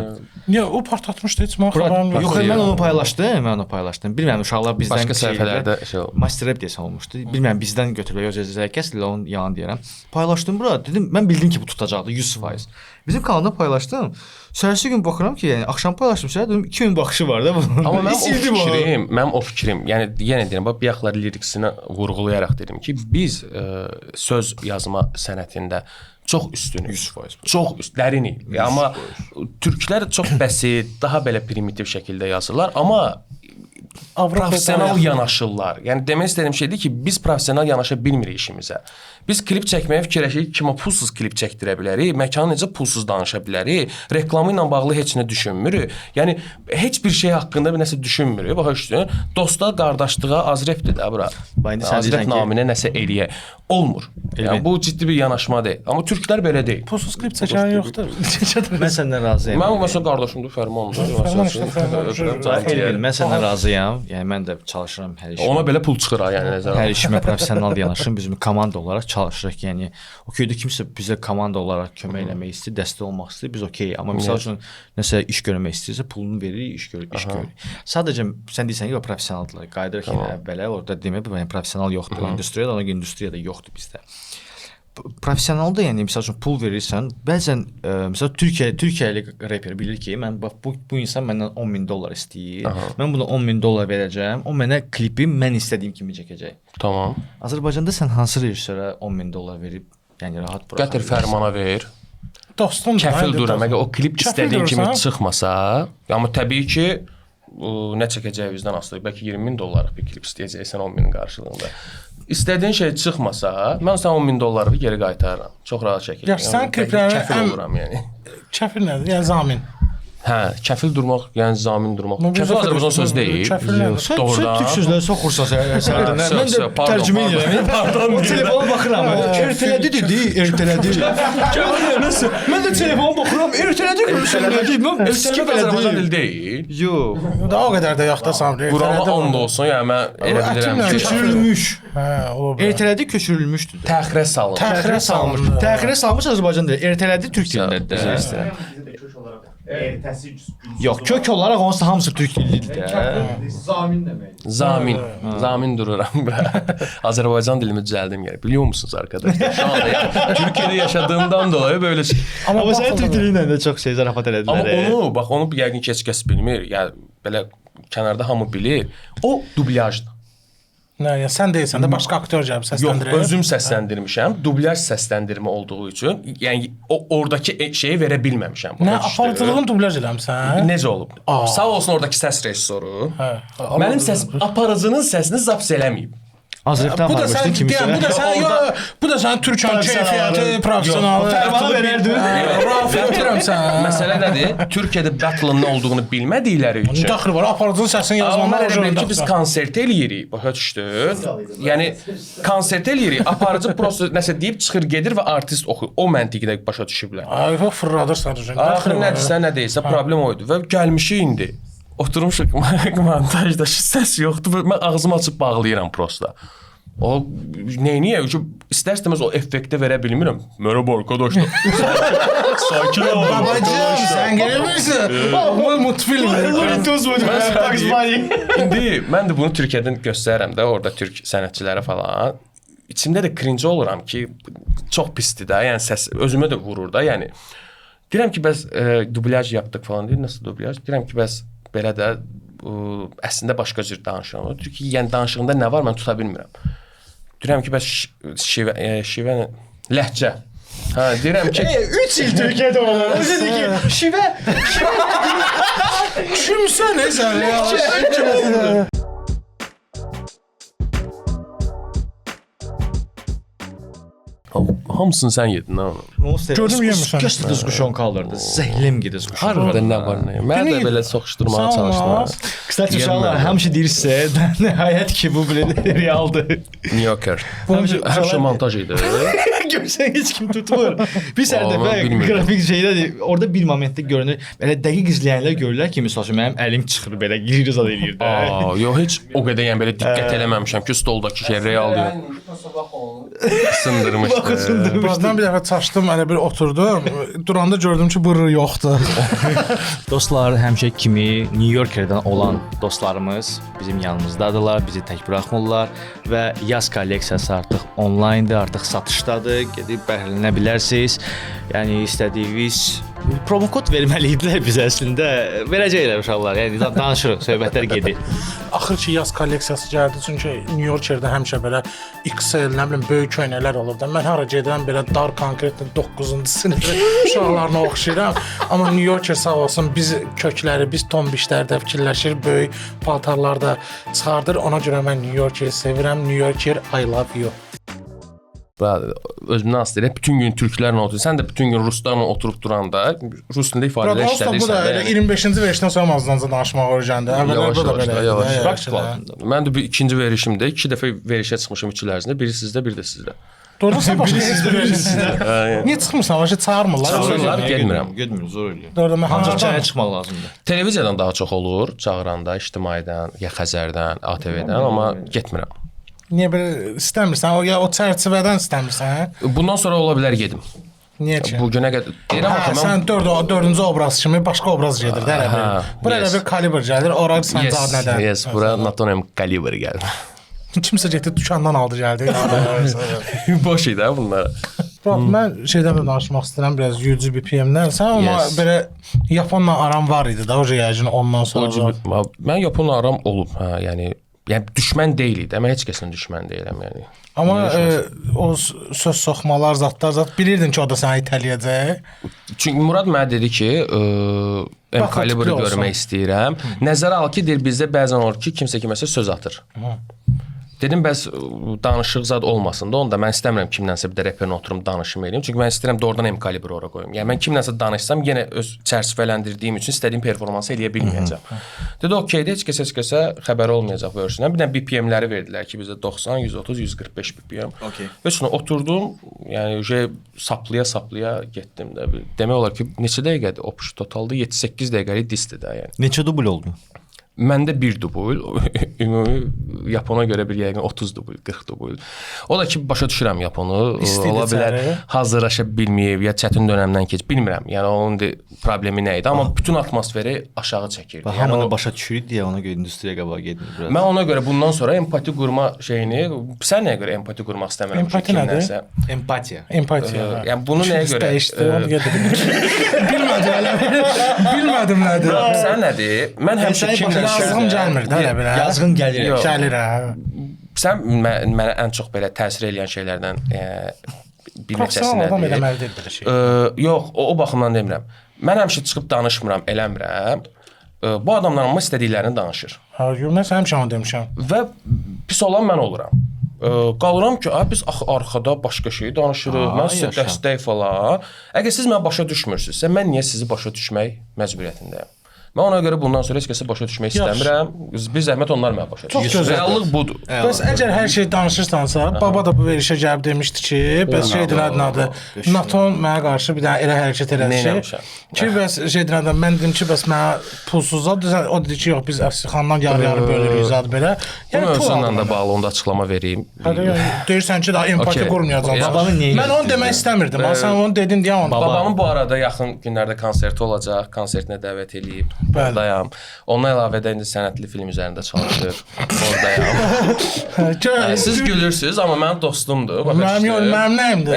B: Niyə o partlatmışdı heç mən xəbərim yox.
D: Yox, mən onu paylaşdım. Bilmirəm uşaqlar bizdən
C: Başqa səhifələrdə şey oldu.
D: Master Rap desən olmuşdu. Bilmirəm bizdən götürüblər yox, kəsdilər onun yalan deyirəm. Paylaşdım bura. Dedim mən bildim ki, bu tutacaqdı 100%. Bizim kanalda paylaşdım. Səhərsi gün baxıram ki, yəni axşam paylaşdım səhər dedim 2000 baxışı var da bunun.
C: Amma mənim o fikrim, yəni yenə deyirəm, bax bayaqlar liriksinə vurğulayaraq dedim ki, biz söz yazma sənətində çox üstünük.
D: 100%.
C: Çox dərinik. Amma türklər çox bəsit, daha belə primitiv şəkildə yazırlar, amma professional yanaşırlar. Yəni demək istədiyim şeydir ki, biz professional yanaşa bilmirik işimizə. Biz klip çəkməyə fikirləşirik, kimə pulsuz klip çəkdirə bilərik, məkanı necə pulsuz danışa bilərik, reklamı ilə bağlı heç nə düşünmürük. Yəni heç bir şey haqqında bir nəsə düşünmürük. Bax işte, dosta, qardaşlığa azrefdir də bura. Azref naminə nəsə eləyə. Olmur. Yəni bu ciddi bir yanaşma deyil. Amma türklər belə deyil.
B: Pulsuz klip çəkən yoxdur.
D: Mən səndən razıyam.
C: Mən məsələn qardaşımdır, Fərmandır.
D: Mən səndən razıyam. Yəni mən də çalışıram hər işimə.
C: Ona belə pul çıxır ha, yəni nəzərə.
D: Hər işimə professional yanaşıram. Bizim komanda olaraq çalışırıq. Yəni okeydə kimsə bizə komanda olaraq kömək eləmək istəyir, dəstək olmaq istəyir, biz okey. Amma məsəl üçün nəsə iş görmək istəyirsə, pulunu veririk, iş görürük. Sadəcə sən deyirsən ki, o professionaldılar. Qayıdırıq yenə əvvələ. Orada demək yəni professional yoxdur. İndustriyada yoxdur bizdə. Professionalda yəni məsəl üçün pul verirsən, bəzən məsəl Türkiyəli reper bilir ki, mən bax bu insan məndən $10,000 istəyir. Mən buna $10,000 verəcəm. O mənə klipi mən istədiyim kimi çəkəcək.
C: Tamam.
D: Azərbaycanda sən hansı rejissora $10,000 verib, yəni rahat buraxır?
C: Gətir Fərmana ver.
B: Dostum
C: Kəfil duram. Əgər o klip istədiyin kimi çıxmasa, amma təbii ki, nə çəkəcəyimizdən asılı. Bəlkə $20,000 bir klip istəyəcəksən 10,000 qarşılığında. İstədiyin şey çıxmasa, mən sənə $10,000 geri qaytarıram. Çox rahat şəkildə.
B: Ya sən kliplərin
C: kəfil oluram yəni.
B: Kəfil nədir? Yəni zamin.
C: Hə, kəfil durmaq, yəni zamin durmaq. Kəfil Azərbaycan söz deyil.
D: Sən türk sözləri soxursan səhərdən. Mən də tərcümə edirəm. O telefona baxıram. Ertələdi dedi, ertələdi. Mən də telefona baxıram, ertələdi görüşürlədi.
C: Skip Azərbaycan dili deyil.
D: Yox.
B: Da o qədər də yaxdasan.
C: Qurana and olsun, yəni mən elə bilirəm ki,
D: Köçürülmüş.
B: Hə, ola bilər.
D: Ertələdi köçürülmüşdür.
C: təxirə salın.
B: Təxirə salmış.
D: Təxirə salmış Azərbaycan dili. Ertələdi türk dilindədir. Yox, kök olaraq onsuz hamısı türk dilidir də.
F: Zamin demək.
C: Zamin dururam bura. Azərbaycan dilimi düzəldim yəni. Biliyor musunuz arkadaşlar? Şu anda yani Türkiye'de yaşadığımdan dolayı böyle şey.
D: Amma sən türk dili ilə də çox şey zarafat elədilər.
C: Amma onu yəqin ki heç kəs bilmir. Yəni belə kənarda hamı bilir. O dublyajdır.
B: Nə, yəni sən deyirsən də başqa aktyor gəlib səsləndirir.
C: Yox, özüm səsləndirmişəm. Dublyaj səsləndirmə olduğu üçün, yəni oradakı şeyi verə bilməmişəm.
B: Nə, aparıcılığın dublyaj eləmisən?
C: Necə olub? Sağ olsun oradakı səs rejissoru.
B: Hə.
C: Mənim aparıcının səsini zaps eləməyib.
D: Azrifdən aparmışdın kimisə.
B: Bu da sənin türkən keyfiyyəti, professionalı.
D: Fərmanı verərdi.
B: Raf edirəm sən.
C: Məsələ nədir? Türkiyədə battle-ın nə olduğunu bilmədikləri üçün.
B: Daxil var, aparıcının səsini yazmamlar
C: Amma elə ki biz konsert eləyirik, başa düşdü. Yəni konsert eləyirik, aparıcı prosta nəsə deyib çıxır gedir və artist oxuyur. O məntiqdə başa düşüblər.
B: Ay, fırladırsan.
C: Axır nədirsə, nə deyirsə problem oydu və gəlmişik indi. Oturmuşuq montajda, səs yoxdur. Mən ağzımı açıb bağlayıram prosta. O niyə? İstər-istəməz o effekti verə bilmirəm. Merhaba arkadaşlar. Sakin ol.
B: Babacığım, sən gəlirsən. Bu multfilm.
C: İndi mən də bunu Türkiyədən göstərirəm də, orada türk sənətçilərə falan. İçimdə də cringe oluram ki, çox pisdir də. Yəni səs özümə də vurur da, yəni. Deyirəm ki, bəs dublyaj yapdıq falan deyir. Nasıl dublyaj? Deyirəm ki, bəs belə də əslində başqa cür danışıram. Çünki yəni danışığında nə var mən tuta bilmirəm. Deyirəm ki, bəs şivə ləhcə. Hə, deyirəm ki,
D: 3 il Türkiyədə olur. O dedi ki, şivə
B: Kimsə nəsə ya.
C: hamısını sən yedin ha.
B: Gördüm yemirsən.
D: Qəsd dizquşon qalırdı. Zəhlim gi dizquşon.
C: Harada nə var nə? Mən də belə soxuşdurmağa çalışdım.
D: Kısaca uşaqlar həmişə deyirsə, nəhayət ki bu belə realdır.
C: New Yorker. Hər şey montaj idi.
D: Görsən heç kim tutmur. Bir sər
C: Aa,
D: dəfə
C: mən bilmirdim.
D: qrafik şeydədir. Orada bir momentdə görünür. Belə dəqiq izləyənlər görürlər ki, məsəl üçün mənim əlim çıxır belə girir zad eləyir də.
C: Yox heç o qədər yəni belə diqqət eləməmişəm ki, stoldakı şey realdır. Sındırmışdı.
B: Bazdan bir dəfə çaşdım, elə bir oturdum. Duranda gördüm ki, bırrı yoxdur.
D: Dostlar, həmişə kimi New Yorkerdən olan dostlarımız bizim yanımızdadılar, bizi tək buraxmırlar və yaz kolleksiyası artıq onlayndır, artıq satışdadır. Gedib bəhrələnə bilərsiniz. Yəni istədiyiniz promo kod verməliydilər biz əslində. Verəcəklər uşaqlar. Yəni danışırıq, söhbətlər gedir.
B: Axır ki, yaz kolleksiyası gəldi, çünki New Yorkerdə həmişə belə XL, nə bilim, böyük köynəklər olur da. Mən hara gedirəm belə dar konkretlə 9-cu sinif uşaqlarına oxşayıram. Amma New Yorker sağ olsun biz kökləri, biz tombişlərdə fikirləşir, böyük paltarlarda çıxardır. Ona görə mən New Yorkeri sevirəm. New Yorker, I love you.
C: Özümdən asılı elə bütün gün türklərlə oturur. Sən də bütün gün ruslarla oturub duranda rus dilində ifadələr işlədirsən.
B: Bu da elə 25-ci verişdən sonra mazdanca danışmağa öyrəndi. Əvvəllər də belə.
C: Yavaş. Mən də bir ikinci verişimdə 2 dəfə verişə çıxmışam 2 il ərzində. Biri sizdə, biri də sizdə.
B: Doğrudan başqa heç bir verirsiniz. Niyə çıxmırsan? Başa çağırmırlar.
C: Çağırırlar, gelmirəm.
D: Gedmir, zor eləyir.
B: Doğrudan mən
D: Ancaq
B: hancaq
D: çaya çıxmaq lazımdır.
C: Televiziyadan daha çox olur, çağıranda, İctimaidən, ya Xəzərdən, ATV-dən, amma getmirəm.
B: Niyə belə istəmirsən? Ya o çərçivədən istəmirsən?
C: Bundan sonra ola bilər gedim.
B: Niyə ki?
C: Bu günə qədər deyirəm
B: Hə,
C: axı mən
B: sən dördüncü obraz kimi başqa obraz gedir də elə bir. Bura elə bir kalibr gəlir, ora sən zad nədən?
C: Yes, bura Natonem kalibr gəldi.
B: Kimsə getdi dükandan aldı gəldi.
C: Boş idi bunlar.
B: Bax, mən şeydən də danışmaq istəyirəm, biraz UGBPM-dən. Sən amma belə Yaponla aram var idi da, o yəqin ondan sonra.
C: Mən Yaponla aram olub, hə, yəni düşmən deyilik də, mən heç kəsin düşmən deyiləm, yəni.
B: Amma o söz soxmalar, zat bilirdin ki, o da səni itələyəcək.
C: Çünki Murad mənə dedi ki, M-kalibri görmək istəyirəm. Nəzərə al ki, deyir, bizdə bəzən olur ki, kimsə kiməsə söz atır. Dedim, bəs danışıq zad olmasın da, onda mən istəmirəm kimdənsə bir də reperin oturum danışım eləyim. Çünki mən istəyirəm doğrudan M-kalibri ora qoyum. Yəni, mən kimdənsə danışsam, yenə öz çərçivələndirdiyim üçün istədiyim performansı eləyə bilməyəcəm. Dedi, okeydə, heç kəsə xəbəri olmayacaq versinlər. Bir də BPM-ləri verdilər ki, bizdə 90, 130, 145 BPM. Və sonra oturdum, yəni, saplaya getdim də. Demək olar ki, neçə dəqiqədir? Opuş totalda 7-8 dəqiqəlik distir də, yəni.
D: Neçə dubl oldu?
C: Məndə 1 dubl, ümumi Yapona görə bir yəqin 30 dubl, 40 dubl. O da ki, başa düşürəm Yaponu. Ola bilər, hazırlaşa bilməyib, ya çətin dönəmdən keç, bilmirəm. Yəni, onun problemi nə idi? Amma bütün atmosferi aşağı çəkirdi.
D: Hamı da başa düşürük deyə ona görə industriya qabağa getmir biraz.
C: Mən ona görə bundan sonra empati qurma şeyini, sən nəyə görə empati qurmaq istəmirəm?
B: Empati nədir?
D: Empatiya.
B: Empatiya.
C: Yəni, bunu nəyə görə?
B: Dəyişdi, onu bilmədim nədir.
C: Sən nədir? Mən həmişə kimlə
B: yazığım gəlmir də elə belə.
D: Yazığın gəlir.
B: Gəlir hə.
C: Sən mənə ən çox belə təsir edən şeylərdən bir neçəsi
B: Professional adam
C: nədir?
B: eləməlidir belə şey.
C: Yox, o baxımdan demirəm. Mən həmişə çıxıb danışmıram, eləmirəm. Bu adamlar amma istədiklərini danışır.
B: Hə, mən həmişə onu demişəm.
C: Və pis olan mən oluram. Qalıram ki, biz arxada başqa şey danışırıq, mən sizə dəstək falan. Əgər siz mənə başa düşmürsünüzsə, mən niyə sizi başa düşmək məcburiyyətindəyəm? Mən ona görə bundan sonra heç kəsə başa düşmək istəmirəm. Bir zəhmət onlar mənə başa düşür. Reallıq budur.
B: Bəs əgər hər şey danışırsansa, baba da bu verişə gəlib demişdi ki, bəs şeydir adı. Naton mənə qarşı bir dənə elə hərəkət elədi ki, bəs şeydir adı, mən dedim ki, bəs mənə pulsuzlar, o dedi ki, yox, biz Əfsixandan yarı-yarı bölürük adı belə.
C: Bunun özündən də bağlı, onda açıqlama vereyim.
B: Deyirsən ki, daha empati qurmayacaqsan. Mən onu demək istəmirdim, sən onu dedin deyə onu.
C: Babamın bu arada yaxın günlərdə konserti olacaq, konsertinə dəvət eləyib.
B: Bəli.
C: Oradayam. Ondan əlavə də indi sənədli film üzərində çalışır. Oradayam. Siz gülürsüz, amma mənim dostumdur.
B: Mənim nəyimdir?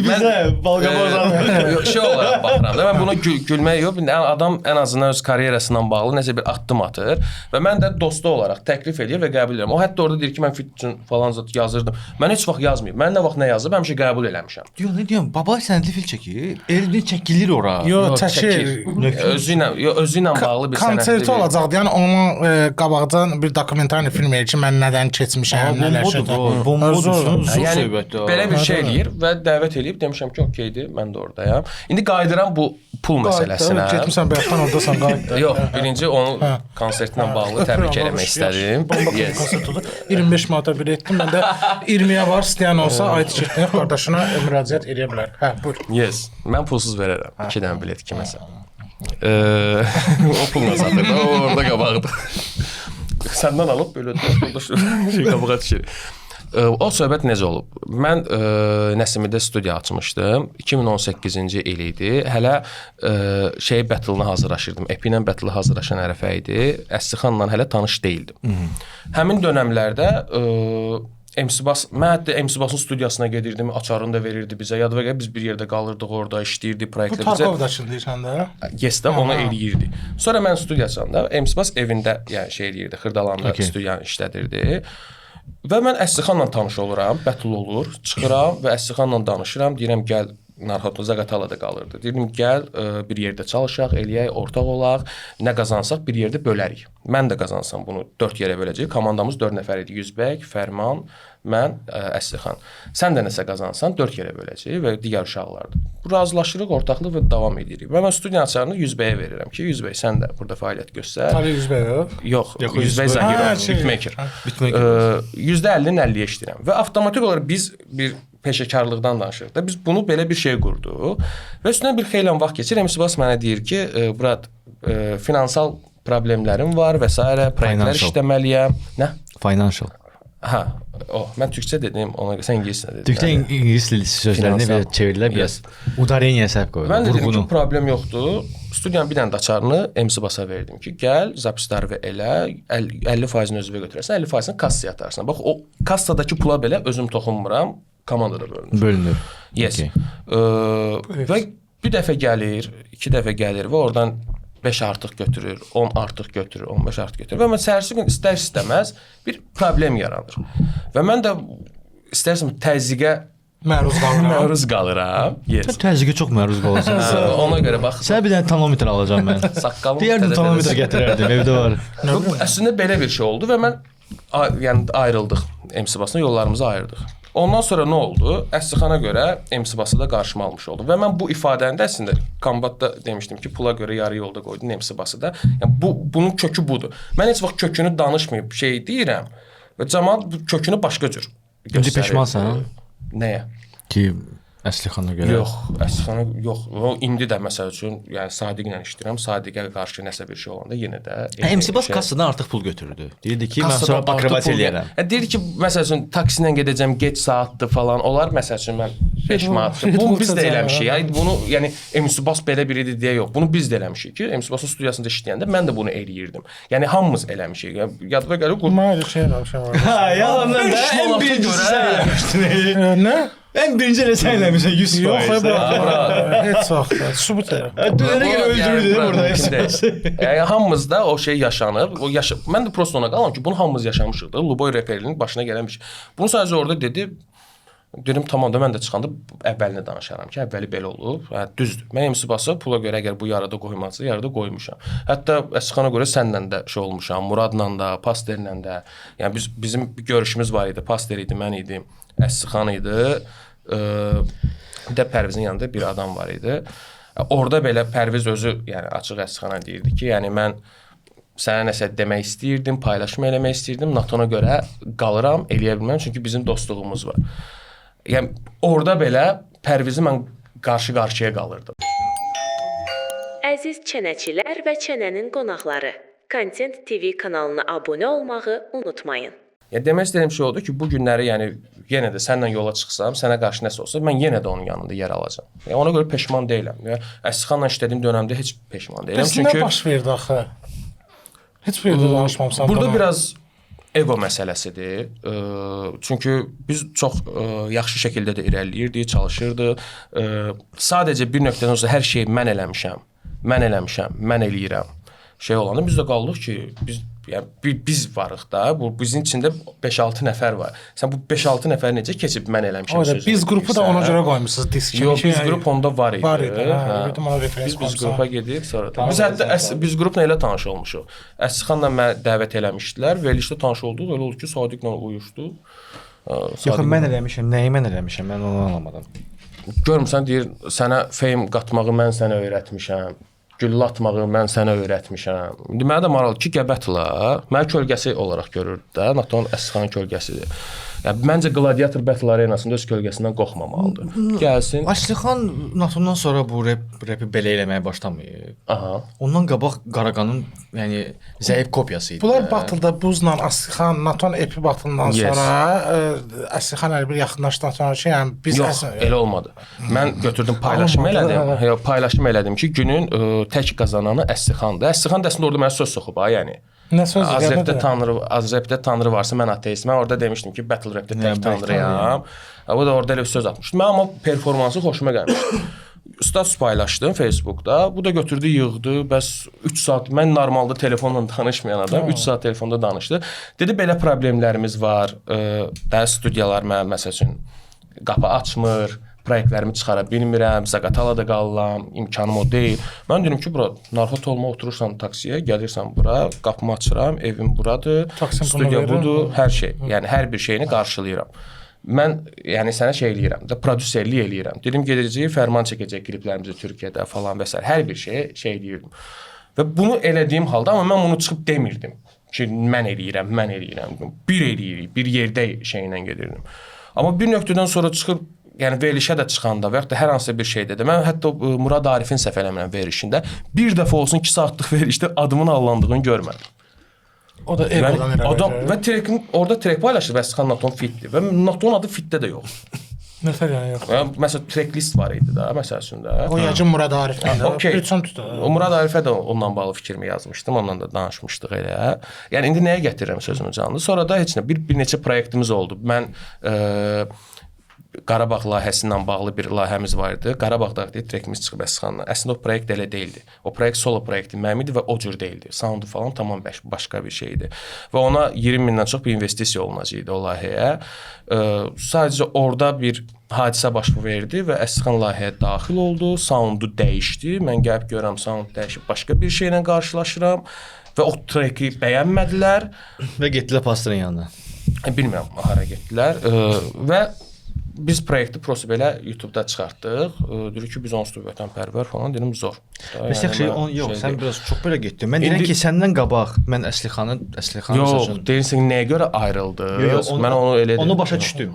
C: Mən
D: Balqabazdan
C: şey olaraq baxıram da, mən buna gülmək yox, adam ən azından öz karyerasından bağlı nəsə bir addım atır və mən də dostu olaraq təklif edir və qəbul edirəm. O hətta orada deyir ki, mən fit üçün falan zət yazırdım. Mən heç vaxt yazmayıb. Mən nə vaxt nə yazıb, həmişə qəbul eləmişəm.
D: Yox, nə deyim, baba sənədli film çəkir. Elini çəkilir ora.
B: Yox, çəkir.
C: Özü ilə bağlı bir sənədli.
B: Konserti olacaqdı. Yəni onun qabaqdan bir dokumental film verir ki, mən nədən keçmişəm, nələr şəkildə.
D: Bombodur.
C: Yəni belə bir şey eləyir və dəvət eləyib demişəm ki, okeydir, mən də oradayam. İndi qayıdıram bu pul məsələsinə.
B: Getmisən bayaqdan ordasan qayıtdı.
C: Yox, birinci onu konsertlə bağlı təbrik eləmək istədim. Yes.
B: 25 manata bir etdim. Mən də 20-yə var, istəyən olsa IT şirkətinə qardaşına müraciət edə bilər. Hə, buyur.
C: Yes. Mən pulsuz verərəm. 2 dənə bilet kiməsə. O pulla satır da, o orada qabaqdır. Səndən alıb belə qabağa düşür. O söhbət necə olub? Mən Nəsimidə studiya açmışdım. 2018-ci il idi. Hələ battle-na hazırlaşırdım. Epi ilə battle hazırlaşan ərəfə idi. Əslihanla hələ tanış deyildim. Həmin dönəmlərdə MC Bas, mən hətta MC Basın studiyasına gedirdim, açarını da verirdi bizə. Yad və biz bir yerdə qalırdıq orada, işləyirdik proyektdə bizə.
B: Bu Tarkovdaşın deyirsən də?
C: Yes də onu eləyirdi. Sonra mən studiyasında MC Bas evində, yəni şey eləyirdi, Xırdalanda studiyanı işlədirdi. Və mən Əslihanla tanış oluram, battle olur, çıxıram və Əslihanla danışıram, deyirəm gəl Narxotlu Zaqatalada qalırdı. Deyirdim gəl bir yerdə çalışaq, eləyək, ortaq olaq, nə qazansaq bir yerdə bölərik. Mən də qazansam bunu 4 yerə böləcəyik. Komandamız 4 nəfər idi. Yüzbək, Fərman, mən, Əslihan. Sən də nəsə qazansan 4 yerə böləcəyik və digər uşaqlardır. Bu razılaşırıq, ortaqlıq və davam edirik. Və mən studiya açarını Yüzbəyə verirəm ki, Yüzbəy sən də burada fəaliyyət göstər.
B: Tali Yüzbəy yox?
C: Yox, Yüzbəy Zahirov, beatmaker. %50-nin 50-yə işləyirəm. Və avtomatik olaraq biz bir peşəkarlıqdan danışırıq da. Biz bunu belə bir şey qurduq. Və üstündən bir xeyli vaxt keçir. MC Bas mənə deyir ki, Murad, finansal problemlərim var və s. proyektlər işləməliyəm. Nə?
D: Financial.
C: Hə, mən türkçə dedim, ona sən ingiliscə dedin.
D: Türkçə ingilis dili sözlərini belə çevirirlər, biraz udareniya səhv qoyurlar.
C: Mən dedim ki, problem yoxdur. Studiyanın bir dənə də açarını MC Basa verdim ki, gəl, zapisləri elə, 50%-ni özünə götürərsən, 50%-ni kassaya atarsan. Bax, o kassadakı pula belə özüm toxunmuram, komandada bölünür. Yes. Və bir dəfə gəlir, 2 dəfə gəlir və oradan 5 artıq götürür, 10 artıq götürür, 15 artıq götürür. Və mən səhərsi gün istər-istəməz bir problem yaranır. Və mən də istərsəm təzyiqə məruz qalıram. Yes.
D: Sən təzyiqə çox məruz qalırsan.
C: Ona görə bax.
D: Sən bir dənə termometr alacağam mən.
C: Saqqalım.
D: Deyərdim termometr gətirərdim, evdə var.
C: Əslində belə bir şey oldu və mən yəni ayrıldıq. MC Basla yollarımızı ayırdıq. Ondan sonra nə oldu? Əslixana görə MC Bası da qarşıma almış oldu. Və mən bu ifadəni də əslində kombatda demişdim ki, pula görə yarı yolda qoydun MC Bası da. Yəni bunun kökü budur. Mən heç vaxt kökünü danışmayıb şey deyirəm və cəmaət bu kökünü başqa cür göstərir.
D: İndi peşmansan?
C: Nəyə?
D: Ki Əslixana görə.
C: Yox, Əslixana yox. O indi də məsəl üçün, yəni Sadiqlə işləyirəm. Sadiqə qarşı nəsə bir şey olanda yenə də
D: MC Bas kassadan artıq pul götürdü. Deyirdi ki, mən sonra akrobat eləyərəm.
C: Deyir ki, məsəl üçün taksi ilə gedəcəm, gec saatdır falan. Onlar məsəl üçün mən 5 manat. Bunu biz də eləmişik. Yəni bunu, yəni MC Bas belə biri idi deyə yox. Bunu biz də eləmişik ki, MC Basın studiyasında işləyəndə mən də bunu eləyirdim. Yəni hamımız eləmişik. Yadıma gəlir qurma.
B: Mən şey eləmişəm.
D: Ha, yalandan da ən birinci sən eləmişdin.
B: Nə?
D: Ən birinci elə sən eləmişsən 100%.
B: Yox, heç vaxt. Sübut elə.
D: Dönənə görə öldürürdü burada.
C: Yəni hamımız da o şey yaşanıb. Mən də prosta ona qalam ki, bunu hamımız yaşamışıq da. Luboy reperinin başına gələn bir şey. Bunu sadəcə orada dedi. Dedim tamam da mən də çıxanda əvvəlini danışaram ki, əvvəli belə olub. Hə, düzdür. Mən MC Bası pula görə əgər bu yarıda qoymazsa, yarıda qoymuşam. Hətta Əslixana görə sənlə də şey olmuşam, Muradla da, Pasterlə də. Yəni bizim bir görüşümüz var idi. Paster idi, mən idim, Əslixan idi. Bir də Pərvizin yanında bir adam var idi. Orada belə Pərviz özü, yəni açıq Əslixana deyirdi ki, yəni mən sənə nəsə demək istəyirdim, paylaşma eləmək istəyirdim. NATO-na görə qalıram, eləyə bilməm çünki bizim dostluğumuz var. Yəni orada belə Pərvizi mən qarşı-qarşıya qalırdım.
E: Əziz çənəçilər və çənənin qonaqları, Content TV kanalına abunə olmağı unutmayın.
C: Yəni demək istədiyim şey odur ki, bu günləri yəni yenə də səninlə yola çıxsam, sənə qarşı nəsə olsa, mən yenə də onun yanında yer alacağam. Yəni ona görə peşman deyiləm. Yəni Əsixanla işlədiyim dövrdə heç peşman deyiləm.
B: Bəs nə baş verdi axı? Heç bir yerdə danışmamısan.
C: Burada biraz ego məsələsidir. Çünki biz çox yaxşı şəkildə də irəliləyirdik, çalışırdıq. Sadəcə bir nöqtədən sonra hər şeyi mən eləmişəm, mən eləyirəm. Şey olanda biz də qaldıq ki, biz varıq da. Bu bizim içində 5-6 nəfər var. Sən bu 5-6 nəfər necə keçib mən eləmişəm sözünü.
B: Biz qrupu da ona görə qoymusunuz disk kimi.
C: Yox, biz qrup onda var idi.
B: Var idi.
C: Biz qrupa gedib sonra da. Biz hətta biz qrupla elə tanış olmuşuq. Əsixanla məni dəvət eləmişdilər. Verilişdə tanış olduq. Elə oldu ki, Sadiqlə uyuşdu.
D: Yox, mən eləmişəm. Nəyi mən eləmişəm? Mən onu anlamadım.
C: Görmüsən deyir, sənə fame qatmağı mən sənə öyrətmişəm. Güllə atmağı mən sənə öyrətmişəm. İndi mənə də maraqlı ki, Qəbətlə məni kölgəsi olaraq görürdü də, Naton Əsixanın kölgəsidir. Yəni məncə Gladiator Battle Arenasında öz kölgəsindən qorxmamalıdır. Gəlsin.
D: Əsixan Natondan sonra bu rapi belə eləməyə başlamayıb.
C: Aha.
D: Ondan qabaq Qaraqanın yəni zəif kopyası idi.
B: Bunlar Battle-da Buzla Əsixan, Naton epi Battle-dan sonra Əsixan elə bir yaxınlaşdıqdan sonra ki, yəni biz
C: elə olmadı. Mən götürdüm paylaşım elədim. Yox, paylaşım elədim ki, günün tək qazananı Əsixandır. Əsixan da əslində orada mənə söz soxub ha, yəni.
B: Nə söz
C: Azrapdə tanrı varsa mən ateistəm. Mən orada demişdim ki, Battle Rap-də tək tanrıyam. O da orada elə bir söz atmışdı. Mən amma performansı xoşuma gəlmişdi. Status paylaşdım Facebookda. Bu da götürdü, yığdı. Bəs 3 saat mən normalda telefonla danışmayan adam 3 saat telefonda danışdı. Dedi belə problemlərimiz var. Dərs studiyalar mənə məsəl üçün qapı açmır. Proyektlərimi çıxara bilmirəm, Zaqatalada qalıram, imkanım o deyil. Mən dedim ki, bura narahat olma, oturursan taksiyə, gəlirsən bura, qapımı açıram, evim buradır, studiya budur, hər şey. Yəni hər bir şeyini qarşılayıram. Mən yəni sənə şey eləyirəm də, prodüserlik eləyirəm. Dedim gedəcəyik, fərman çəkəcək kliplərimizi Türkiyədə falan və s. hər bir şey eləyirdim. Və bunu elədiyim halda amma mən bunu çıxıb demirdim ki, mən eləyirəm. Bir eləyirik, bir yerdə şeylə gedirdim. Amma bir nöqtədən sonra çıxıb yəni verilişə də çıxanda və ya da hər hansı bir şeydə də mən hətta Murad Arifin səhv eləmirəm verilişində bir dəfə olsun 2 saatlıq verilişdə adımın allandığını görmədim.
B: O da egodan
C: adam və trekin orada trek paylaşır və Əsixan Naton fitdir və Naton adı fitdə də yox.
B: Nəfər yəni yox.
C: Məsələn tracklist var idi da məsəl üçün də.
B: O yacın Murad Arifdən də.
C: Okay.
B: O
C: Murad Arifə də ondan bağlı fikrimi yazmışdım, ondan da danışmışdıq elə. Yəni indi nəyə gətirirəm sözümü canlı? Sonra da heç nə bir neçə proyektimiz oldu. Mən Qarabağ layihəsi ilə bağlı bir layihəmiz var idi. Qarabağda trekimiz çıxıb Əsixanla. Əslində o proyekt elə deyildi. O proyekt solo proyekti mənim idi və o cür deyildi. Soundu falan tamam başqa bir şey idi. Və ona 20 mindən çox bir investisiya olunacaqdı o layihəyə. Sadəcə orada bir hadisə baş verdi və Əsixan layihəyə daxil oldu. Soundu dəyişdi. Mən gəlib görürəm sound dəyişib başqa bir şeylə qarşılaşıram və o treki bəyənmədilər
D: və getdilər pastorun yanına.
C: Bilmirəm hara getdilər və biz proyekti prosta belə YouTube-da çıxartdıq. Deyir ki, biz onsuz da vətənpərvər falan dedim zor.
D: Bəs yaxşı, yox, sən biraz çox belə getdin. Mən deyirəm ki, səndən qabaq mən Əslihanın
C: yox, deyirsən nəyə görə ayrıldınız? Mən onu elə dedim.
D: Onu başa düşdüm.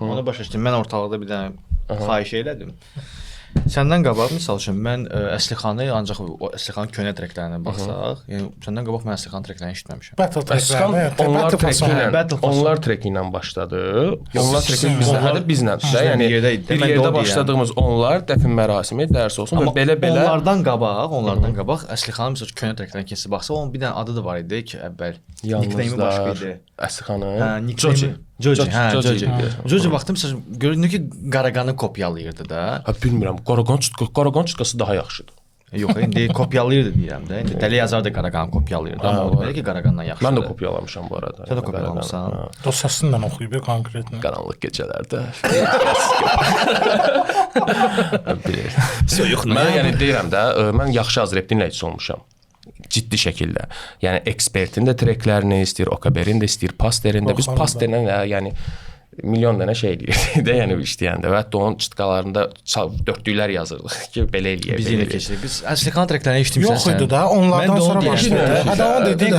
D: Mən ortalıqda bir dənə xahiş elədim. Səndən qabaq misal üçün mən Əslihanı ancaq o Əslihanın köhnə treklərinə baxsaq, yəni səndən qabaq mən Əslihanın treklərini eşitməmişəm.
C: Onlar treki ilə başladı. Onlar treki bizlə. Yəni bir yerdə başladığımız onlar dəfn mərasimi dərs olsun və belə-belə
D: onlardan qabaq Əslihanın misal köhnə treklərinə keçsə baxsa, onun bir dənə adı da var idi ki, əvvəl nickname başqa idi.
C: Əslihanın
D: Joji vaxtım məsələn görünür ki, Qaraqanı kopyalayırdı da.
C: Bilmirəm, Qaraqan çutqası daha yaxşıdır.
D: Yox, indi kopyalayırdı deyirəm də. İndi Dəli Yazar da Qaraqanı kopyalayırdı. Amma o belə ki, Qaraqandan yaxşıdır.
C: Mən də kopyalamışam bu arada.
D: Sən də kopyalamışsan.
B: O səsindən oxuyub konkretlə.
C: Qaranlıq gecələrdə. Mən yəni deyirəm də, mən yaxşı Azrap dinləyicisi olmuşam. Ciddi şəkildə. Yəni ekspertin də treklərini istəyir, Okaberin də istəyir, Pasterin də. Biz Pasterlə yəni milyon dənə şey eləyirdik də, yəni işləyəndə və hətta onun çıtqalarında dörtlüklər yazırdıq ki, belə eləyə.
D: Biz yenə keçirik. Biz Əslihan treklərini eşitmişsən.
B: Yox idi da, onlardan sonra başladı. Adam dedi də.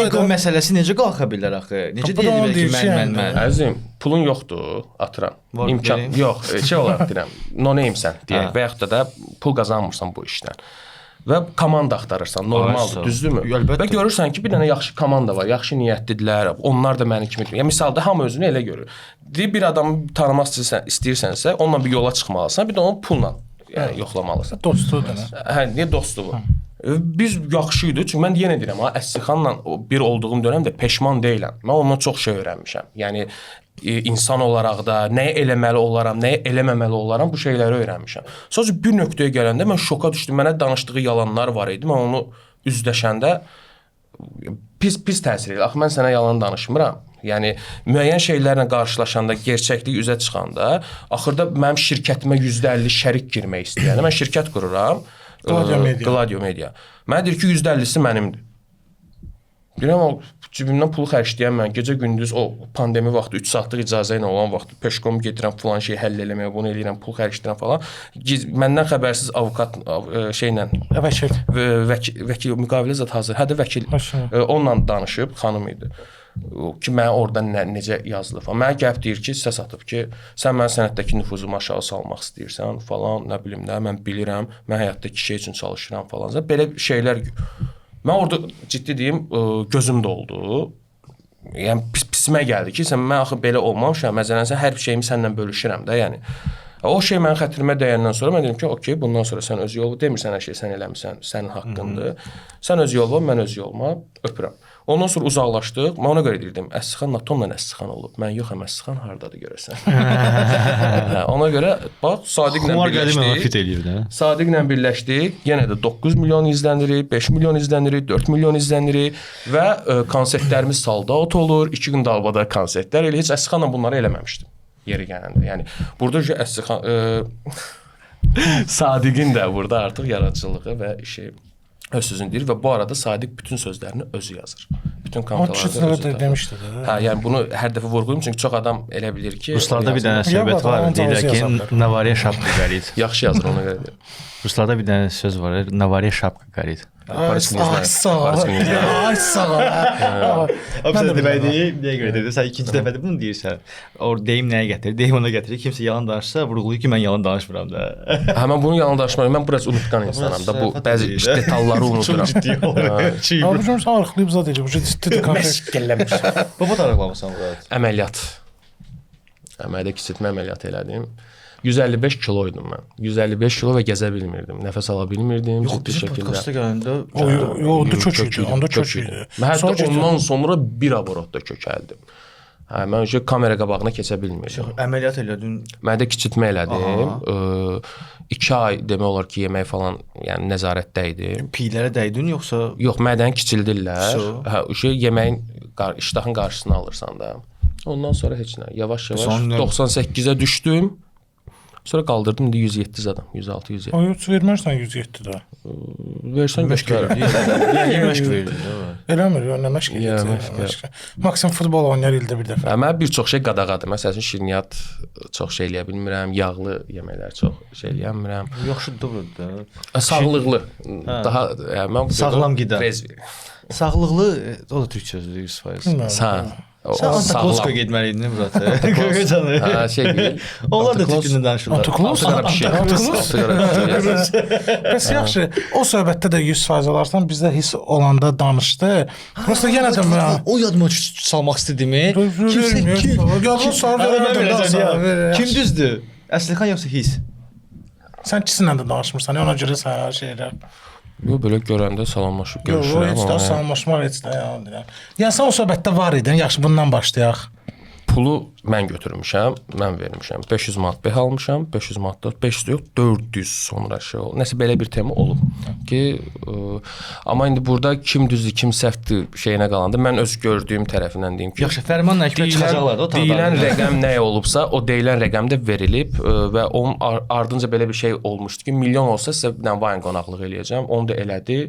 D: Ego məsələsi necə qalxa bilər axı? Necə deyə bilər ki, mən.
C: Əzizim, pulun yoxdur, atıram. İmkan yox, şey olaraq deyirəm. No namesən deyək və yaxud da pul qazanmırsan bu işdən. və komanda axtarırsan, normaldır,
D: Aysa.
C: düzdürmü?
D: Əlbəttə.
C: Və görürsən ki, bir dənə yaxşı komanda var, yaxşı niyyətlidirlər, onlar da məni kimi. Yəni misalda hamı özünü elə görür. Deyir bir adamı tanımaq istəyirsənsə, onunla bir yola çıxmalısan, bir də onu pulla yəni yoxlamalısan.
B: Dostudur.
C: Hə, niyə dostluğu? Biz yaxşı idi. Çünki mən yenə deyirəm, ha, Əsliqanla bir olduğum dövrdə peşman deyiləm. Mən ondan çox şey öyrənmişəm. Yəni insan olaraq da nəyi eləməli olaram, nəyi eləməməli olaram, bu şeyləri öyrənmişəm. Sadəcə bir nöqtəyə gələndə mən şoka düşdüm. Mənə danışdığı yalanlar var idi. Mən onu üzləşəndə pis təsir edir. Axı mən sənə yalan danışmıram. Yəni müəyyən şeylərlə qarşılaşanda, gerçəklik üzə çıxanda, axırda mənim şirkətimə %50 şərik girmək istəyirəm. Mən şirkət qururam. Gladio Media. Mənə deyir ki, %50'si mənimdir. Deyirəm, o cibimdən pulu xərcləyən mən gecə-gündüz o pandemi vaxtı 3 saatlıq icazə ilə olan vaxtı peşkom gedirəm filan şeyi həll eləməyə, bunu eləyirəm, pul xərcləyirəm falan. Məndən xəbərsiz avukat şeylə vəkil müqavilə zət hazır. Hə də vəkil onunla danışıb, xanım idi. Ki mənə oradan necə yazılıb. Mənə gəlib deyir ki, səs atıb ki, sən mənim sənətdəki nüfuzumu aşağı salmaq istəyirsən falan, nə bilim də, mən bilirəm, mən həyatda iki şey üçün çalışıram falan. Belə şeylər mən orada ciddi deyim, gözüm doldu. Yəni pisimə gəldi ki, mən axı belə olmamışam. Məsələn, hər şeyimi səndən bölüşürəm də, yəni. O şey mənim xətrimə dəyəndən sonra mən dedim ki, okey, bundan sonra sən öz yolu demirsən, hər şey sən eləmisən, sənin haqqındır. Sən öz yoluna, mən öz yoluma öpürəm. Ondan sonra uzaqlaşdıq. Mən ona görə deyirdim, Əsliqan Natonla Əsliqan olub. Mən yoxam, Əsliqan hardadır görəsən. Ona görə bax, Sadiqlə birləşdik. Sadiqlə birləşdik. Yenə də 9 milyon izlənirik, 5 milyon izlənirik, 4 milyon izlənirik və konsertlərimiz salda ot olur. 2 gün dalbada konsertlər. Elə heç Əsliqanla bunları eləməmişdim. Yeri gələndə. Yəni burada Əsliqan Sadiqin də burada artıq yaradıcılığı və işi öz sözünü deyir və bu arada Sadiq bütün sözlərini özü yazır. Bütün kantalarda özü yazır.
B: Demişdi də.
C: Hə, yəni bunu hər dəfə vurğulayım çünki çox adam elə bilir ki,
D: Ruslarda bir dənə söhbət var, deyirlər ki, Navariya şapka qarit.
C: Yaxşı yazır ona görə deyir.
D: Ruslarda bir dənə söz var, Navariya şapka qarit.
B: Ay sağ ol.
D: Mən də deməyi nəyə görə dedim? Sən ikinci dəfədə bunu deyirsən. O deyim nəyə gətirir? Deyim ona gətirir. Kimsə yalan danışsa, vurğulayır ki, mən yalan danışmıram da.
C: Hə, mən bunu yalan danışmıram. Mən biraz unutqan insanam da. Bu bəzi detalları unuduram.
D: Çox ciddi olur.
B: Abi bizim arxlayıb zad edəcək. Bu ciddi konkret.
C: Məşqəlləmişəm.
D: Baba tarixləmisən Murad.
C: Əməliyyat. Əməliyyat kiçiltmə əməliyyatı elədim. 155 kiloydum mən. 155 kilo və gəzə bilmirdim. Nəfəs ala bilmirdim.
D: Ciddi şəkildə. Podkastda gələndə
B: onda kök idi. Onda kök idi.
C: Mən hətta ondan sonra bir aborotda kökəldim. Hə, mən o kamera qabağına keçə bilmirdim.
D: Əməliyyat elədin.
C: Mən də kiçiltmə elədim. 2 ay demək olar ki, yemək falan, yəni nəzarətdə idi.
D: Piylərə dəydin yoxsa?
C: Yox, mədəni kiçildirlər. Hə, o şey yeməyin iştahın qarşısını alırsan da. Ondan sonra heç nə. Yavaş-yavaş 98-ə düşdüm. Sonra qaldırdım indi 107 zadım. 106, 107.
B: Ay, vermərsən 107 də.
C: Versən göstərər.
D: Yəni məşq verirdin, də.
B: Eləmir, nə məşq edirsən? Maksimum futbol oynayır ildə bir dəfə.
C: Mən bir çox şey qadağadır. Məsələn, şirniyyat çox şey eləyə bilmirəm, yağlı yeməklər çox şey eləyə bilmirəm.
D: Yaxşıdır da.
C: Sağlıqlı. Daha mən
D: sağlam qida.
C: Prezvi.
D: Sağlıqlı, o da türk sözüdür 100%. Sən Antakoska getməliydin Murad.
C: Hə, şey deyil.
D: Onlar da türkündən danışırlar.
B: Bəs yaxşı, o söhbətdə də 100% alarsan, bizdə hiss olanda danışdı. Prosta yenə də mən
D: o yadıma salmaq istədimi? Kim düzdür? Əsliqan yoxsa hiss?
B: Sən ikisindən də danışmırsan, ona görə sən şeylər.
C: Yox, belə görəndə salamlaşıb görüşürəm.
B: Yox, heç də salamlaşmaq heç də deyirəm. Yəni sən o söhbətdə var idin. Yaxşı, bundan başlayaq.
C: Pulu mən götürmüşəm, mən vermişəm. 500 manat beh almışam, 500 manatdan 500 yox, 400 sonra şey oldu. Nəsə belə bir tema olub ki, amma indi burada kim düzdür, kim səhvdir şeyinə qalanda mən öz gördüyüm tərəfindən deyim ki,
D: yaxşı, fərmanla hikmət çıxacaqlar da o tağdan.
C: Deyilən rəqəm nə olubsa, o deyilən rəqəm də verilib və onun ardınca belə bir şey olmuşdu ki, milyon olsa sizə bir vayn qonaqlıq eləyəcəm. Onu da elədi.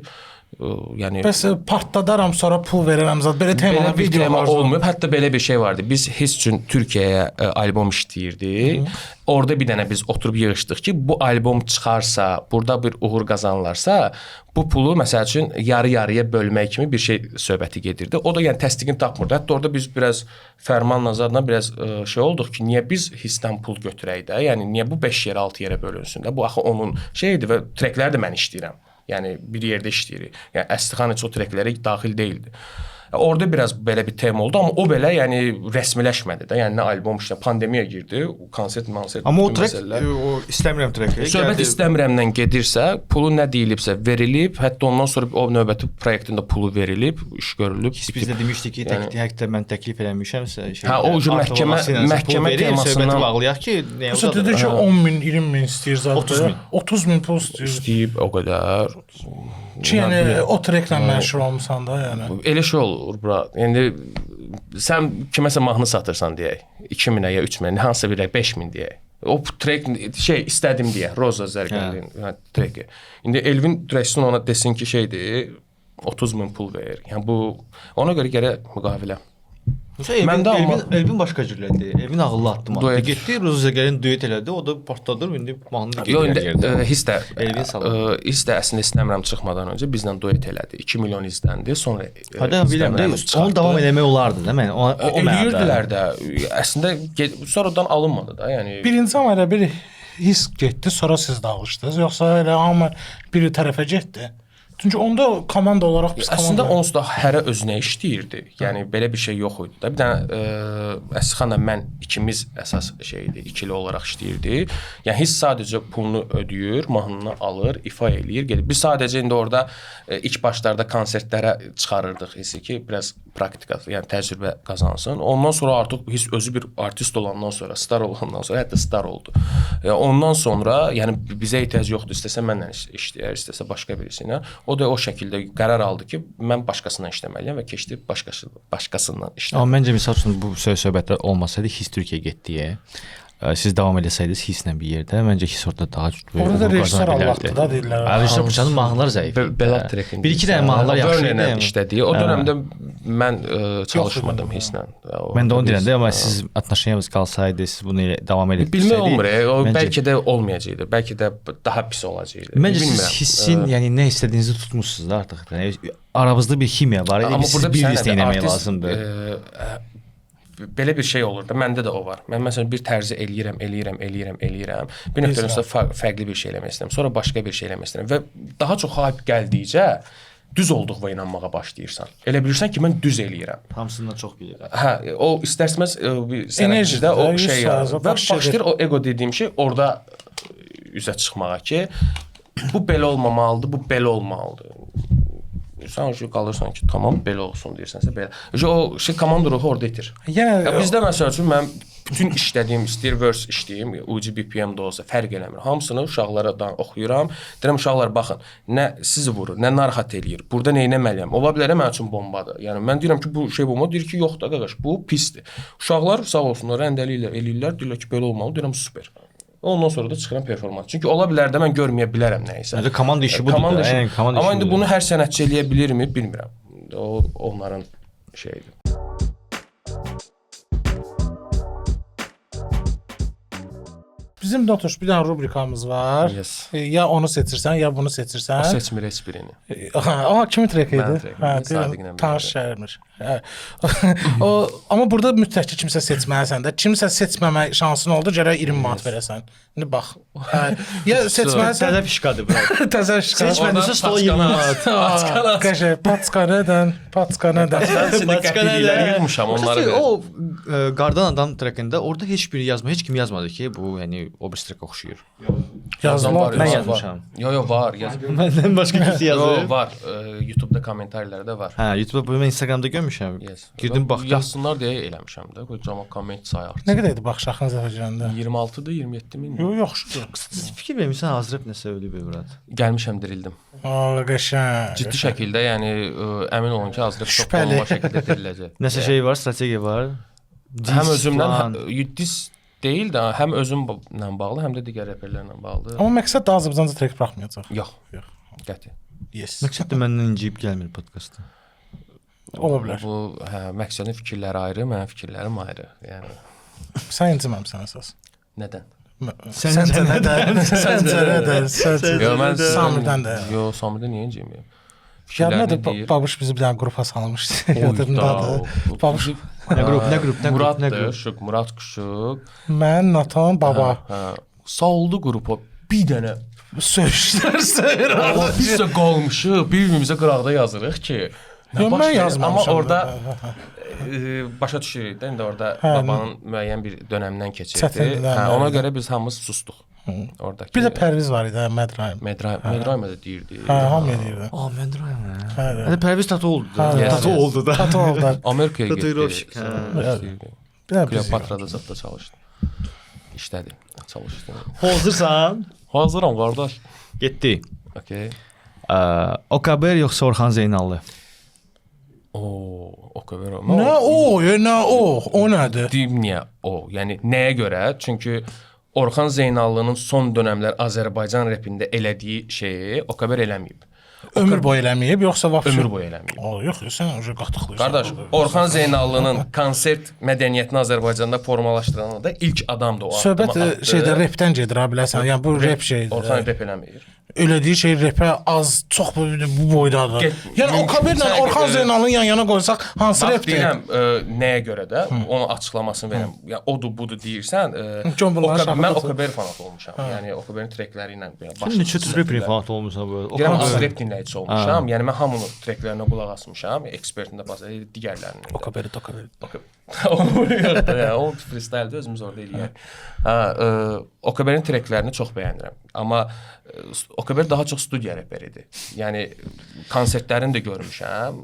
C: Yəni
B: bəs partladaram sonra pul verirəm zət belə temalar videolar
C: olmayıb. Hətta belə bir şey vardı. Biz heç üçün Türkiyəyə albom işləyirdik. Orada bir dənə biz oturub yığışdıq ki, bu albom çıxarsa, burada bir uğur qazanılarsa, bu pulu məsəl üçün yarı-yarıya bölmək kimi bir şey söhbəti gedirdi. O da yəni təsdiqini tapmırdı. Hətta orada biz biraz Fərman Nazarla biraz şey olduq ki, niyə biz hissdən pul götürək də? Yəni niyə bu 5 yerə, 6 yerə bölünsün də? Bu axı onun şeydir və trekləri də mən işləyirəm. Yəni bir yerdə işləyirik. Yəni Əslixan heç o treklərə daxil deyildi. Orada biraz belə bir tema oldu, amma o belə yəni rəsmiləşmədi də. Yəni nə albom işlə pandemiya girdi, konsert.
D: Amma o trek o istəmirəm treki.
C: Söhbət istəmirəmdən gedirsə, pulu nə deyilibsə verilib, hətta ondan sonra o növbəti proyektində pulu verilib, iş görülüb.
D: Biz də demişdik ki, hətta mən təklif eləmişəmsə şey.
C: Hə, o məhkəmə temasından
D: bağlayaq ki, nə
B: olsa dedi ki 10 min, 20 min istəyir zaten. 30 min pul
C: istəyib o qədər.
B: Ki, yəni o treklə məşhur olmusan da, yəni.
C: Elə şey olur bura. Yəni sən kiməsə mahnı satırsan deyək, 2000-ə ya 3000-ə, hansısa bir 5000 deyək. O trek şey istədim deyə, Roza Zərgəlin treki. İndi Elvin Dresden ona desin ki, şeydir, 30 min pul ver. Yəni bu ona görə gərək müqavilə.
D: Elvin başqa cürlədir. Elvin ağıllı addım. Getdi Roza Zərgəlin duet elədi, o da partladır, indi mahnı gedir yerdə.
C: Hiss də əslində istəmirəm çıxmadan öncə bizlə duet elədi. 2 milyon izləndi. Sonra
D: bilirəm də onu davam eləmək olardı da mən. O
C: eləyirdilər də. Əslində sonradan alınmadı da. Yəni
B: birinci amma elə bir hiss getdi, sonra siz dağılışdınız, yoxsa elə hamı bir tərəfə getdi? Çünki onda komanda olaraq biz
C: əslində onsuz da hərə özünə işləyirdi. Yəni belə bir şey yox idi da. Bir dənə Əslixanla mən ikimiz əsas şeydi, ikili olaraq işləyirdi. Yəni hiss sadəcə pulunu ödəyir, mahnını alır, ifa eləyir, gedir. Biz sadəcə indi orada ilk başlarda konsertlərə çıxarırdıq hissi ki, biraz praktika, yəni təcrübə qazansın. Ondan sonra artıq hiss özü bir artist olandan sonra, star olandan sonra, hətta star oldu. Ondan sonra yəni bizə ehtiyac yoxdur. İstəsə mənlə işləyər, istəsə başqa birisi ilə. O da o şəkildə qərar aldı ki, mən başqasından işləməliyəm və keçdi başqasından işləməyə.
D: Amma məncə misal üçün bu söhbətlər olmasaydı, Hiss Türkiyə getdiyə, siz davam eləsəydiniz hisslə bir yerdə, məncə hiss orada daha böyük
B: orada rejissor Allahdır da deyirlər.
D: Rejissor Bıçanın mahnıları zəif.
C: Belə trekin.
D: Bir-iki dənə mahnılar yaxşı idi.
C: İşlədiyi. O dövrdə mən çalışmadım hisslə.
D: Mən də onu deyirəm də, amma siz atnaşınız qalsaydı, siz bunu davam edib
C: bilmək olmur. O bəlkə də olmayacaqdı. Bəlkə də daha pis olacaqdı.
D: Məncə siz hissin, yəni nə istədiyinizi tutmusunuz da artıq. Aranızda bir kimya var.
C: Amma burada
D: bir listə eləmək lazımdır.
C: Belə bir şey olur da, məndə də o var. Mən məsələn bir tərzi eləyirəm. Bir nöqtədən sonra fərqli bir şey eləmək istəyirəm. Sonra başqa bir şey eləmək istəyirəm və daha çox hype gəldikcə düz olduğuna inanmağa başlayırsan. Elə bilirsən ki, mən düz eləyirəm.
D: Hamısından çox bilirəm.
C: Hə, o istərsəməz bir sənətçidə o şey yaranır. Və başlayır o ego dediyim şey orada üzə çıxmağa ki, bu belə olmamalıdır, bu belə olmalıdır. Sən o qalırsan ki, tamam belə olsun deyirsənsə belə. O şey komanda ruhu orada itir. Yəni bizdə məsəl üçün mən bütün işlədiyim, istəyir verse işləyim, UG BPM-də olsa fərq eləmir. Hamısını uşaqlardan oxuyuram. Deyirəm uşaqlar baxın, nə sizi vurur, nə narahat eləyir. Burada nə etməliyəm? Ola bilər mənim üçün bombadır. Yəni mən deyirəm ki, bu şey bomba, deyir ki, yox da qardaş, bu pisdir. Uşaqlar sağ olsunlar, rəndəliyirlər, eləyirlər, deyirlər ki, belə olmalı. Deyirəm super. Ondan sonra da çıxıram performans. Çünki ola bilər də mən görməyə bilərəm nə isə.
D: Yəni komanda işi budur.
C: Amma indi bunu hər sənətçi eləyə bilirmi, bilmirəm. O onların şeyidir.
B: Bizim Notuş bir dənə rubrikamız var.
C: Yes.
B: Ya onu seçirsən, ya bunu seçirsən.
C: O seçmir heç birini.
B: Kimin treki idi? Tanış şəhərmiş. Amma burada mütləq ki, kimsə seçməlisən də. Kimsə seçməmə şansın oldu, gərək 20 manat verəsən. İndi bax. Ya seçməlisən.
D: Təzə fişkadır bu.
B: Təzə fişka.
D: Seçmədinsə stola 20 manat.
B: Qəşəng. Patska nədən?
C: Yığmışam onları.
D: O Qardan Adam trekində orada heç biri yazmır. Heç kim yazmadı ki, bu yəni o bir trek oxşuyur.
B: Yazılar.
D: Mən yazmışam.
C: Yo var.
D: Məndən başqa kimsə yazır.
C: Yo var. YouTube-da kommentarlarda var.
D: Hə, YouTube-da mən Instagram-da görmüşəm. Girdim baxdım.
C: Yazsınlar deyə eləmişəm də. Qoyacağam komment sayı artsın.
B: Nə qədər idi bax şaxınız dəfə girəndə?
C: 26-dır, 27 min.
B: Yo, yaxşıdır.
D: Fikir vermirsən, hazırıb nəsə ölüb Murad.
C: Gəlmişəm, dirildim.
B: Qəşəng.
C: Ciddi şəkildə, yəni əmin olun ki, hazırıb çox bomba şəkildə diriləcək.
D: Nəsə şey var, strategiya var.
C: Həm özümdən dis deyil də, həm özümlə bağlı, həm də digər reperlərlə bağlı.
B: Amma məqsəd də Azərbaycanda trek buraxmayacaq.
C: Yox. Qəti.
B: Yes.
D: Məqsəd də məndən inciyib gəlmir podkastda.
B: Ola bilər.
C: Bu məqsədin fikirləri ayrı, mənim fikirlərim ayrı. Yəni
B: sən inciməmsən əsas.
C: nədən?
B: Səncə nədən? Yo, mən Samirdən də.
C: Yo, Samirdən niyə inciməyim?
B: Yadımdadır, Babuş bizi bir dənə qrupa salmışdı. Yadımdadır. Babuş
D: nə qrup?
C: Murat, Murat Quşuq.
B: Mən, Natan, Baba.
C: Saldı qrupa bir dənə
B: söyüşlərsə
C: Allah
B: herhalde.
C: biz də qalmışıq, bir-birimizə qıraqda yazırıq ki, nə
B: Yox,
C: baş
B: mən
C: verir?
B: yazmamışam.
C: Amma orada başa düşürük də indi orada babanın müəyyən bir dönəmdən keçirdi.
B: Çətinliklər var
C: Ona
B: idi.
C: görə biz hamımız sustuq. Oradakı
B: Bir də Pərviz var idi, Mədraim.
C: Medraymə də deyirdi.
B: Hə, hamıya deyirdi.
D: mən durayım.
B: Hə.
D: Hadi Pərviz Tatu oldu.
C: Yes,
D: Tatu
C: yes.
D: oldu da.
B: Tatu oldu.
C: Amerikaya getdi.
D: Tatuirovşik,
C: sonra
B: Bir də biz.
C: Kleopatrada zətdə çalışdı. İşlədi, çalışdı.
D: Hazırsan?
C: Hazıram qardaş.
D: Getdi.
C: Okay.
D: Okaber yoxsa Orxan Zeynallı?
C: O qədər.
B: Nə o, nə o, o nədir?
C: Deyim niyə o? Yəni nəyə görə? Çünki Orxan Zeynallının son dövrlər Azərbaycan repində elədiyi şeyi o qədər eləməyib.
B: Ömür boyu eləməyib, yoxsa vəbsə?
C: Ömür boyu eləməyib.
B: O, yox, sən öncə qatıqlıysan.
C: Qardaş, Orxan Zeynallının konsert mədəniyyətini Azərbaycanda formalaşdıran da ilk adamdır o.
B: Söhbət şeydə repdən gedir, ha biləsən. Yəni bu rep şeydir.
C: Orxan rep eləmir.
B: Elədiyi şey repə az, çox bu boydadır. Yəni o kabirlə Orxan Zeynalını yan-yana qoysaq hansı
C: Bax
B: repdir?
C: deyirəm, nəyə görə də onun açıqlamasını verirəm. Yəni odur, budur deyirsən, mən Okaber fanatı olmuşam. Yəni Okaberin trekləri ilə belə
D: Sən neçə rep fanat olmusan böyle?
C: Deyirəm, az rep dinləyicisi olmuşam. Yəni mən hamının treklərinə qulaq asmışam, ekspertində bazı digərlərinin.
B: Okaber.
C: O freestyle-də özümüz orada eləyək. Hə, Okaberin treklərini çox bəyənirəm. Amma Okaber daha çox studiya reperidir. Yəni konsertlərini də görmüşəm.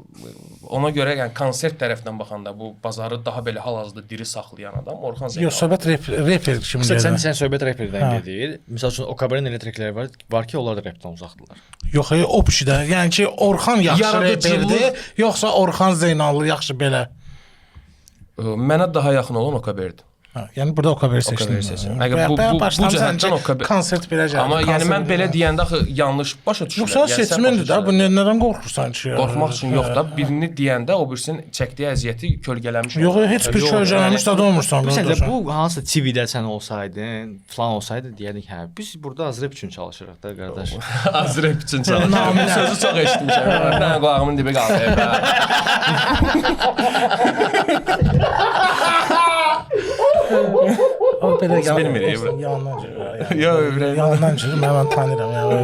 C: Ona görə yəni konsert tərəfindən baxanda bu bazarı daha belə hal-hazırda diri saxlayan adam Orxan Zeynal.
B: Yox, söhbət reper kimi
D: Sən
B: deyirəm.
D: söhbət reperdən gedir. Məsəl üçün Okaberin elə trekləri var ki, onlar da repdən uzaqdılar.
B: Yox, o pişidə. Yəni ki, Orxan yaxşı reperdir, yoxsa Orxan Zeynallı yaxşı belə.
C: Mənə daha yaxın olan Okaberdir.
B: Hə, yəni burada Okaber seçdim.
C: Əgər bu cəhətdən Okaber.
B: Konsert belə gəlir.
C: Amma yəni mən belə deyəndə axı yanlış başa düşürəm.
B: Yoxsa seçmendir də, bu nədən qorxursan ki?
C: Qorxmaq üçün yox da, birini deyəndə o birisinin çəkdiyi əziyyəti kölgələmiş.
B: Yox, heç bir kölgələmiş də olmursan.
D: Məsələn, bu hansı TV-də sən olsaydın, falan olsaydı deyərdik, hə, biz burada az rep üçün çalışırıq da, qardaş.
C: Az rep üçün çalışırıq. Bu sözü çox eşitmişəm. Mən qulağımın dibi qaldı.
B: O belə
C: bilmir,
B: yandan cür.
C: Yox,
B: Yandan cür, mən tanıyıram. Yəni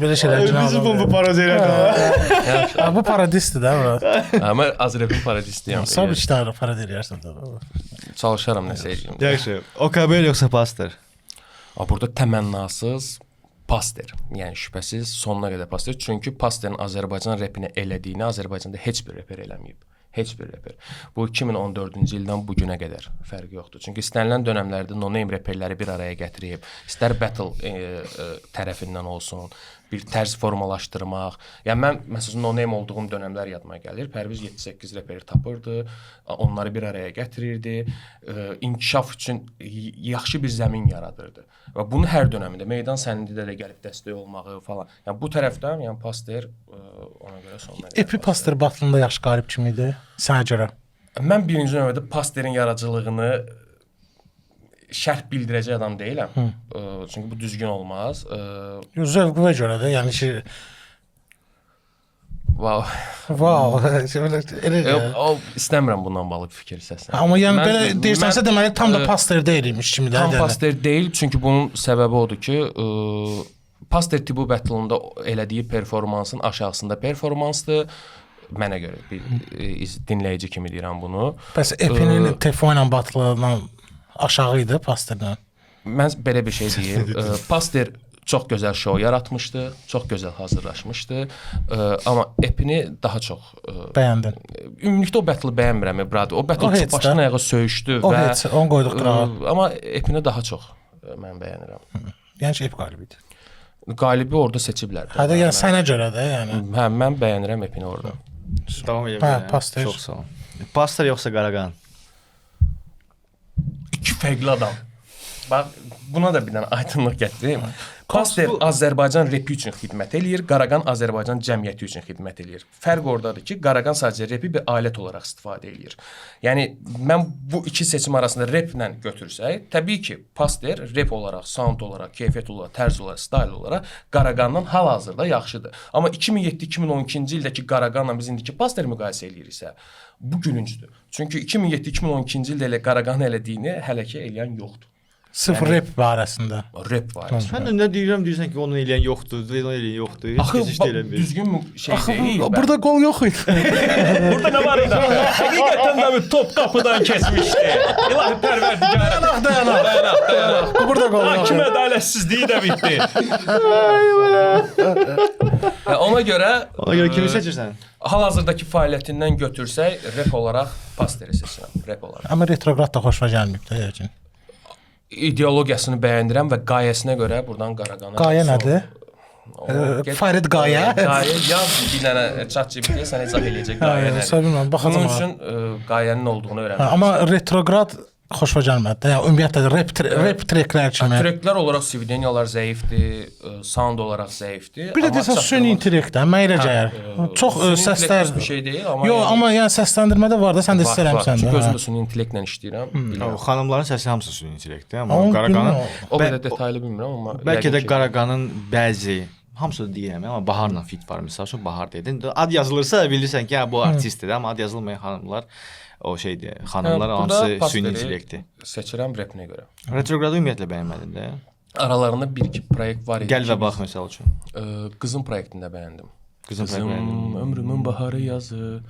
B: belə şeylər günah.
D: parodiyalar.
B: Bu parodistdir də bura.
C: Amma az repin parodistiyəm.
B: Sabit işlər parodiya eləyərsən də.
C: Çalışaram nəsə eləyim.
D: Yaxşı. Okaber yoxsa Pastor?
C: Burada təmənnasız Pastor. Yəni şübhəsiz sonuna qədər Pastor. Çünki Pastorun Azərbaycan repini elədiyini Azərbaycanda heç bir reper eləməyib. Heç bir reper. Bu 2014-cü ildən bu günə qədər fərqi yoxdur. Çünki istənilən dövrlərdə no-name reperləri bir araya gətirib, istər battle tərəfindən olsun, bir tərz formalaşdırmaq. Yəni mən məsələn no-name olduğum dövrlər yadıma gəlir. Pərviz 7-8 reperi tapırdı, onları bir araya gətirirdi, inkişaf üçün yaxşı bir zəmin yaradırdı. Və bunu hər dövrdə meydan səhnədə də gəlib dəstək olmağı falan. Yəni bu tərəfdən, yəni Pastor ona görə sonuna qədər.
B: Epi Pastor batılında yaxşı qalib kim idi? Sənə görə.
C: Mən birinci növbədə Pastorun yaradıcılığını şərh bildirəcək adam deyiləm. Çünki bu düzgün olmaz.
B: Zövqünə görə də, yəni ki,
C: Wow.
B: Elə.
C: O istəmirəm bundan bağlı bir fikir səsləndirəm.
B: Amma yəni belə deyirsənsə deməli tam da Pastor deyilmiş kimi də.
C: Tam Pastor deyil, çünki bunun səbəbi odur ki, Pastor tibu battle-ında elədiyi performansın aşağısında performansdır. Mənə görə bir dinləyici kimi deyirəm bunu.
B: Bəs Epinin Tefo ilə batılından aşağı idi Pastordan.
C: Mən belə bir şey deyim. Pastor çox gözəl şou yaratmışdı, çox gözəl hazırlaşmışdı. Amma Epini daha çox
B: bəyəndin.
C: Ümumilikdə o battle bəyənmirəm, brad. O battle çox başdan ayağa söyüşdü
B: və heç onu qoyduq qırağa.
C: Amma Epini daha çox mən bəyənirəm.
B: Yəni Ep qalibi idi.
C: Qalibi orada seçiblər.
B: Hə də yəni sənə görə də, yəni.
C: Hə, mən bəyənirəm Epini orada.
D: Davam edə
B: bilərəm. Pastor.
D: Çox sağ ol. Pastor yoxsa Qaraqan?
C: İki fərqli adam. Bax, buna da bir dənə aydınlıq gətirim. Pastor Azərbaycan repi üçün xidmət eləyir, Qaraqan Azərbaycan cəmiyyəti üçün xidmət eləyir. Fərq ordadır ki, Qaraqan sadəcə repi bir alət olaraq istifadə eləyir. Yəni mən bu iki seçim arasında replə götürsək, təbii ki, Pastor rep olaraq, sound olaraq, keyfiyyət olaraq, tərz olaraq, style olaraq Qaraqandan hal-hazırda yaxşıdır. Amma 2007-2012-ci ildəki Qaraqanla biz indiki Pastor müqayisə eləyiriksə, bu gülüncdür. Çünki 2007-2012-ci ildə elə Qaraqan elədiyini hələ ki eləyən yoxdur.
B: Sıfır
C: Yəni-
B: rap barəsində.
C: Rap var.
D: Sən də nə deyirsən ki, onu eləyən yoxdur, onu eləyən yoxdur. Heç
C: Axı
D: kəs heç də eləmir.
C: düzgün şey deyil.
B: Burada qol yox idi.
C: Burada nə var idi? Həqiqətən də bir top qapıdan keçmişdi. İlahi pərverdigarə.
B: Dayanaq. Burada qol yox
C: Hakim
B: idi.
C: ədalətsizliyi də bitdi. Ona görə
D: Ona görə kimi seçirsən?
C: hal-hazırdakı fəaliyyətindən götürsək, rap olaraq Pasteri seçirəm. Rap olaraq.
B: Amma retrograd da xoşuma gəlməyib də yəqin.
C: İdeologiyasını bəyəndirəm və qayəsinə görə buradan Qaraqana.
B: Qayə nədir? Farid Qayə.
C: Qayə yaz bir dənə ChatGPT-yə sənə izah eləyəcək qayə nədir.
B: Bilmirəm, baxacağam.
C: Bunun üçün qayənin olduğunu öyrənmək.
B: Amma retrograd xoşuma gəlmədi. Yəni ümumiyyətlə rap treklər kimi.
C: Treklər olaraq Svideniyalar zəifdir, sound olaraq zəifdir.
B: Bir də desən süni intellekt də mənə elə gəlir. Çox səslər
C: bir şey deyil, amma
B: Yox, amma yəni səsləndirmədə var da, sən də hiss eləmisən
C: Çünki
B: də.
C: özüm də süni intellektlə işləyirəm. Bilirəm.
D: Xanımların səsi hamısı süni intellektdir,
B: Amma
D: amma Qaraqanın
B: bilmirəm.
C: O qədər detaylı bilmirəm, amma
D: bəlkə də
C: yəqin ki-
D: Qaraqanın bəzi hamısı da deyirəm, amma Baharla fit var. Məsəl üçün Bahar dedin. Ad yazılırsa bilirsən ki, hə bu artistdir, amma ad yazılmayan xanımlar o şeydir. Xanımlar
C: Burada
D: hamısı
C: Pasteri
D: süni intellektdir.
C: Seçirəm rapinə görə.
D: Retrogradı ümumiyyətlə bəyənmədin də.
C: Aralarında 1-2 proyekt var idi.
D: Gəl və bax məsəl üçün.
C: Qızın proyektində bəyəndim.
D: Qızın
C: Qızım, ömrümün baharı yazı.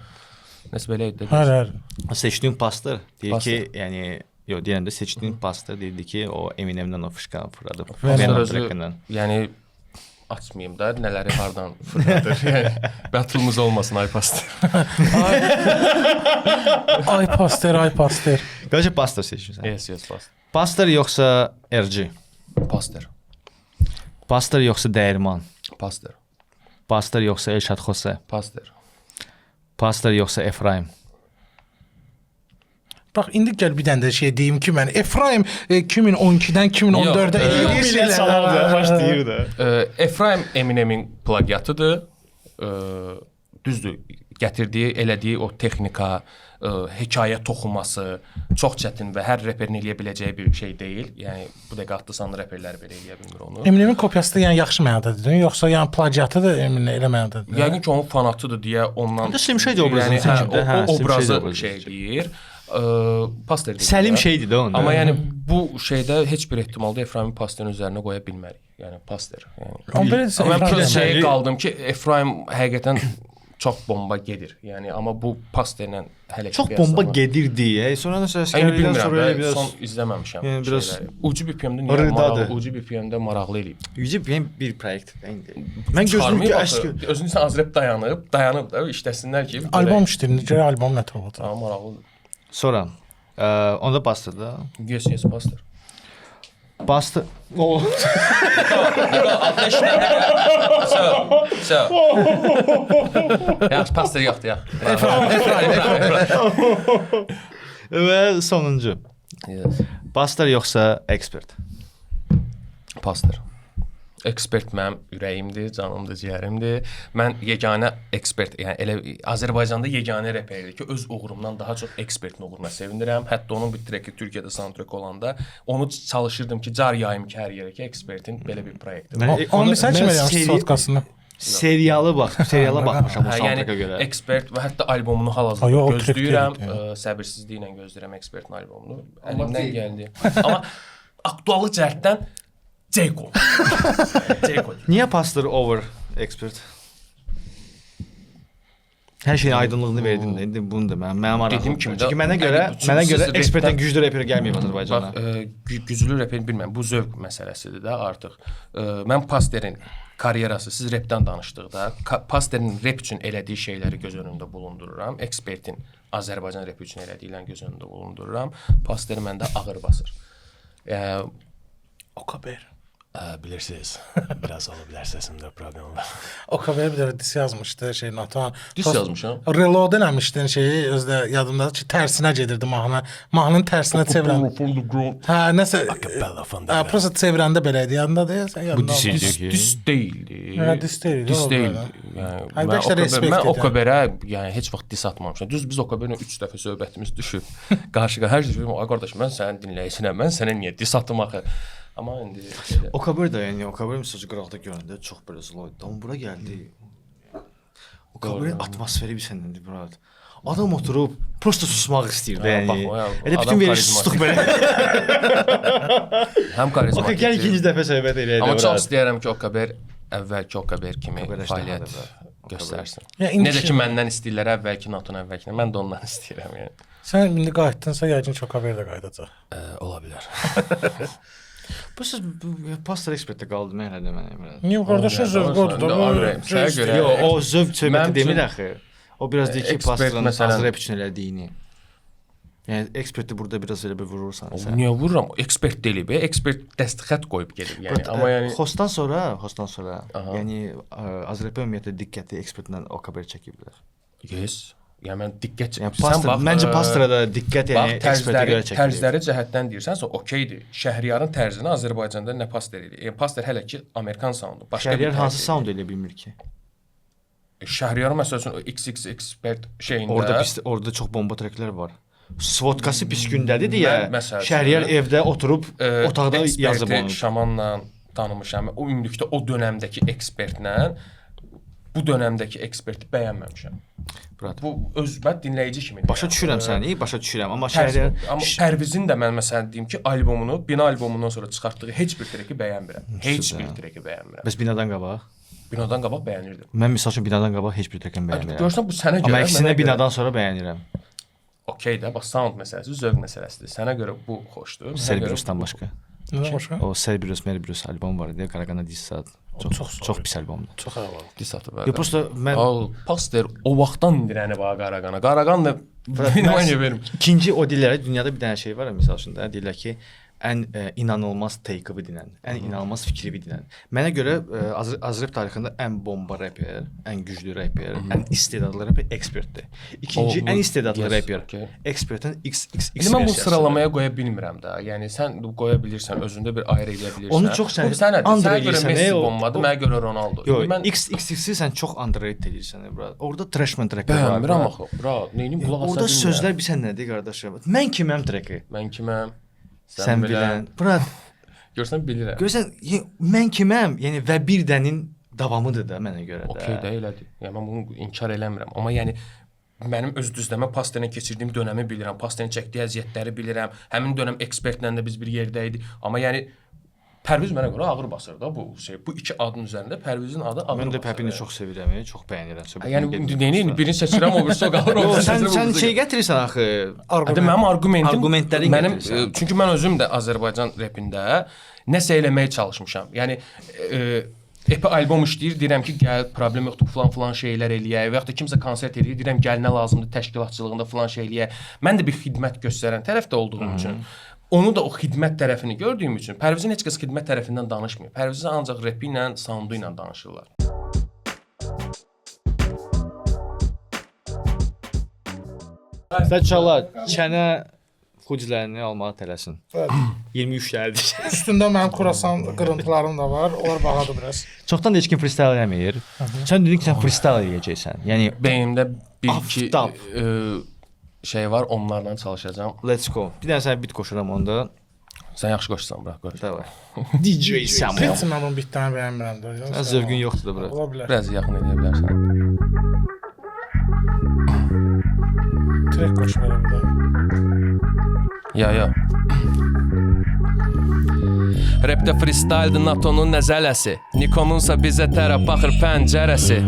C: Nəsə belə idi.
B: Hər.
D: Seçdiyin pastır deyir
C: Pastır.
D: ki, yəni yox deyəndə seçdiyin pastır deyirdi ki, o Eminemdən o fışqanı fırladıb.
C: Pastır
D: Venom
C: özü,
D: track-ından.
C: yəni açmayım da nələri hardan fırladır. Yəni batılımız olmasın ay Pastır.
B: Ay Paster.
D: Qarşı pastır seçirsən.
C: Yes, Pastır.
D: Pastır yoxsa RG?
C: Pastır.
D: Pastır yoxsa Dəyirman?
C: Pastır.
D: Pastır yoxsa Elşad Xosə?
C: Pastır.
D: Pastır yoxsa Efraim?
B: Bax indi gəl bir dənə də şey deyim ki, mən Efraim 2012-dən 2014-ə
D: başlayır da.
C: Efraim Eminemin plagiatıdır. Düzdür, gətirdiyi, elədiyi o texnika, hekayə toxunması çox çətin və hər reperin eləyə biləcəyi bir şey deyil. Yəni bu dəqiqə adlı-sanlı reperlər belə eləyə bilmir onu.
B: Eminemin kopyası da yəni yaxşı mənada dedin, yoxsa yəni plagiatı da Emine elə mənada dedin.
C: Yəqin ki, onun fanatıdır deyə ondan
D: Slim Shady obrazını seçib də, hə,
C: o
D: Slim
C: obrazı
D: Shady obrazını
C: şey
D: seçib.
C: deyir. Paster deyir.
D: Səlim şeydir də onda.
C: Amma yəni bu şeydə heç bir ehtimalda Efraimin Pasterin üzərinə qoya bilmərik. Yəni Paster. Yəni
B: Amma belə desən,
C: Mən
B: Efraim-
C: bir şey qaldım ki, Efraim həqiqətən çox bomba gedir. Yəni amma bu Pasterlə hələ ki
D: Çox bomba gedir deyə. Sonra nəsə
C: Yəni
D: əsgərlikdən
C: bilmirəm
D: sonra
C: də,
D: biraz
C: son izləməmişəm.
D: Yəni biraz
C: şeyləri. Ucu BPM-də niyə
D: rıdadır.
C: maraqlı, Ucu BPM-də maraqlı eləyib.
D: yüzü bir proyektdir indi. Mən gözləyirəm
C: Çıxarmayıb
D: ki,
C: axı. Özünü sən Azrep dayanıb da işləsinlər ki.
B: Albom işləyir, görə albom nə tər olacaq?
C: Tamam, maraqlıdır.
D: sonra onda bastır da.
C: Yes, Paster.
D: Bastır. O
C: Yaxşı, Paster yoxdur, ya.
D: və sonuncu.
C: Yes.
D: Bastır yoxsa expert?
C: Paster. Ekspert mənim ürəyimdir, canımdır, ciyərimdir. Mən yeganə ekspert, yəni elə Azərbaycanda yeganə reperdir ki, öz uğurumdan daha çox ekspertin uğuruna sevinirəm. Hətta onun bir treki Türkiyədə soundtrack olanda onu çalışırdım ki, car yayım ki, hər yerə ki, ekspertin belə bir proyektidir.
B: Onu bir seçməyəm podkastını.
D: Seriala baxmışam o
C: Hə,
D: soundtracka
C: yəni
D: görə.
C: ekspert və hətta albomunu
B: Yox,
C: hal-hazırda
B: o trek
C: gözləyirəm.
B: deyil,
C: Səbirsizliklə gözləyirəm ekspertin albomunu. Əlimdən gəldi. Amma aktuallıq cəhətdən Ceyko. Ceyko.
D: Niyə Pastor over expert? Hər şeyin aydınlığını verdin də. İndi bunu da mənə maraqlı.
C: Dediyim kimi də-
D: Çünki mənə görə
C: Yəni, çünki siz
D: ekspertdən
C: rapdən-
D: güclü reper gəlməyib Azərbaycana.
C: Bax, güclü reper bilmirəm, bu zövq məsələsidir də artıq. Mən Pasterin karyerası, siz rapdən danışdıqda, Pasterin rap üçün elədiyi şeyləri göz önündə bulundururam. Ekspertin Azərbaycan rap üçün elədiklərini göz önündə bulundururam. Paster məndə ağır basır.
B: O qədər.
A: Bilirsiniz, biraz olabilir sesimde problem var.
B: O qədər bir də dis yazmışdı şey Natan.
C: Dis yazmışam.
B: Reload eləmişdin şeyi özdə yadımdadır ki, tərsinə gedirdi mahnı. Mahnının tərsinə çevirən. Hə, nəsə
A: Acapella from the
B: prosta çevirəndə belə idi. Yadındadır? Sən
D: Bu
B: yadında.
D: dis idi ki.
C: Dis deyildi.
B: Hə, dis deyildi,
C: Dis
B: o
C: deyildi.
B: belə.
C: Yəni
B: Ay,
C: mən
B: bəlkə də respekt
C: mən o
B: edirəm.
C: qəbərə yəni heç vaxt dis atmamışam. Düz biz o qəbərlə 3 dəfə söhbətimiz düşüb. Qarşı-qarşı hər şey ay qardaş mən sənin dinləyiciyəm. Mən sənə niyə dis atım axı? Amma indi belə.
D: Okaber də yəni Okaber məsəlcə qıraqda görəndə çox belə slow idi. Amma bura gəldi. Okaberin atmosferi bir səndəndir bura. Adam oturub prosta susmaq istəyirdi
C: Ha,
D: yəni.
C: bax, o ya,
D: Elə
C: adam
D: bütün veriş
C: karizmatik.
D: sustuq belə.
C: Həm karizmatik.
D: Okey, gəl ikinci dəfə söhbət eləyək.
C: Amma çox istəyirəm ki, OKBR əvvəlki OKBR kimi
D: OKBR
C: fəaliyyət
D: işləmədi
C: göstərsin.
B: Ya, indi
C: Necə
B: ki-
C: ki məndən istəyirlər əvvəlki NATO-nun əvvəlkinə, mən də ondan istəyirəm yəni.
B: Sən indi qayıtdınsa yəqin çox haber də qayıdacaq.
C: Ola bilər.
D: Bu siz pastor ekspertdə qaldı mən elə deməyim.
B: Niyə qardaşın zövqodur da bu?
C: Sənə görə
D: Yox, o zövq
C: Mənim
D: söhbəti
C: üçün-
D: demir axı. O biraz deyir ki,
C: ekspert
D: pastorun
C: məsələn-
D: hazır rep üçün elədiyini. Yəni eksperti burada biraz elə bir vurursan sən.
C: Niyə vururam? Ekspert deyilib, ekspert dəstxət qoyub gedib yəni. Amma yəni
D: hostdan sonra,
C: Aha.
D: yəni Azərbaycan ümumiyyətlə diqqətli ekspertlə OKBR çəkiblər.
C: yes. Yəni mən diqqət
D: Yəni pastor, məncə pastora da diqqət yəni ekspertə görə çəkilir.
C: tərzləri cəhətdən deyirsənsə, okeydir. Şəhriyarın tərzini Azərbaycanda nə pastor eləyir? Yəni pastor hələ ki Amerikan soundu. Başqa
D: Şəhriyar
C: bir
D: hansı
C: tərz
D: sound elə bilmir ki?
C: eləyir. Şəhriyarın məsələn o XX expert şeyində
D: Orada çox bomba treklər var. Svodkası pis gündədir deyə
C: Məsələn,
D: Şəhriyar evdə oturub otaqda
C: eksperti
D: yazıb onu.
C: Şamanla tanımışam. O ümumilikdə o dövrəmdəki ekspertlə bu dövrəmdəki eksperti bəyənməmişəm.
D: Brad.
C: Bu özbət dinləyici kimi.
D: Başa düşürəm səni, başa düşürəm, amma
C: Şəhriyar
D: Şəhriyar
C: amma Pərvizin də mən məsələn deyim ki, albomunu, Bina albomundan sonra çıxartdığı heç bir treki bəyənmirəm. Heç bir treki bəyənmirəm.
D: bəs binadan qabaq.
C: Binadan qabaq bəyənirdim.
D: Mən məsəl üçün binadan qabaq heç bir təkən bəyənmirəm.
C: Görsən bu sənə görə.
D: Amma əksinə
C: mənə görə-
D: binadan sonra bəyənirəm.
C: Okey də, bax sound məsələsi, zövq məsələsidir. Sənə görə bu xoşdur. mənə görə
D: Serbiusdan
C: bu-
D: başqa.
B: Nə başqa?
D: O Serbius Merbius albom var idi, Qaraqana Dissat. Çox pis albomdur.
B: Çox havalı.
C: Disatı
D: Yo, prosta mən
C: Pastor o vaxtdan indirəni bax Qaraqana. Qaraqan da bilmən verim.
D: İkinci o dillərə dünyada bir dənə şey var, məsəl üçün də deyirlər ki, ən inanılmaz take-ı dinən, ən inanılmaz fikri dinən. Mənə görə Azərbaycan tarixində ən bomba reper, ən güclü reper, ən istedadlı reper ekspertdir. İkinci ən istedadlı
C: yes,
D: reper
C: okay.
D: ekspertin XXX.
C: İndi mən bu sıralamaya qoya bilmirəm də. Yəni sən qoya bilirsən, özündə bir ayrı edə bilirsən.
D: Onu çox sən
C: sənə
D: underrated
C: görə
D: edirsən,
C: Messi
D: o-
C: bombadı, mənə görə Ronaldo.
D: Yox,
C: İndi mən
D: XXX-i sən çox underrated edirsən, bro. Orada trashman tracklər var.
C: bəyənmirəm
D: bro.
C: axı. Bra, nəyim qulaq asa
D: Orada
C: bilmirəm.
D: sözlər bilsən nədir qardaşım? Mən kiməm treki?
C: Mən kiməm?
D: Sən bilən. Brat,
C: Görsən bilirəm.
D: görsən mən kiməm? Yəni və bir dənin davamıdır da mənə görə də.
C: Okey də elədir. Yəni mən bunu inkar eləmirəm. Amma yəni mənim öz düzləmə pastayla keçirdiyim dönəmi bilirəm. Pastayın çəkdiyi əziyyətləri bilirəm. Həmin dönəm ekspertlə də biz bir yerdə idi. Amma yəni Pərviz mənə görə ağır basır da bu şey. Bu iki adın üzərində Pərvizin adı ağır.
D: Mən də
C: basır.
D: Pepini çox sevirəm, çox bəyənirəm.
C: Yəni neyini birini seçirəm, o birisi o qalır. o birisi
D: Sən
C: seçirəm, o
D: sən
C: birisi
D: şey gətirirsən axı.
C: Hətta mənim argumentim
D: Argumentləri
C: mənim
D: gətirirsən.
C: çünki mən özüm də Azərbaycan repində nəsə eləməyə çalışmışam. Yəni epi albom işləyir, deyirəm ki, gəl, problem yoxdur, falan şeylər eləyək və ya da kimsə konsert eləyir, deyirəm gəl nə lazımdır təşkilatçılığında falan şey eləyək. Mən də bir xidmət göstərən tərəf də olduğum üçün onu da o xidmət tərəfini gördüyüm üçün Pərvizin heç kəs xidmət tərəfindən danışmır. Pərvizin ancaq repi ilə, soundu ilə danışırlar.
D: Sən çala, çənə xucilərini almağa tələsin. 23 gəldi.
B: Üstündə mənim Xurasan qırıntılarım da var. Onlar bağladı biraz.
D: Çoxdan da heç kim freestyle eləmir. Sən dedin ki, sən freestyle eləyəcəksən. Yəni
C: Beynimdə bir-iki
D: Aftap.
C: şey var, onlarla çalışacağam.
D: let's go. Bir dənə sənə beat qoşuram onda.
C: Sən yaxşı qoşursan, bırax qoş.
D: Davay. DJ Samuel.
B: Prince mən bunu bitdən bəyənmirəm də.
D: Sən zövqün yoxdur da bura.
B: Ola bilər.
C: Biraz yaxın edə bilərsən.
B: Track qoş verə bilər.
C: Ya. Rapdə freestyle'dır NATO'nun nəzələsi. Nikonunsa bizə tərəf baxır pəncərəsi.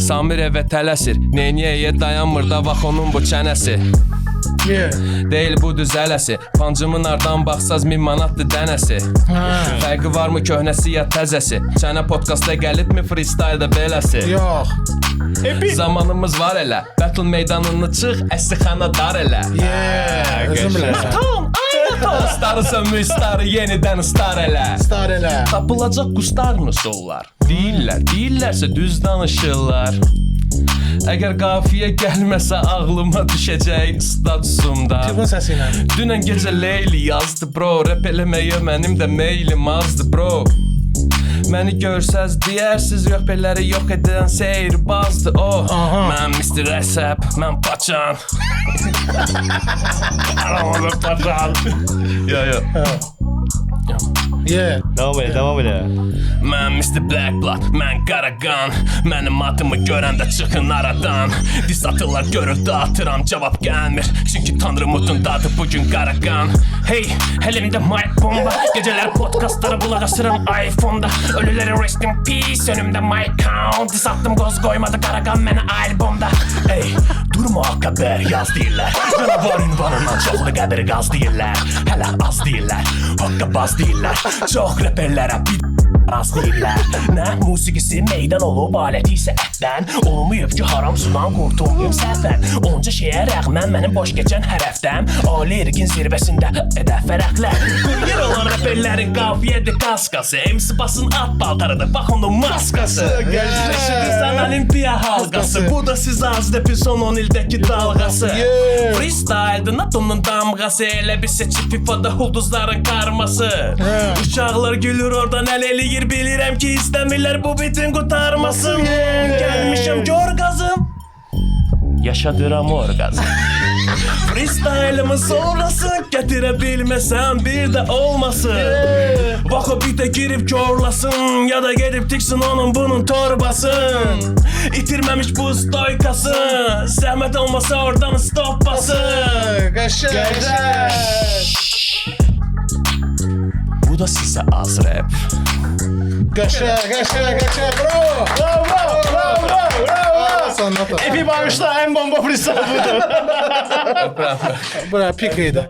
C: Samir evə tələsir. Neyniyə dayanmır da vax onun bu çənəsi. Deyil bu düzələsi. Pancımın ardan baxsaz 1000 manatdır dənəsi. Fərqi varmı köhnəsi ya təzəsi? Çənə podkastda gəlibmi freestyle-da beləsi?
B: Yox.
C: Zamanımız var elə. Battle meydanını çıx, əsixana dar elə.
B: Özün bilərsən.
C: Tam, aynı tam. Starı sönmüş, starı yenidən star elə.
B: Star elə.
C: Tapılacaq qustarını sollar. Deyirlərsə düz danışırlar. Əgər qafiyə gəlməsə ağlıma düşəcək statusumda.
B: Telefon səsi ilə.
C: Dünən gecə Leyli yazdı bro. Rap eləməyə mənim də meylim azdı bro. Məni görsəz deyərsiz röpərləri yox edən seyrbazdı o. Mən Mr. Əsəb, mən Paçan. Aramada Paçan. Yo.
B: Yeah.
D: Devam elə.
C: Mən Mr. Black Blood, mən Qaragan. Mənim adımı görəndə çıxın aradan. Dis atırlar görür dağıtıram, cavab gəlmir. Çünki Tanrı mutundadır bugün Qaragan. Hey, əlimdə mic bomba. Gecələr podcastlara qulaq asıram iPhone-da. Ölülərə rest in peace, önümdə mic count. Dis attım qoz qoymadı Qaragan mənə albomda. Ey, durma xəbər yaz deyirlər. Canavar ünvanından çoxlu qəbir qaz deyirlər. Hələ az deyirlər, haqqa baz deyirlər. Çox reperlərə bir az deyirlər. Nə musiqisi meydan olub, aləti isə ətdən. Olmayıb ki, haram sudan qurtulmayım səhvən. Onca şeyə rəğmən mənim boş keçən hərəfdəm. Ali ergin zirvəsində edə fərəqlər. Yer olan reperlərin qafiyyədir qaskası. MC basın at baltarıdır, bax onun maskası. Eşidirsən olimpiya halqası. Bu da siz az rapin son 10 ildəki dalğası. Freestyle'dır Natonun damğası. Elə bir seçip FIFA'da ulduzların karması. Uşaqlar gülür oradan əl eləyir. Bilirəm ki istəmirlər bu bitin qurtarmasın. Gəlmişəm ki orqazım, yaşadıram orqazım. Freestyle'ımın sonrası gətirə bilməsəm bir də olmasın. Vaxo bir də girib korlasın, ya da gedib tiksin onun bunun torbasın. İtirməmiş bu stoykası, zəhmət olmasa oradan stoppasın. Bu da sizə az rap.
B: Qəşəng. Bravo. Epi bağışla, en bomba freestyle budur. Bura pik idi.